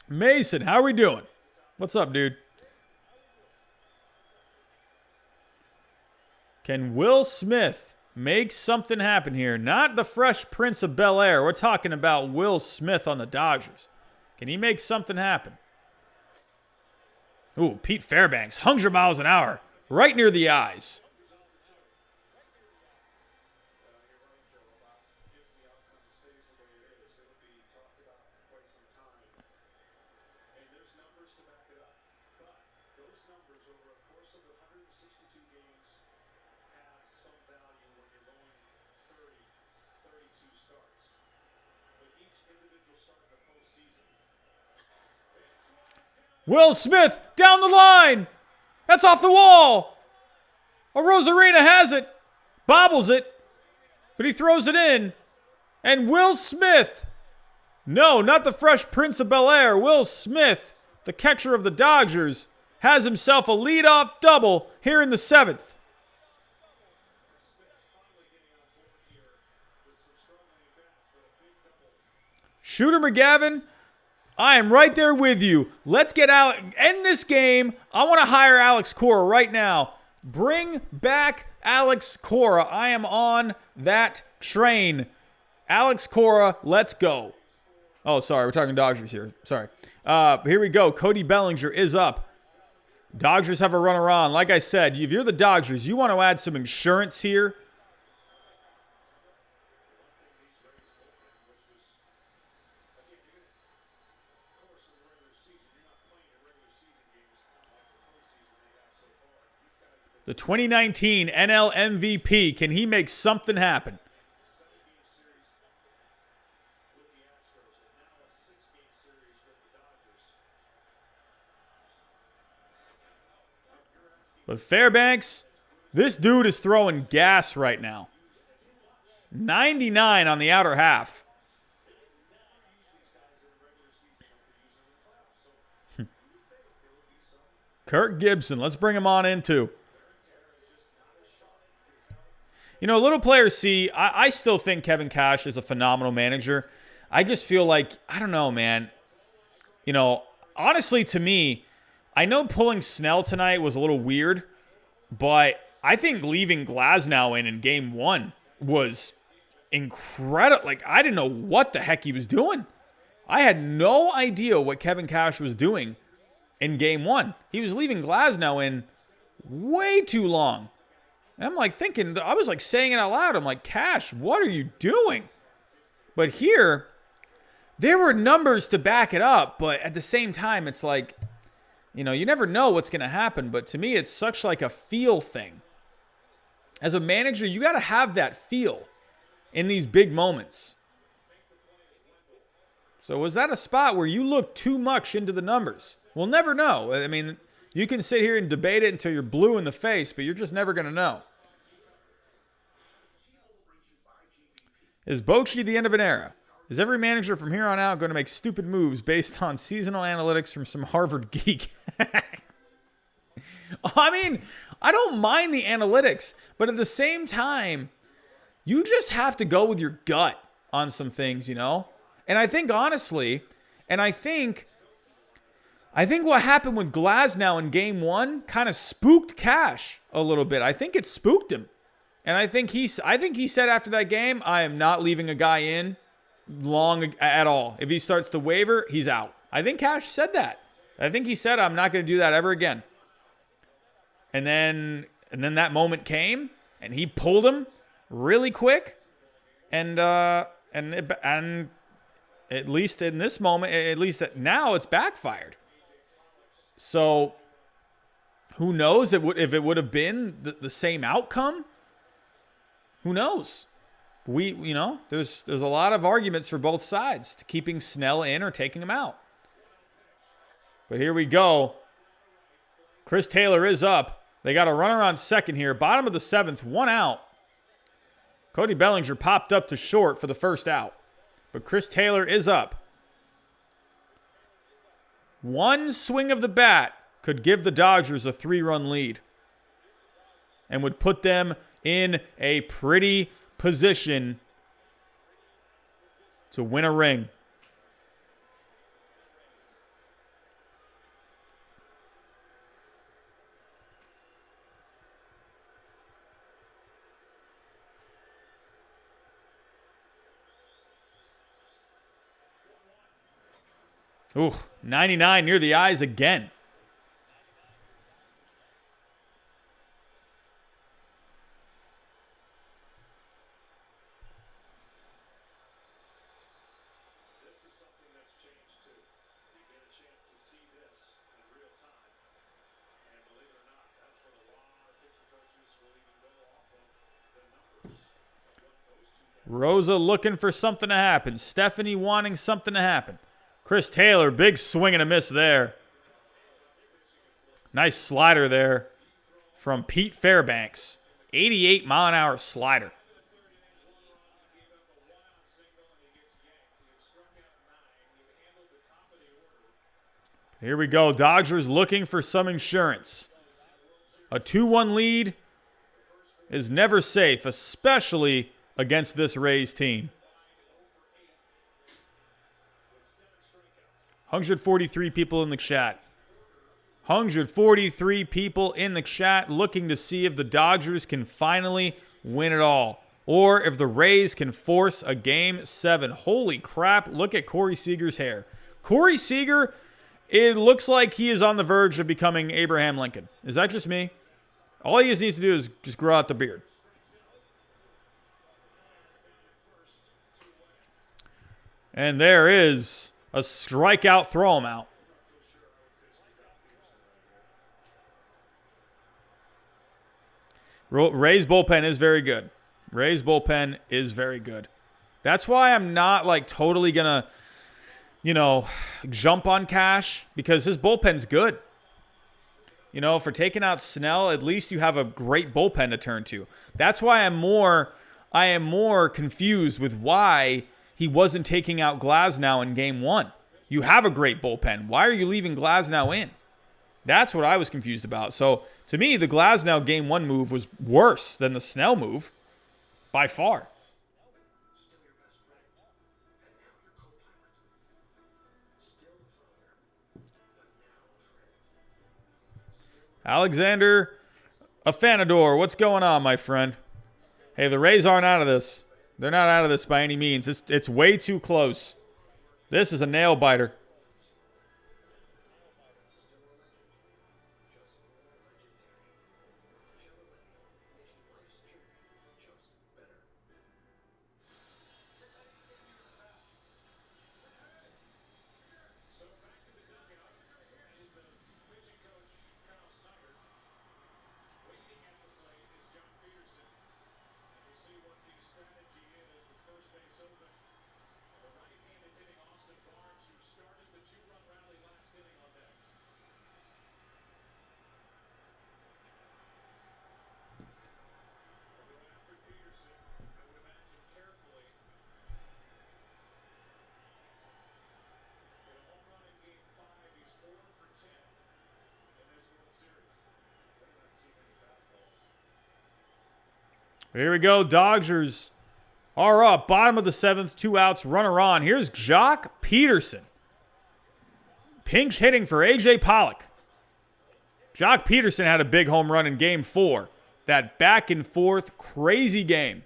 Speaker 1: Mason, how are we doing? What's up, dude? Can Will Smith make something happen here? Not the Fresh Prince of Bel-Air. We're talking about Will Smith on the Dodgers. Can he make something happen? Ooh, Pete Fairbanks, 100 miles an hour, right near the eyes. Will Smith down the line. That's off the wall. Rosarina has it. Bobbles it. But he throws it in. And Will Smith. No, not the Fresh Prince of Bel-Air. Will Smith, the catcher of the Dodgers, has himself a leadoff double here in the 7th. Shooter McGavin, I am right there with you. Let's get out, end this game. I want to hire Alex Cora right now. Bring back Alex Cora. I am on that train. Alex Cora, let's go. Oh, sorry, we're talking Dodgers here. Sorry. Here we go. Cody Bellinger is up. Dodgers have a runner on. Like I said, if you're the Dodgers, you want to add some insurance here. The 2019 NL MVP, can he make something happen? But Fairbanks, this dude is throwing gas right now. 99 on the outer half. Kirk Gibson, let's bring him on in too. You know, little players see, I still think Kevin Cash is a phenomenal manager. I just feel like, I don't know, man. You know, honestly, to me, I know pulling Snell tonight was a little weird, but I think leaving Glasnow in game 1 was incredible. Like, I didn't know what the heck he was doing. I had no idea what Kevin Cash was doing in game 1. He was leaving Glasnow in way too long. And I'm like thinking, I was like saying it out loud. I'm like, Cash, what are you doing? But here, there were numbers to back it up. But at the same time, it's like, you know, you never know what's going to happen. But to me, it's such like a feel thing. As a manager, you got to have that feel in these big moments. So was that a spot where you looked too much into the numbers? We'll never know. I mean, you can sit here and debate it until you're blue in the face, but you're just never going to know. Is Bochy the end of an era? Is every manager from here on out going to make stupid moves based on seasonal analytics from some Harvard geek? I mean, I don't mind the analytics, but at the same time, you just have to go with your gut on some things, you know? And I think honestly, I think what happened with Glasnow in game 1 kind of spooked Cash a little bit. I think it spooked him. And I think he said after that game, I am not leaving a guy in long at all. If he starts to waver, he's out. I think Cash said that. I think he said, I'm not going to do that ever again. And then that moment came, and he pulled him really quick. And at least in this moment, at least now, it's backfired. So who knows if it would have been the same outcome? Who knows? There's a lot of arguments for both sides to keeping Snell in or taking him out. But here we go. Chris Taylor is up. They got a runner on second here. Bottom of the 7th, 1 out. Cody Bellinger popped up to short for the first out. But Chris Taylor is up. One swing of the bat could give the Dodgers a 3-run lead and would put them in a pretty position to win a ring. Ooh, 99 near the eyes again. Rosa looking for something to happen. Stephanie wanting something to happen. Chris Taylor, big swing and a miss there. Nice slider there from Pete Fairbanks. 88-mile-an-hour slider. Here we go. Dodgers looking for some insurance. A 2-1 lead is never safe, especially against this Rays team. 143 people in the chat. 143 people in the chat looking to see if the Dodgers can finally win it all. Or if the Rays can force a Game 7. Holy crap, look at Corey Seager's hair. Corey Seager, it looks like he is on the verge of becoming Abraham Lincoln. Is that just me? All he just needs to do is just grow out the beard. And there is a strikeout, throw him out. Ray's bullpen is very good. Ray's bullpen is very good. That's why I'm not like totally going to, jump on Cash because his bullpen's good. For taking out Snell, at least you have a great bullpen to turn to. That's why I am more confused with why he wasn't taking out Glasnow in Game 1. You have a great bullpen. Why are you leaving Glasnow in? That's what I was confused about. So, to me, the Glasnow Game 1 move was worse than the Snell move by far. Alexander Afanador, what's going on, my friend? Hey, the Rays aren't out of this. They're not out of this by any means. It's way too close. This is a nail biter. Here we go. Dodgers are up. Bottom of the 7th, 2 outs, runner on. Here's Jock Peterson. Pinch hitting for A.J. Pollock. Jock Peterson had a big home run in Game 4. That back and forth, crazy game.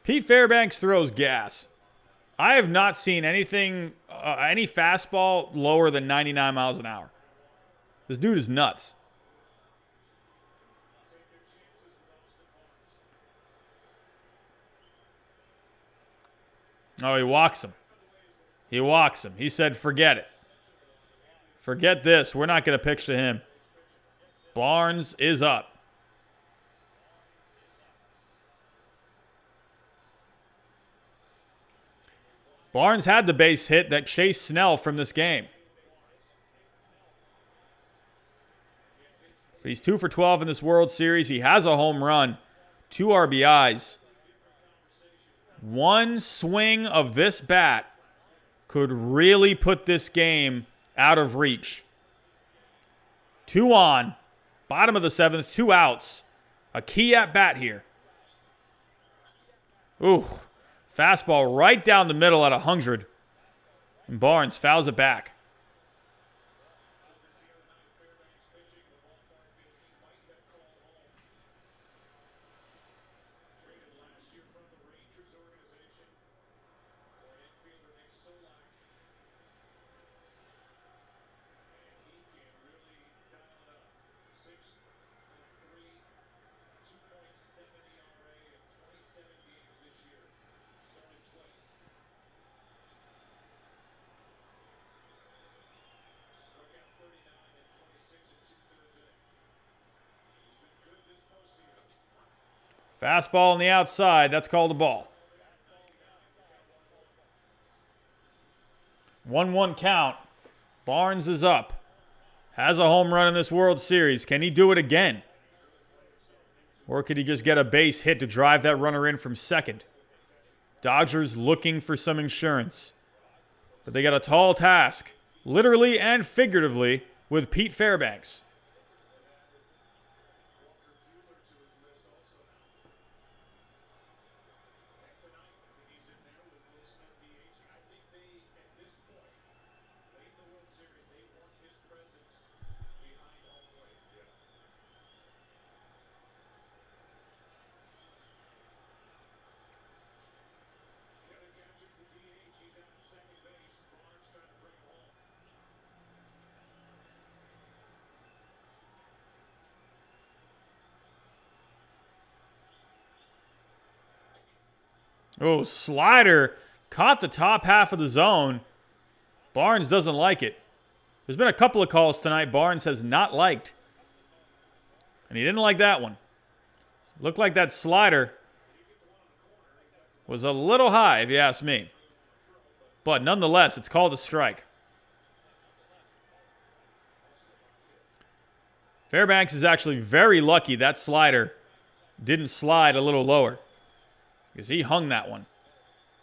Speaker 1: Pete Fairbanks throws gas. I have not seen anything, any fastball lower than 99 miles an hour. This dude is nuts. Oh, he walks him. He walks him. He said, forget it. Forget this. We're not going to pitch to him. Barnes is up. Barnes had the base hit that chased Snell from this game. But he's 2 for 12 in this World Series. He has a home run, 2 RBIs. One swing of this bat could really put this game out of reach. 2 on, bottom of the 7th, 2 outs. A key at bat here. Ooh. Fastball right down the middle at 100. And Barnes fouls it back. Fastball on the outside. That's called a ball. 1-1 count. Barnes is up. Has a home run in this World Series. Can he do it again? Or could he just get a base hit to drive that runner in from second? Dodgers looking for some insurance. But they got a tall task, literally and figuratively, with Pete Fairbanks. Oh, slider caught the top half of the zone. Barnes doesn't like it. There's been a couple of calls tonight Barnes has not liked. And he didn't like that one. Looked like that slider was a little high, if you ask me. But nonetheless, it's called a strike. Fairbanks is actually very lucky that slider didn't slide a little lower, because he hung that one.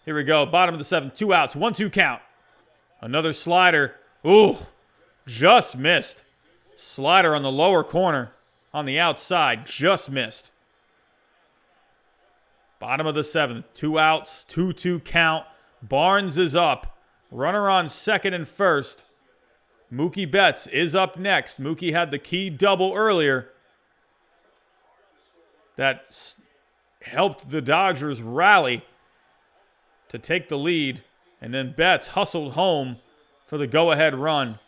Speaker 1: Here we go. Bottom of the 7th. 2 outs. 1-2 count. Another slider. Ooh. Just missed. Slider on the lower corner. On the outside. Just missed. Bottom of the 7th. 2 outs. 2-2 count. Barnes is up. Runner on second and first. Mookie Betts is up next. Mookie had the key double earlier that helped the Dodgers rally to take the lead. And then Betts hustled home for the go-ahead run.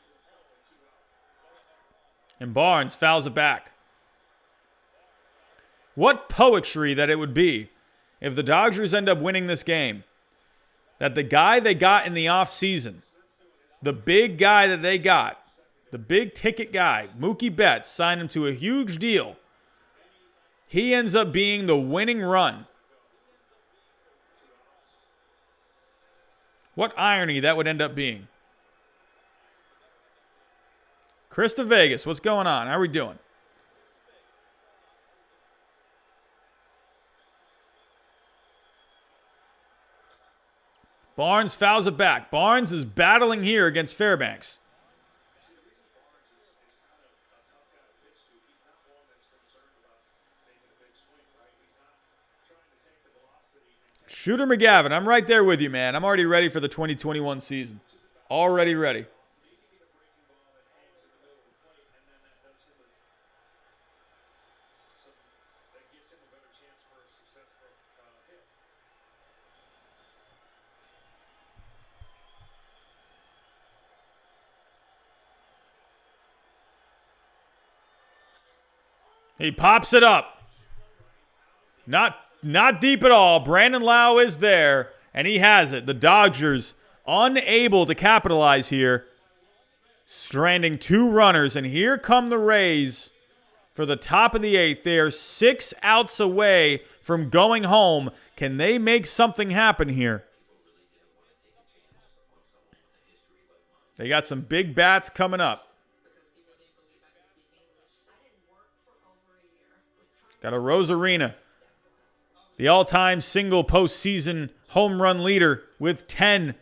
Speaker 1: And Barnes fouls it back. What poetry that it would be if the Dodgers end up winning this game. That the guy they got in the offseason, the big guy that they got, the big ticket guy, Mookie Betts, signed him to a huge deal. He ends up being the winning run. What irony that would end up being. Chris to Vegas, what's going on? How are we doing? Barnes fouls it back. Barnes is battling here against Fairbanks. Shooter McGavin, I'm right there with you, man. I'm already ready for the 2021 season. Already ready. He pops it up. Not deep at all. Brandon Lau is there, and he has it. The Dodgers unable to capitalize here, stranding 2 runners, and here come the Rays for the top of the 8th. They are 6 outs away from going home. Can they make something happen here? They got some big bats coming up. Got a Rosarina, the all-time single postseason home run leader with 10. And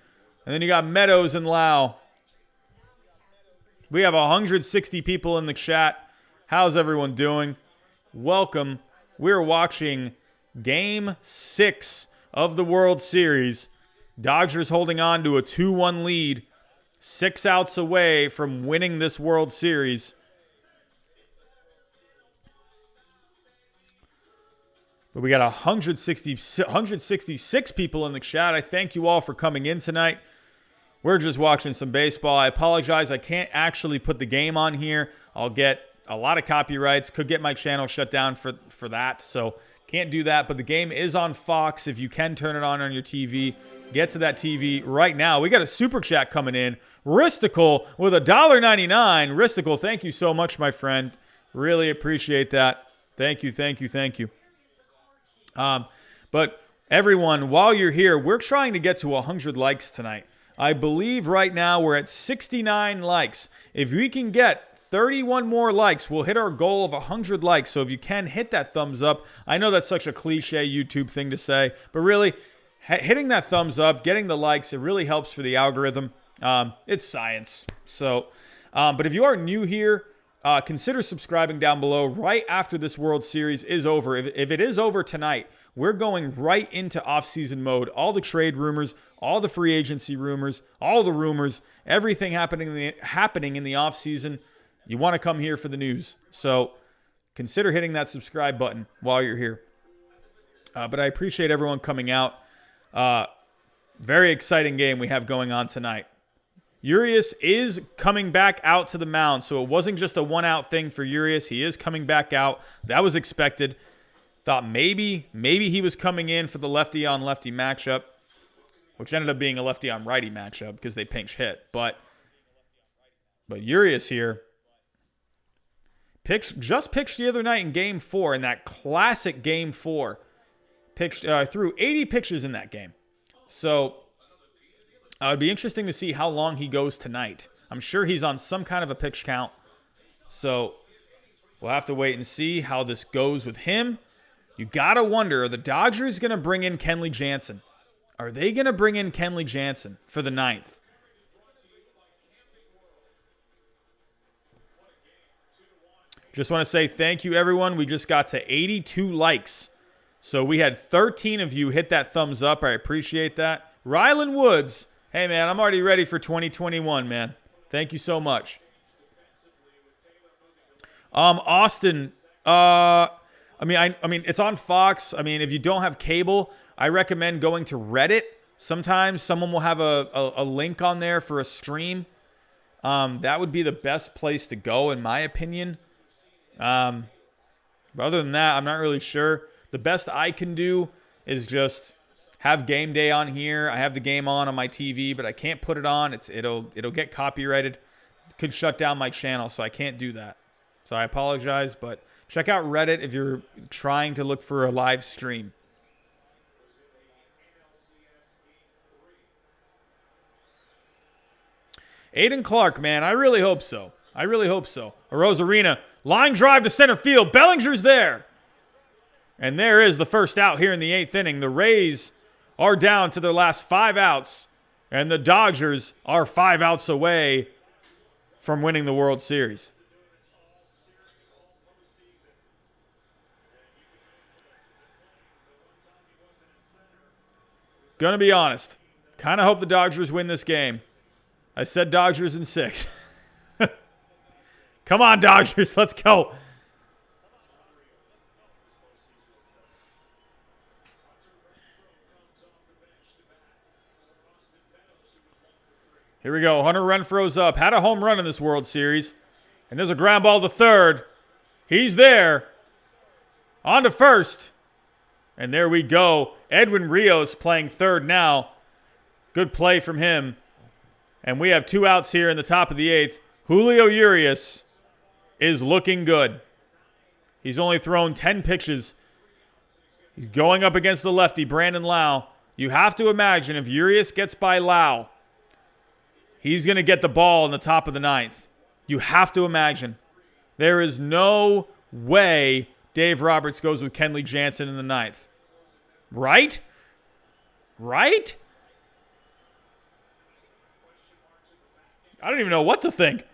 Speaker 1: then you got Meadows and Lau. We have 160 people in the chat. How's everyone doing? Welcome. We're watching Game 6 of the World Series. Dodgers holding on to a 2-1 lead. 6 outs away from winning this World Series. But we got 166 people in the chat. I thank you all for coming in tonight. We're just watching some baseball. I apologize. I can't actually put the game on here. I'll get a lot of copyrights. Could get my channel shut down for that. So can't do that. But the game is on Fox. If you can turn it on your TV, get to that TV right now. We got a super chat coming in. Risticle with $1.99. Risticle, thank you so much, my friend. Really appreciate that. Thank you, thank you, thank you. But everyone, while you're here, we're trying to get to 100 likes tonight. I believe right now we're at 69 likes. If we can get 31 more likes, we'll hit our goal of 100 likes. So if you can, hit that thumbs up. I know that's such a cliche YouTube thing to say, but really, hitting that thumbs up, getting the likes, it really helps for the algorithm. It's science. So, but if you are new here, consider subscribing down below right after this World Series is over. If it is over tonight, we're going right into off-season mode. All the trade rumors, all the free agency rumors, all the rumors, everything happening in the off-season. You want to come here for the news. So consider hitting that subscribe button while you're here. But I appreciate everyone coming out. Very exciting game we have going on tonight. Urias is coming back out to the mound, so it wasn't just a one-out thing for Urias. He is coming back out. That was expected. Thought maybe he was coming in for the lefty-on-lefty matchup, which ended up being a lefty-on-righty matchup because they pinch hit. But Urias here just pitched the other night in Game 4, in that classic Game 4. Threw 80 pitches in that game. So it would be interesting to see how long he goes tonight. I'm sure he's on some kind of a pitch count. So we'll have to wait and see how this goes with him. You got to wonder, are the Dodgers going to bring in Kenley Jansen? Are they going to bring in Kenley Jansen for the 9th? Just want to say thank you, everyone. We just got to 82 likes. So we had 13 of you hit that thumbs up. I appreciate that. Rylan Woods. Hey, man, I'm already ready for 2021, man. Thank you so much. Austin, I mean, it's on Fox. I mean, if you don't have cable, I recommend going to Reddit. Sometimes someone will have a link on there for a stream. That would be the best place to go, in my opinion. But other than that, I'm not really sure. The best I can do is just have game day on here. I have the game on my TV, but I can't put it on. It'll get copyrighted. It could shut down my channel, so I can't do that. So I apologize, but check out Reddit if you're trying to look for a live stream. Aiden Clark, man, I really hope so. I really hope so. Arozarena, line drive to center field. Bellinger's there. And there is the first out here in the 8th inning. The Rays are down to their last 5 outs, and the Dodgers are 5 outs away from winning the World Series. Gonna be honest. Kind of hope the Dodgers win this game. I said Dodgers in 6. Come on, Dodgers. Let's go. Here we go. Hunter Renfroe's up. Had a home run in this World Series. And there's a ground ball to third. He's there. On to first. And there we go. Edwin Rios playing third now. Good play from him. And we have 2 outs here in the top of the 8th. Julio Urias is looking good. He's only thrown 10 pitches. He's going up against the lefty, Brandon Lau. You have to imagine if Urias gets by Lau, he's going to get the ball in the top of the 9th. You have to imagine. There is no way Dave Roberts goes with Kenley Jansen in the 9th. Right? Right? I don't even know what to think.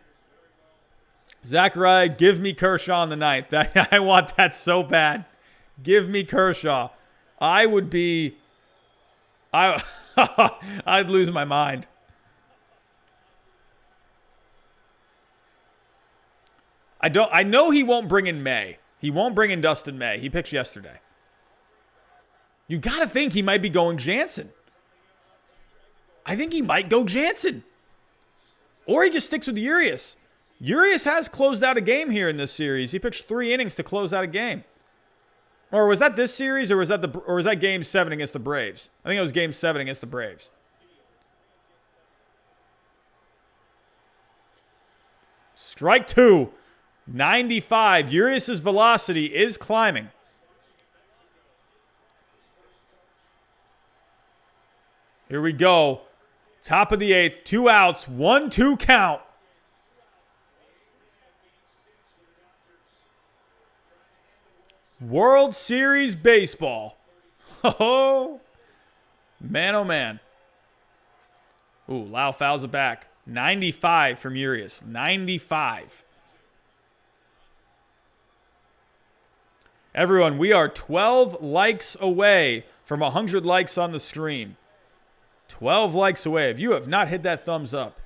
Speaker 1: Zachariah, give me Kershaw in the 9th. I want that so bad. Give me Kershaw. I'd lose my mind. I know he won't bring in May. He won't bring in Dustin May. He pitched yesterday. You got to think he might be going Jansen. I think he might go Jansen. Or he just sticks with Urias. Urias has closed out a game here in this series. He pitched 3 innings to close out a game. Or was that this series, or was that Game 7 against the Braves? I think it was Game 7 against the Braves. Strike 2. 95. Urias' velocity is climbing. Here we go. Top of the 8th. 2 outs. 1-2 count. World Series baseball. Oh, man, oh, man. Ooh, Lau fouls it back. 95 from Urias. 95. Everyone, we are 12 likes away from 100 likes on the stream. 12 likes away. If you have not hit that thumbs up,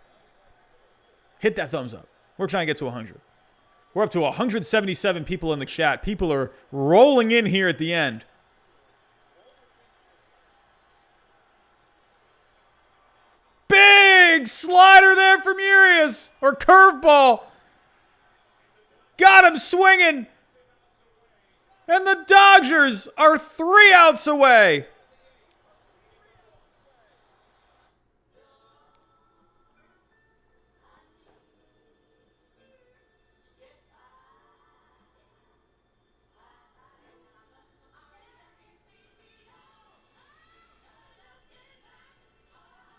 Speaker 1: hit that thumbs up. We're trying to get to 100. We're up to 177 people in the chat. People are rolling in here at the end. Big slider there from Urias. Or curveball. Got him swinging. And the Dodgers are 3 outs away.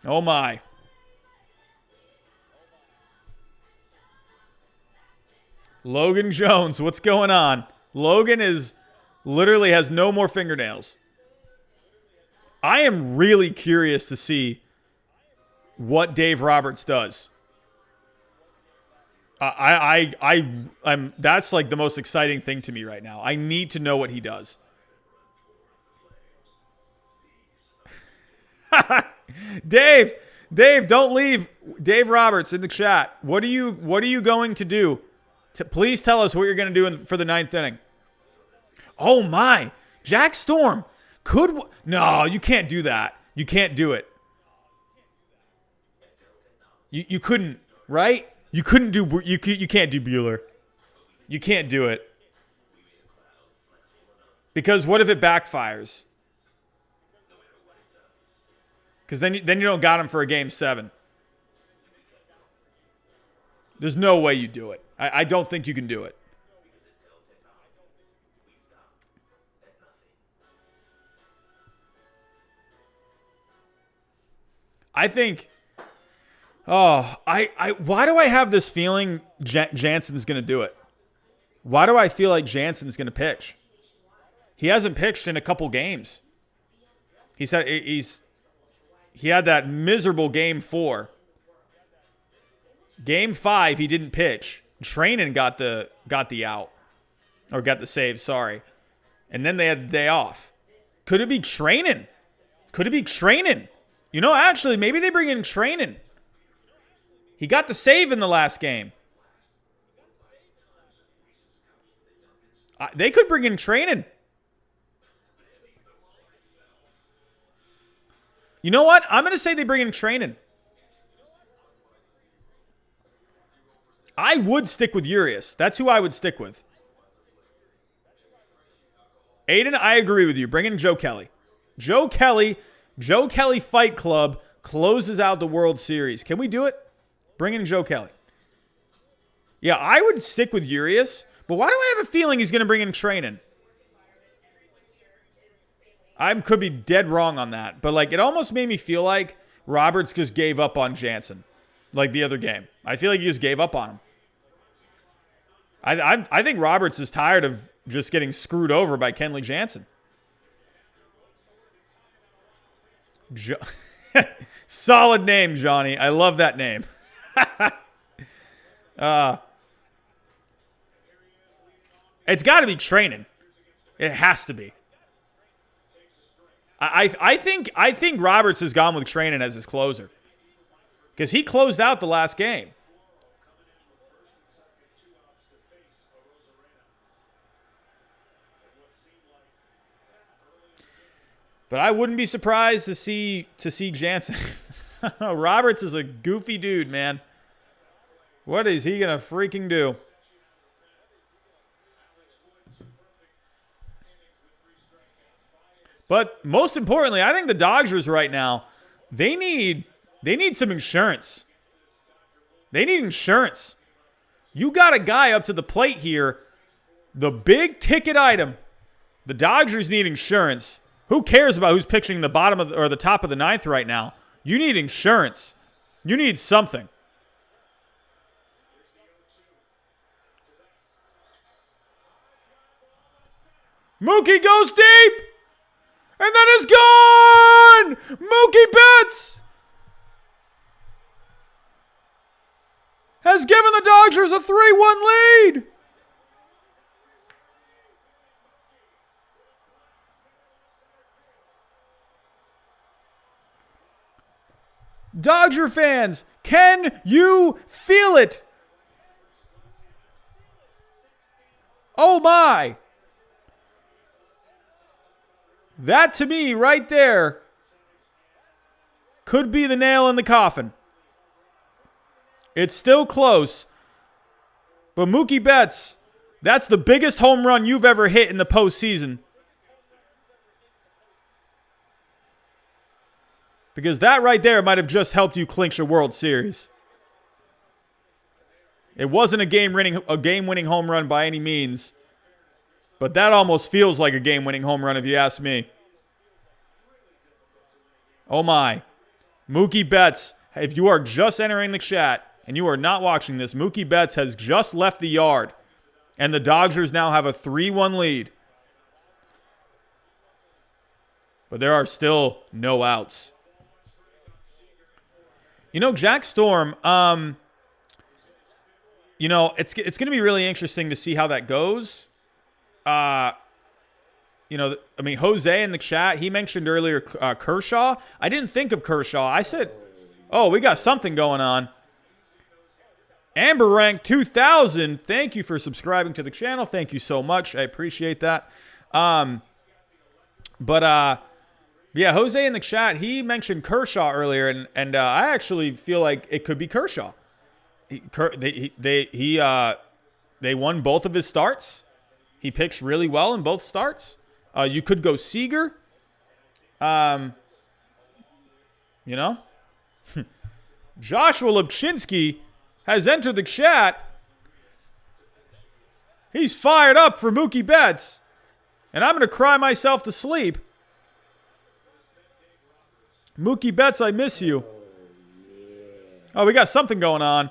Speaker 1: Oh, my. Logan Jones, what's going on? Logan literally has no more fingernails. I am really curious to see what Dave Roberts does. I'm that's like the most exciting thing to me right now. I need to know what he does. Dave, don't leave. Dave Roberts in the chat. What are you going to do? Please tell us what you're going to do for the 9th inning. Oh my, Jack Storm no, you can't do that. You can't do it. You couldn't, right? You can't do Bueller. You can't do it. Because what if it backfires? Because then you don't got him for a Game 7. There's no way you do it. I don't think you can do it. I think Oh, why do I have this feeling Jansen's going to do it? Why do I feel like Jansen's going to pitch? He hasn't pitched in a couple games. He had that miserable game 4. Game 5, he didn't pitch. Trainin got the out. Or got the save, sorry. And then they had the day off. Could it be Trainin? You know, actually, maybe they bring in Trainin. He got the save in the last game. They could bring in Trainin. You know what? I'm going to say they bring in Trainin. I would stick with Urias. That's who I would stick with. Aiden, I agree with you. Bring in Joe Kelly. Joe Kelly Fight Club closes out the World Series. Can we do it? Bring in Joe Kelly. Yeah, I would stick with Urias, but why do I have a feeling he's going to bring in Trainin? I could be dead wrong on that, but like it almost made me feel like Roberts just gave up on Jansen, like the other game. I feel like he just gave up on him. I think Roberts is tired of just getting screwed over by Kenley Jansen. Solid name, Johnny. I love that name. It's got to be Trainin. It has to be. I think Roberts has gone with Trainin as his closer because he closed out the last game. But I wouldn't be surprised to see Jansen. Roberts is a goofy dude, man. What is he gonna freaking do? But most importantly, I think the Dodgers right now, they need some insurance. They need insurance. You got a guy up to the plate here. The big ticket item. The Dodgers need insurance. Who cares about who's pitching the bottom of or the top of the ninth right now? You need insurance. You need something. Mookie goes deep. And then it's gone! Mookie Betts has given the Dodgers a 3-1 lead. Dodger fans, can you feel it? Oh my. That, to me, right there, could be the nail in the coffin. It's still close. But Mookie Betts, that's the biggest home run you've ever hit in the postseason. Because that right there might have just helped you clinch a World Series. It wasn't a game-winning home run by any means. But that almost feels like a game-winning home run if you ask me. Oh my. Mookie Betts, if you are just entering the chat and you are not watching this, Mookie Betts has just left the yard. And the Dodgers now have a 3-1 lead. But there are still no outs. You know, Jack Storm, you know, it's going to be really interesting to see how that goes. You know, I mean, Jose in the chat, he mentioned earlier Kershaw. I didn't think of Kershaw. I said, oh, we got something going on. Amber Rank 2000, thank you for subscribing to the channel. Thank you so much. I appreciate that. Yeah, Jose in the chat, he mentioned Kershaw earlier, and I actually feel like it could be Kershaw. They won both of his starts. He pitched really well in both starts. You could go Seager. You know? Joshua Lubchinski has entered the chat. He's fired up for Mookie Betts. And I'm going to cry myself to sleep. Mookie Betts, I miss you. Oh, we got something going on.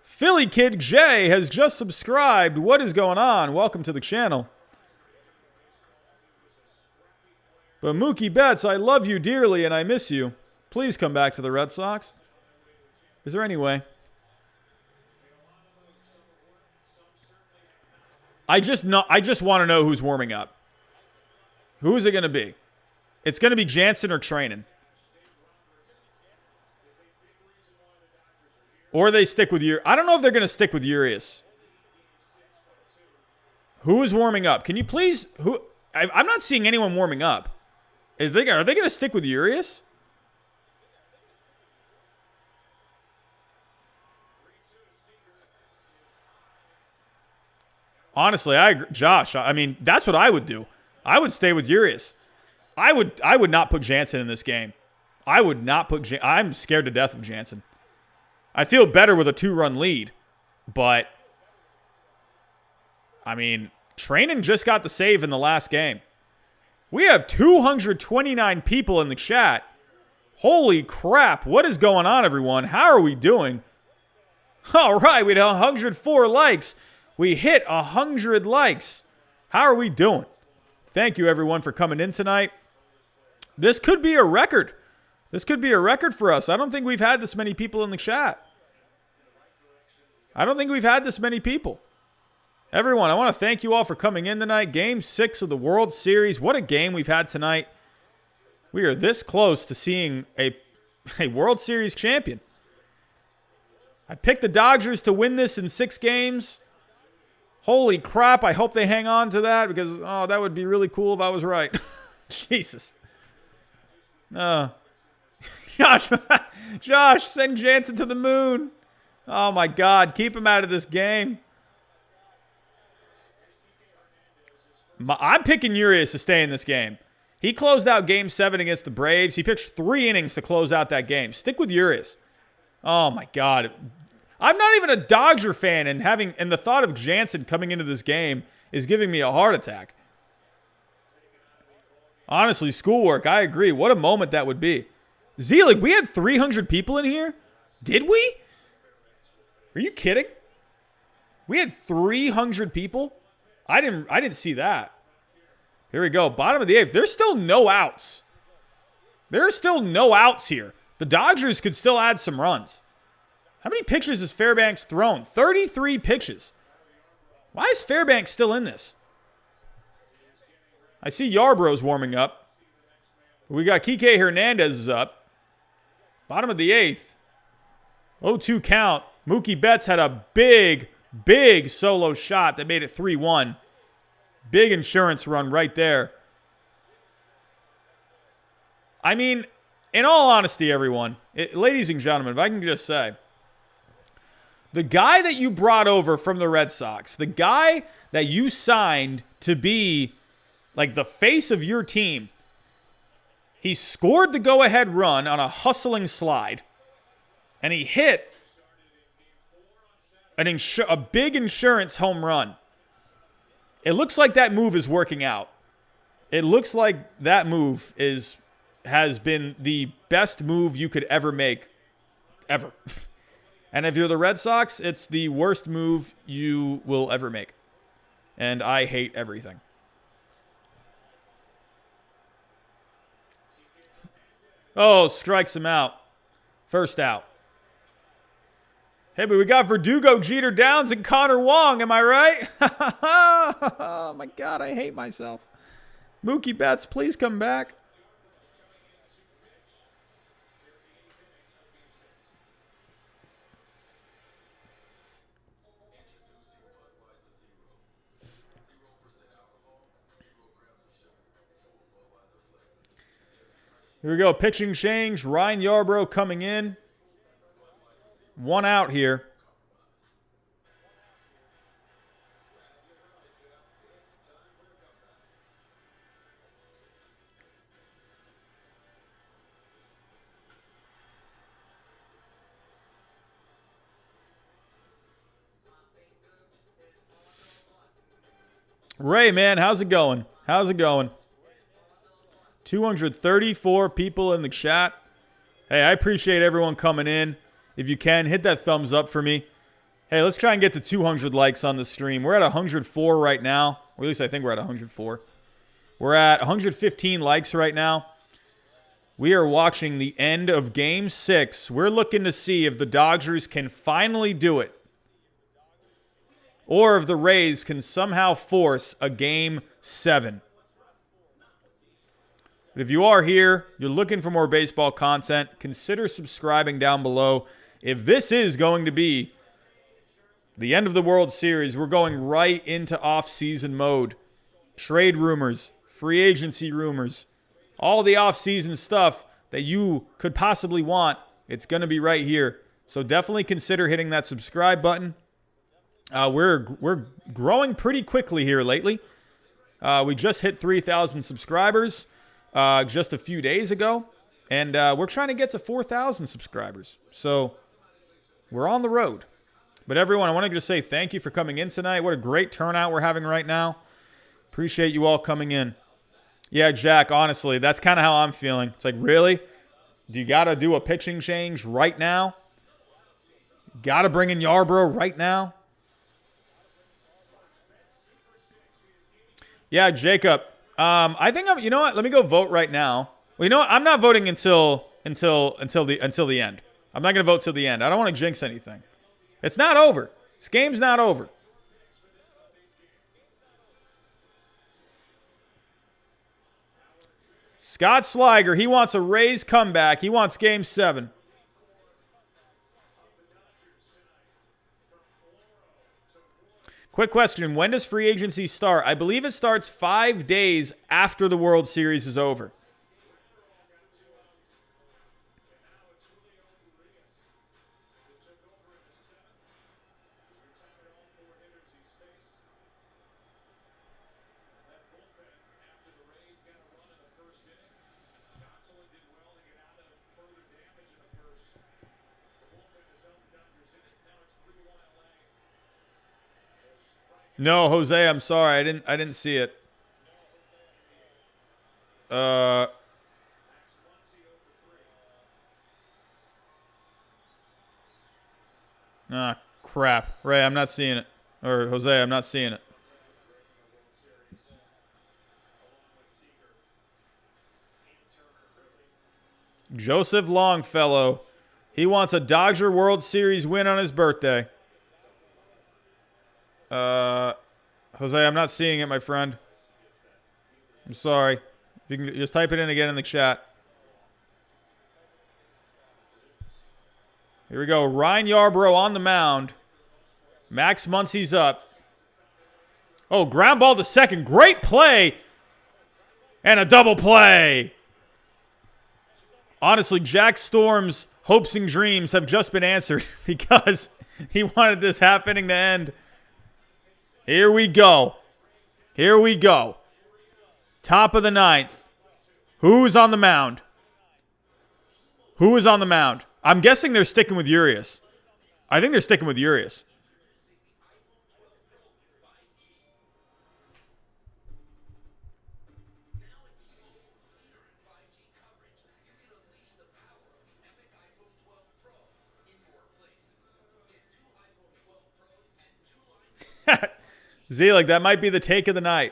Speaker 1: Philly Kid J has just subscribed. What is going on? Welcome to the channel. But Mookie Betts, I love you dearly and I miss you. Please come back to the Red Sox. Is there any way? I just want to know who's warming up. Who is it going to be? It's going to be Jansen or Trainin. Or they stick with Urias. I don't know if they're going to stick with Urias. Who is warming up? Can you please? I'm not seeing anyone warming up. Are they going to stick with Urias? Honestly, I agree. Josh, I mean, that's what I would do. I would stay with Urias. I would not put Jansen in this game. I would not put I'm scared to death of Jansen. I feel better with a 2-run lead, but I mean, Trainin just got the save in the last game. We have 229 people in the chat. Holy crap. What is going on, everyone? How are we doing? All right, we had 104 likes. We hit 100 likes. How are we doing? Thank you, everyone, for coming in tonight. This could be a record. This could be a record for us. I don't think we've had this many people in the chat. I don't think we've had this many people. Everyone, I want to thank you all for coming in tonight. Game 6 of the World Series. What a game we've had tonight. We are this close to seeing a World Series champion. I picked the Dodgers to win this in 6 games. Holy crap, I hope they hang on to that because, oh, that would be really cool if I was right. Jesus. Josh, send Jansen to the moon. Oh, my God. Keep him out of this game. I'm picking Urias to stay in this game. He closed out Game 7 against the Braves. He pitched 3 innings to close out that game. Stick with Urias. Oh, my God. I'm not even a Dodger fan, and the thought of Jansen coming into this game is giving me a heart attack. Honestly, schoolwork, I agree. What a moment that would be. Zelig, we had 300 people in here? Did we? Are you kidding? We had 300 people? I didn't see that. Here we go. Bottom of the 8th. There's still no outs. There are still no outs here. The Dodgers could still add some runs. How many pitches has Fairbanks thrown? 33 pitches. Why is Fairbanks still in this? I see Yarbrough's warming up. We got Kike Hernandez is up. Bottom of the 8th. 0-2 count. Mookie Betts had a big solo shot that made it 3-1. Big insurance run right there. I mean, in all honesty, everyone, ladies and gentlemen, if I can just say, the guy that you brought over from the Red Sox, the guy that you signed to be like the face of your team, he scored the go-ahead run on a hustling slide, and he hit a big insurance home run. It looks like that move is working out. It looks like that move has been the best move you could ever make, ever. And if you're the Red Sox, it's the worst move you will ever make. And I hate everything. Oh, strikes him out. First out. Hey, but we got Verdugo, Jeter Downs, and Connor Wong. Am I right? Oh, my God. I hate myself. Mookie Betts, please come back. Here we go. Pitching change. Ryan Yarbrough coming in. 1 out here. Ray, man, how's it going? How's it going? 234 people in the chat. Hey, I appreciate everyone coming in. If you can, hit that thumbs up for me. Hey, let's try and get to 200 likes on the stream. We're at 104 right now. Or at least I think we're at 104. We're at 115 likes right now. We are watching the end of Game 6. We're looking to see if the Dodgers can finally do it. Or if the Rays can somehow force a Game 7. But if you are here, you're looking for more baseball content, consider subscribing down below. If this is going to be the end of the World Series, we're going right into off-season mode. Trade rumors, free agency rumors, all the off-season stuff that you could possibly want, it's going to be right here. So definitely consider hitting that subscribe button. We're growing pretty quickly here lately. We just hit 3,000 subscribers just a few days ago. And we're trying to get to 4,000 subscribers. So we're on the road. But everyone, I want to just say thank you for coming in tonight. What a great turnout we're having right now. Appreciate you all coming in. Yeah, Jack, honestly, that's kind of how I'm feeling. It's like, really? Do you got to do a pitching change right now? Got to bring in Yarbrough right now? Yeah, Jacob. I think you know what? Let me go vote right now. Well, you know what? I'm not voting until the end. I'm not going to vote till the end. I don't want to jinx anything. It's not over. This game's not over. Scott Sliger, he wants a Rays comeback. He wants Game 7. Quick question. When does free agency start? I believe it starts 5 days after the World Series is over. No, Jose, I'm sorry. I didn't see it. Crap. Ray, I'm not seeing it. Or Jose, I'm not seeing it. Joseph Longfellow. He wants a Dodger World Series win on his birthday. Jose, I'm not seeing it, my friend. I'm sorry. If you can just type it in again in the chat. Here we go. Ryan Yarbrough on the mound. Max Muncy's up. Oh, ground ball to second. Great play. And a double play. Honestly, Jack Storm's hopes and dreams have just been answered because he wanted this half inning to end. Here we go. Here we go. Top of the ninth. Who's on the mound? Who is on the mound? I'm guessing they're sticking with Urias. I think they're sticking with Urias. Zelik, that might be the take of the night.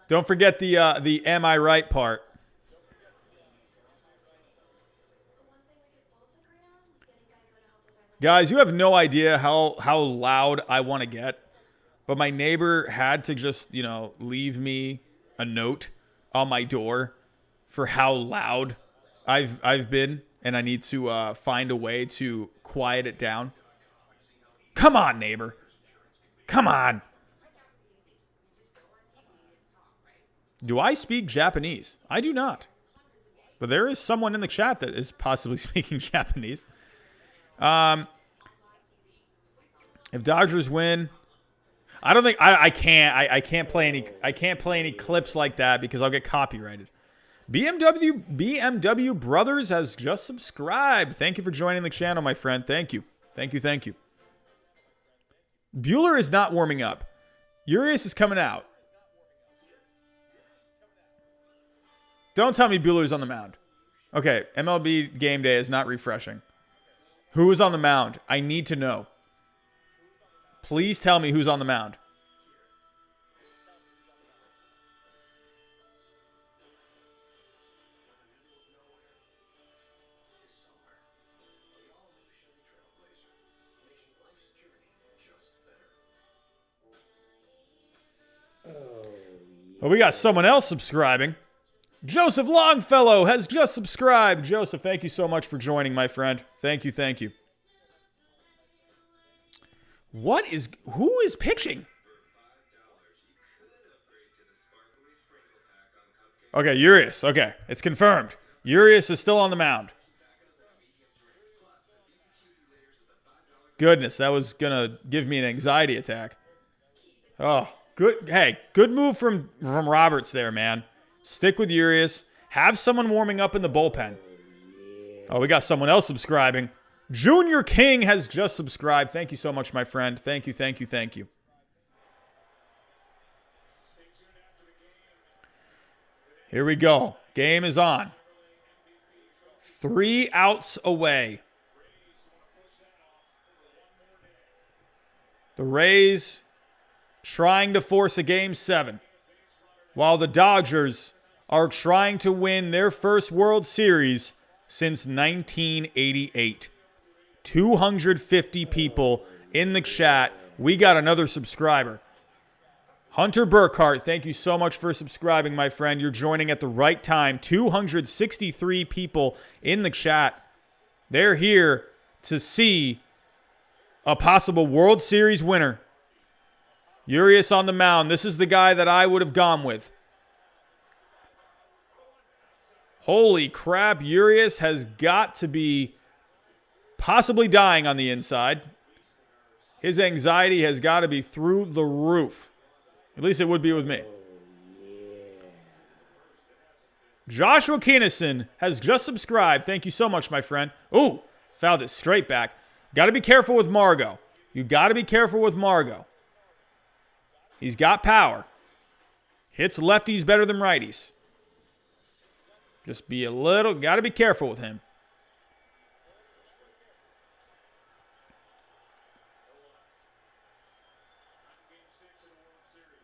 Speaker 1: Don't forget the am I right part. Guys, you have no idea how loud I want to get. But my neighbor had to just, leave me a note on my door for how loud I've been, and I need to find a way to quiet it down. Come on, neighbor. Come on. Do I speak Japanese? I do not. But there is someone in the chat that is possibly speaking Japanese. If Dodgers win, I don't think I can't play any clips like that because I'll get copyrighted. BMW Brothers has just subscribed. Thank you for joining the channel, my friend. Thank you. Thank you. Thank you. Bueller is not warming up. Urias is coming out. Don't tell me Buehler's on the mound. Okay, MLB game day is not refreshing. Who is on the mound? I need to know. Please tell me who's on the mound. Well, we got someone else subscribing. Joseph Longfellow has just subscribed. Joseph, thank you so much for joining, my friend. Thank you, thank you. Who is pitching? Okay, Urias. Okay, it's confirmed. Urias is still on the mound. Goodness, that was going to give me an anxiety attack. Oh, good. Hey, good move from Roberts there, man. Stick with Urias. Have someone warming up in the bullpen. Oh, we got someone else subscribing. Junior King has just subscribed. Thank you so much, my friend. Thank you, thank you, thank you. Here we go. Game is on. 3 outs away. The Rays trying to force a Game 7, while the Dodgers are trying to win their first World Series since 1988. 250 people in the chat. We got another subscriber. Hunter Burkhart, thank you so much for subscribing, my friend. You're joining at the right time. 263 people in the chat. They're here to see a possible World Series winner. Urias on the mound. This is the guy that I would have gone with. Holy crap, Urias has got to be possibly dying on the inside. His anxiety has got to be through the roof. At least it would be with me. Joshua Kinnison has just subscribed. Thank you so much, my friend. Ooh, fouled it straight back. Got to be careful with Margot. You got to be careful with Margot. He's got power. Hits lefties better than righties. Just be got to be careful with him.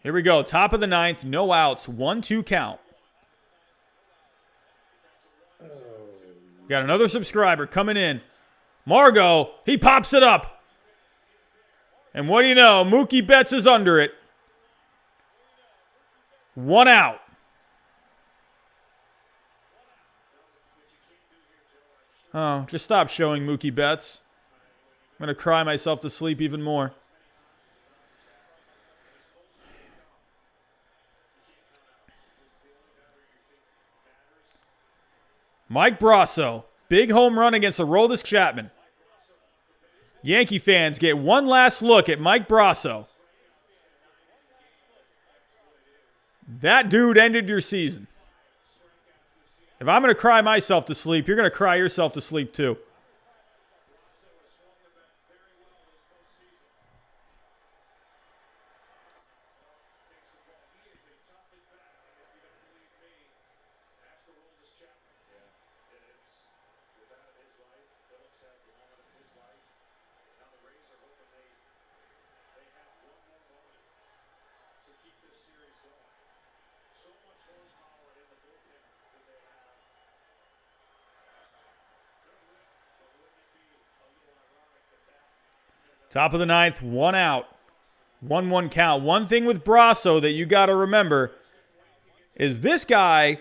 Speaker 1: Here we go. Top of the ninth. No outs. 1-2 count. Got another subscriber coming in. Margot, he pops it up. And what do you know? Mookie Betts is under it. 1 out. Oh, just stop showing Mookie Betts. I'm going to cry myself to sleep even more. Mike Brasso, big home run against Aroldis Chapman. Yankee fans get one last look at Mike Brasso. That dude ended your season. If I'm going to cry myself to sleep, you're going to cry yourself to sleep too. Top of the ninth, 1 out. 1-1 count. One thing with Brasso that you got to remember is this guy,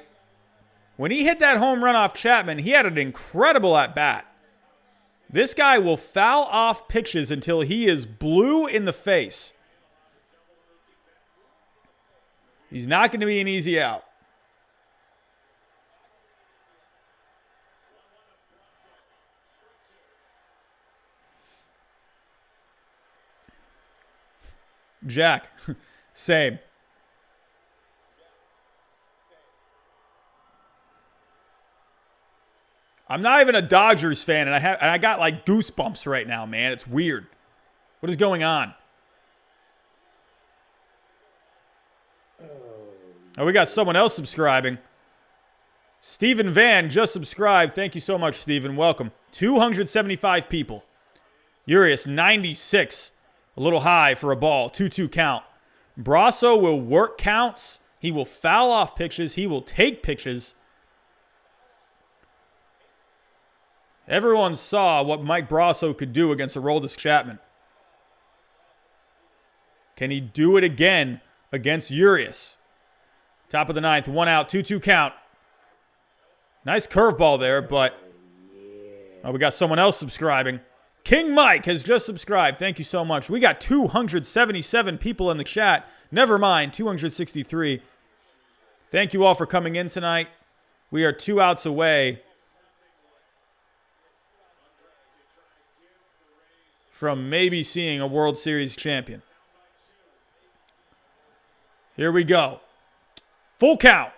Speaker 1: when he hit that home run off Chapman, he had an incredible at-bat. This guy will foul off pitches until he is blue in the face. He's not going to be an easy out. Jack, same. I'm not even a Dodgers fan, and I got like goosebumps right now, man. It's weird. What is going on? Oh, we got someone else subscribing. Stephen Van just subscribed. Thank you so much, Stephen. Welcome. 275 people. Urias, 96. A little high for a ball. 2-2 count. Brasso will work counts. He will foul off pitches. He will take pitches. Everyone saw what Mike Brasso could do against Aroldis Chapman. Can he do it again against Urias? Top of the ninth, 1 out, 2-2 count. Nice curveball there, but we got someone else subscribing. King Mike has just subscribed. Thank you so much. We got 277 people in the chat. Never mind, 263. Thank you all for coming in tonight. We are 2 outs away from maybe seeing a World Series champion. Here we go. Full count.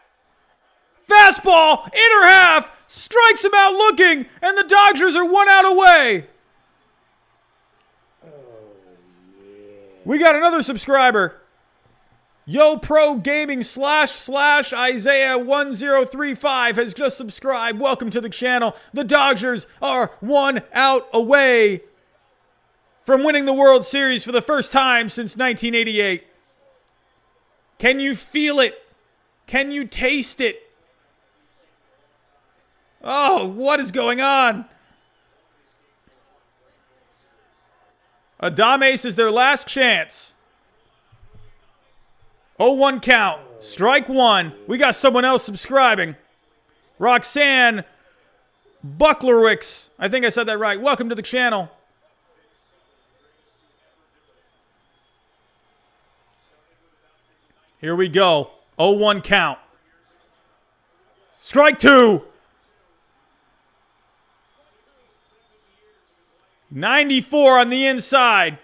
Speaker 1: Fastball, inner half, strikes him out looking, and the Dodgers are 1 out away. We got another subscriber. Yo Pro Gaming / Isaiah 1035 has just subscribed. Welcome to the channel. The Dodgers are 1 out away from winning the World Series for the first time since 1988. Can you feel it? Can you taste it? Oh, what is going on? Adames is their last chance. 0-1 count. Strike one. We got someone else subscribing. Roxanne Bucklerwicks. I think I said that right. Welcome to the channel. Here we go. 0-1 count. Strike two. 94 on the inside.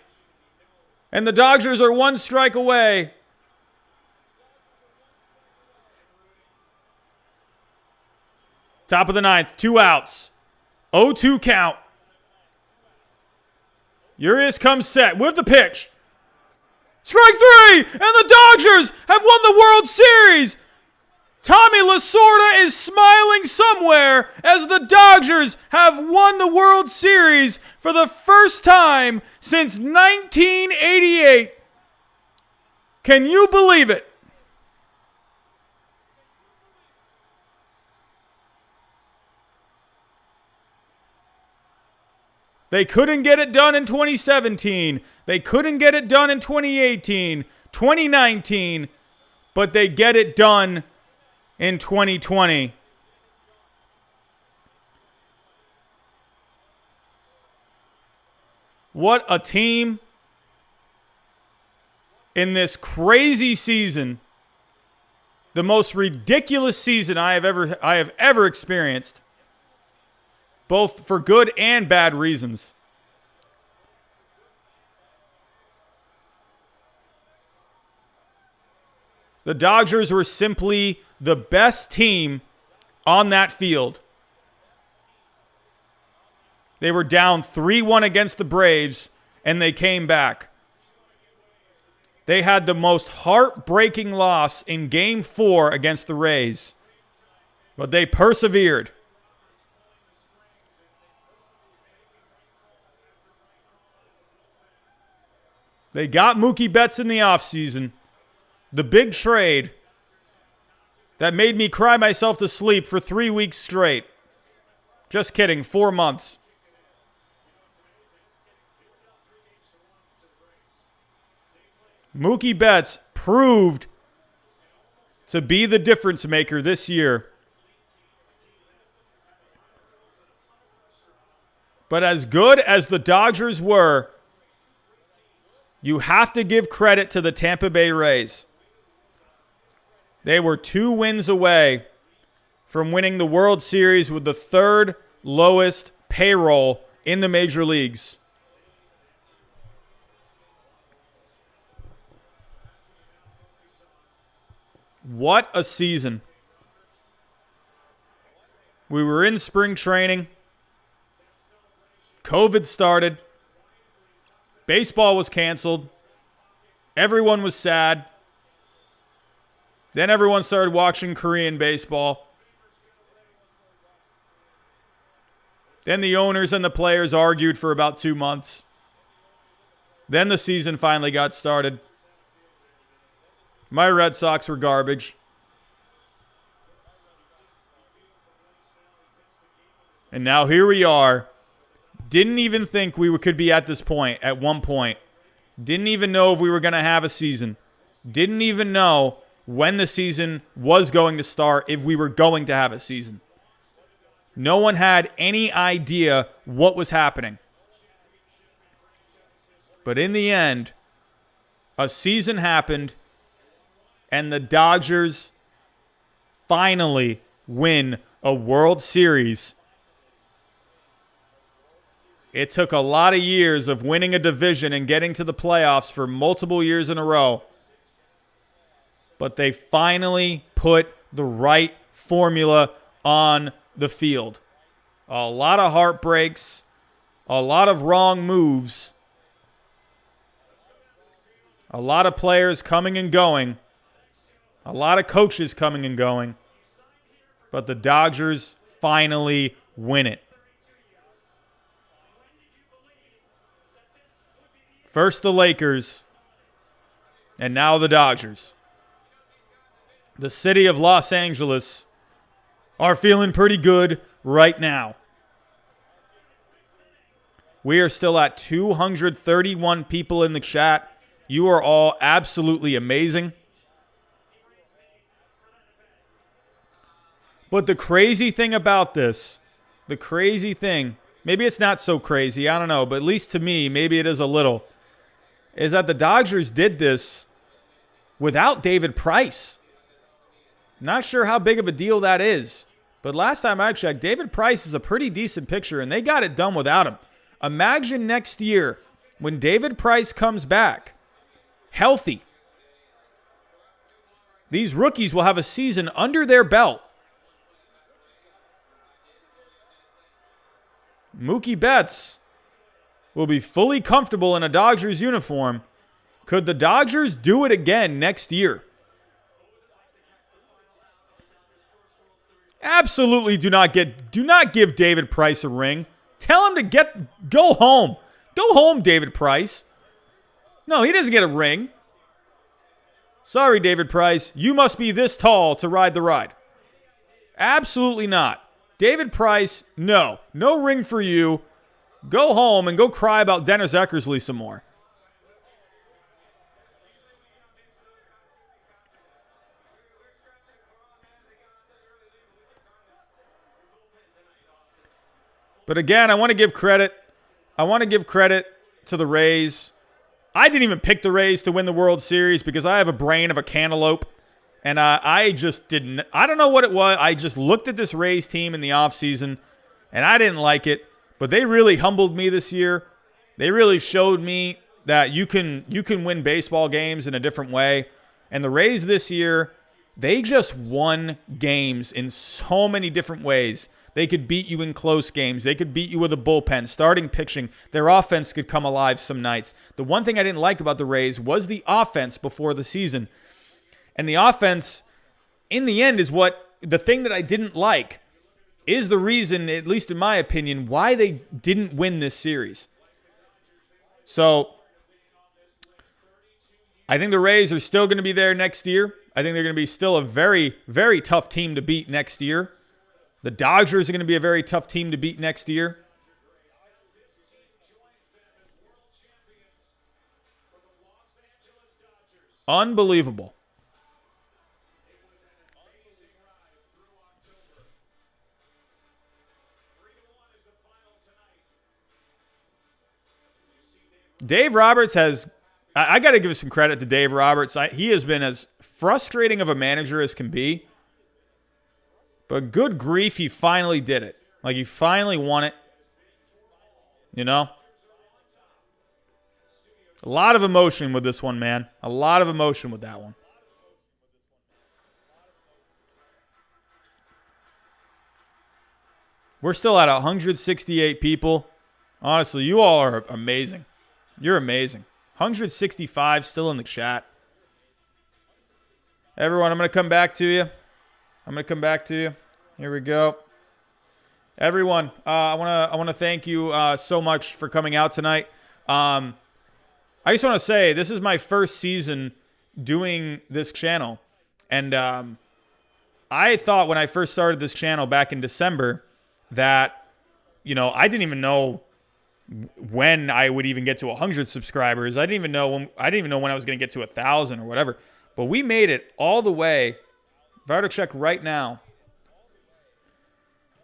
Speaker 1: And the Dodgers are 1 strike away. Top of the ninth, 2 outs. 0-2 count. Urias comes set with the pitch. Strike three! And the Dodgers have won the World Series! Tommy Lasorda is smiling somewhere as the Dodgers have won the World Series for the first time since 1988. Can you believe it? They couldn't get it done in 2017. They couldn't get it done in 2018, 2019, but they get it done in 2020. What a team in this crazy season. The most ridiculous season I have ever experienced. Both for good and bad reasons. The Dodgers were simply the best team on that field. They were down 3-1 against the Braves, and they came back. They had the most heartbreaking loss in Game 4 against the Rays, but they persevered. They got Mookie Betts in the offseason. The big trade that made me cry myself to sleep for 3 weeks straight. Just kidding, 4 months. Mookie Betts proved to be the difference maker this year. But as good as the Dodgers were, you have to give credit to the Tampa Bay Rays. They were 2 wins away from winning the World Series with the 3rd lowest payroll in the major leagues. What a season. We were in spring training. COVID started. Baseball was canceled. Everyone was sad. Then everyone started watching Korean baseball. Then the owners and the players argued for about 2 months. Then the season finally got started. My Red Sox were garbage. And now here we are. Didn't even think we could be at this point at one point. Didn't even know if we were going to have a season. Didn't even know when the season was going to start, if we were going to have a season. No one had any idea what was happening. But in the end, a season happened, and the Dodgers finally win a World Series. It took a lot of years of winning a division and getting to the playoffs for multiple years in a row. But they finally put the right formula on the field. A lot of heartbreaks, a lot of wrong moves, a lot of players coming and going, a lot of coaches coming and going. But the Dodgers finally win it. First the Lakers, and now the Dodgers. The city of Los Angeles are feeling pretty good right now. We are still at 231 people in the chat. You are all absolutely amazing. But the crazy thing about this, maybe it's not so crazy, I don't know, but at least to me, maybe it is a little, is that the Dodgers did this without David Price. Not sure how big of a deal that is. But last time I checked, David Price is a pretty decent pitcher, and they got it done without him. Imagine next year when David Price comes back, healthy. These rookies will have a season under their belt. Mookie Betts will be fully comfortable in a Dodgers uniform. Could the Dodgers do it again next year? Absolutely do not give David Price a ring. Tell him to go home. Go home, David Price. No, he doesn't get a ring. Sorry, David Price. You must be this tall to ride the ride. Absolutely not. David Price, no. No ring for you. Go home and go cry about Dennis Eckersley some more. But again, I want to give credit. To the Rays. I didn't even pick the Rays to win the World Series because I have a brain of a cantaloupe. And I just didn't. I don't know what it was. I just looked at this Rays team in the offseason, and I didn't like it. But they really humbled me this year. They really showed me that you can win baseball games in a different way. And the Rays this year, they just won games in so many different ways. They could beat you in close games. They could beat you with a bullpen, starting pitching. Their offense could come alive some nights. The one thing I didn't like about the Rays was the offense before the season. And the offense, in the end, is the thing that I didn't like, is the reason, at least in my opinion, why they didn't win this series. So, I think the Rays are still going to be there next year. I think they're going to be still a very, very tough team to beat next year. The Dodgers are going to be a very tough team to beat next year. Unbelievable. Dave Roberts has, I got to give some credit to Dave Roberts. He has been as frustrating of a manager as can be. But good grief, he finally did it. Like, he finally won it. You know? A lot of emotion with this one, man. A lot of emotion with that one. We're still at 168 people. Honestly, you all are amazing. You're amazing. 165 still in the chat. Everyone, I'm going to come back to you. Here we go. Everyone, I want to thank you so much for coming out tonight. I just want to say this is my first season doing this channel, and I thought when I first started this channel back in December that, I didn't even know when I would even get to 100 subscribers. I didn't even know when I was going to get to 1,000 or whatever. But we made it all the way. If I were to check right now,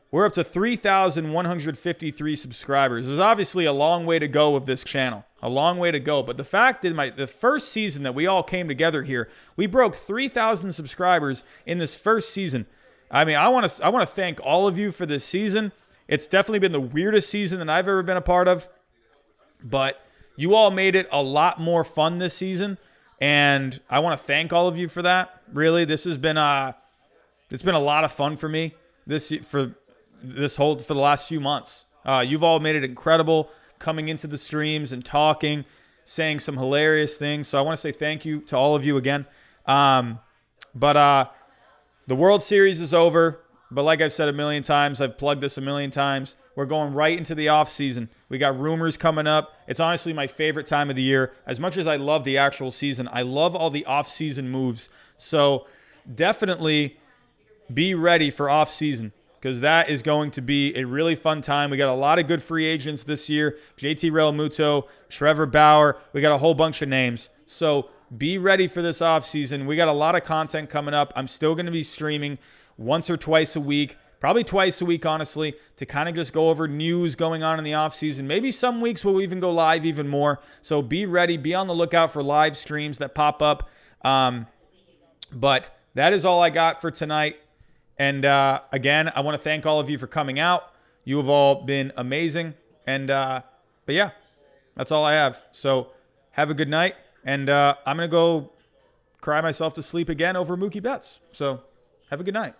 Speaker 1: we're up to 3,153 subscribers. There's obviously a long way to go with this channel. A long way to go. But the fact is, the first season that we all came together here, we broke 3,000 subscribers in this first season. I mean, I want to thank all of you for this season. It's definitely been the weirdest season that I've ever been a part of. But you all made it a lot more fun this season. And I want to thank all of you for that. Really, this has been it's been a lot of fun for me for the last few months. You've all made it incredible coming into the streams and talking, saying some hilarious things. So I want to say thank you to all of you again. But the World Series is over. But like I've said a million times, I've plugged this a million times, we're going right into the off season. We got rumors coming up. It's honestly my favorite time of the year. As much as I love the actual season, I love all the off season moves. So definitely be ready for off season, because that is going to be a really fun time. We got a lot of good free agents this year. JT Realmuto, Trevor Bauer. We got a whole bunch of names. So be ready for this offseason. We got a lot of content coming up. I'm still going to be streaming once or twice a week, probably twice a week, honestly, to kind of just go over news going on in the offseason. Maybe some weeks we'll even go live even more. So be ready. Be on the lookout for live streams that pop up. But that is all I got for tonight. And again, I want to thank all of you for coming out. You have all been amazing. And but yeah, that's all I have. So have a good night. And I'm going to go cry myself to sleep again over Mookie Betts. So have a good night.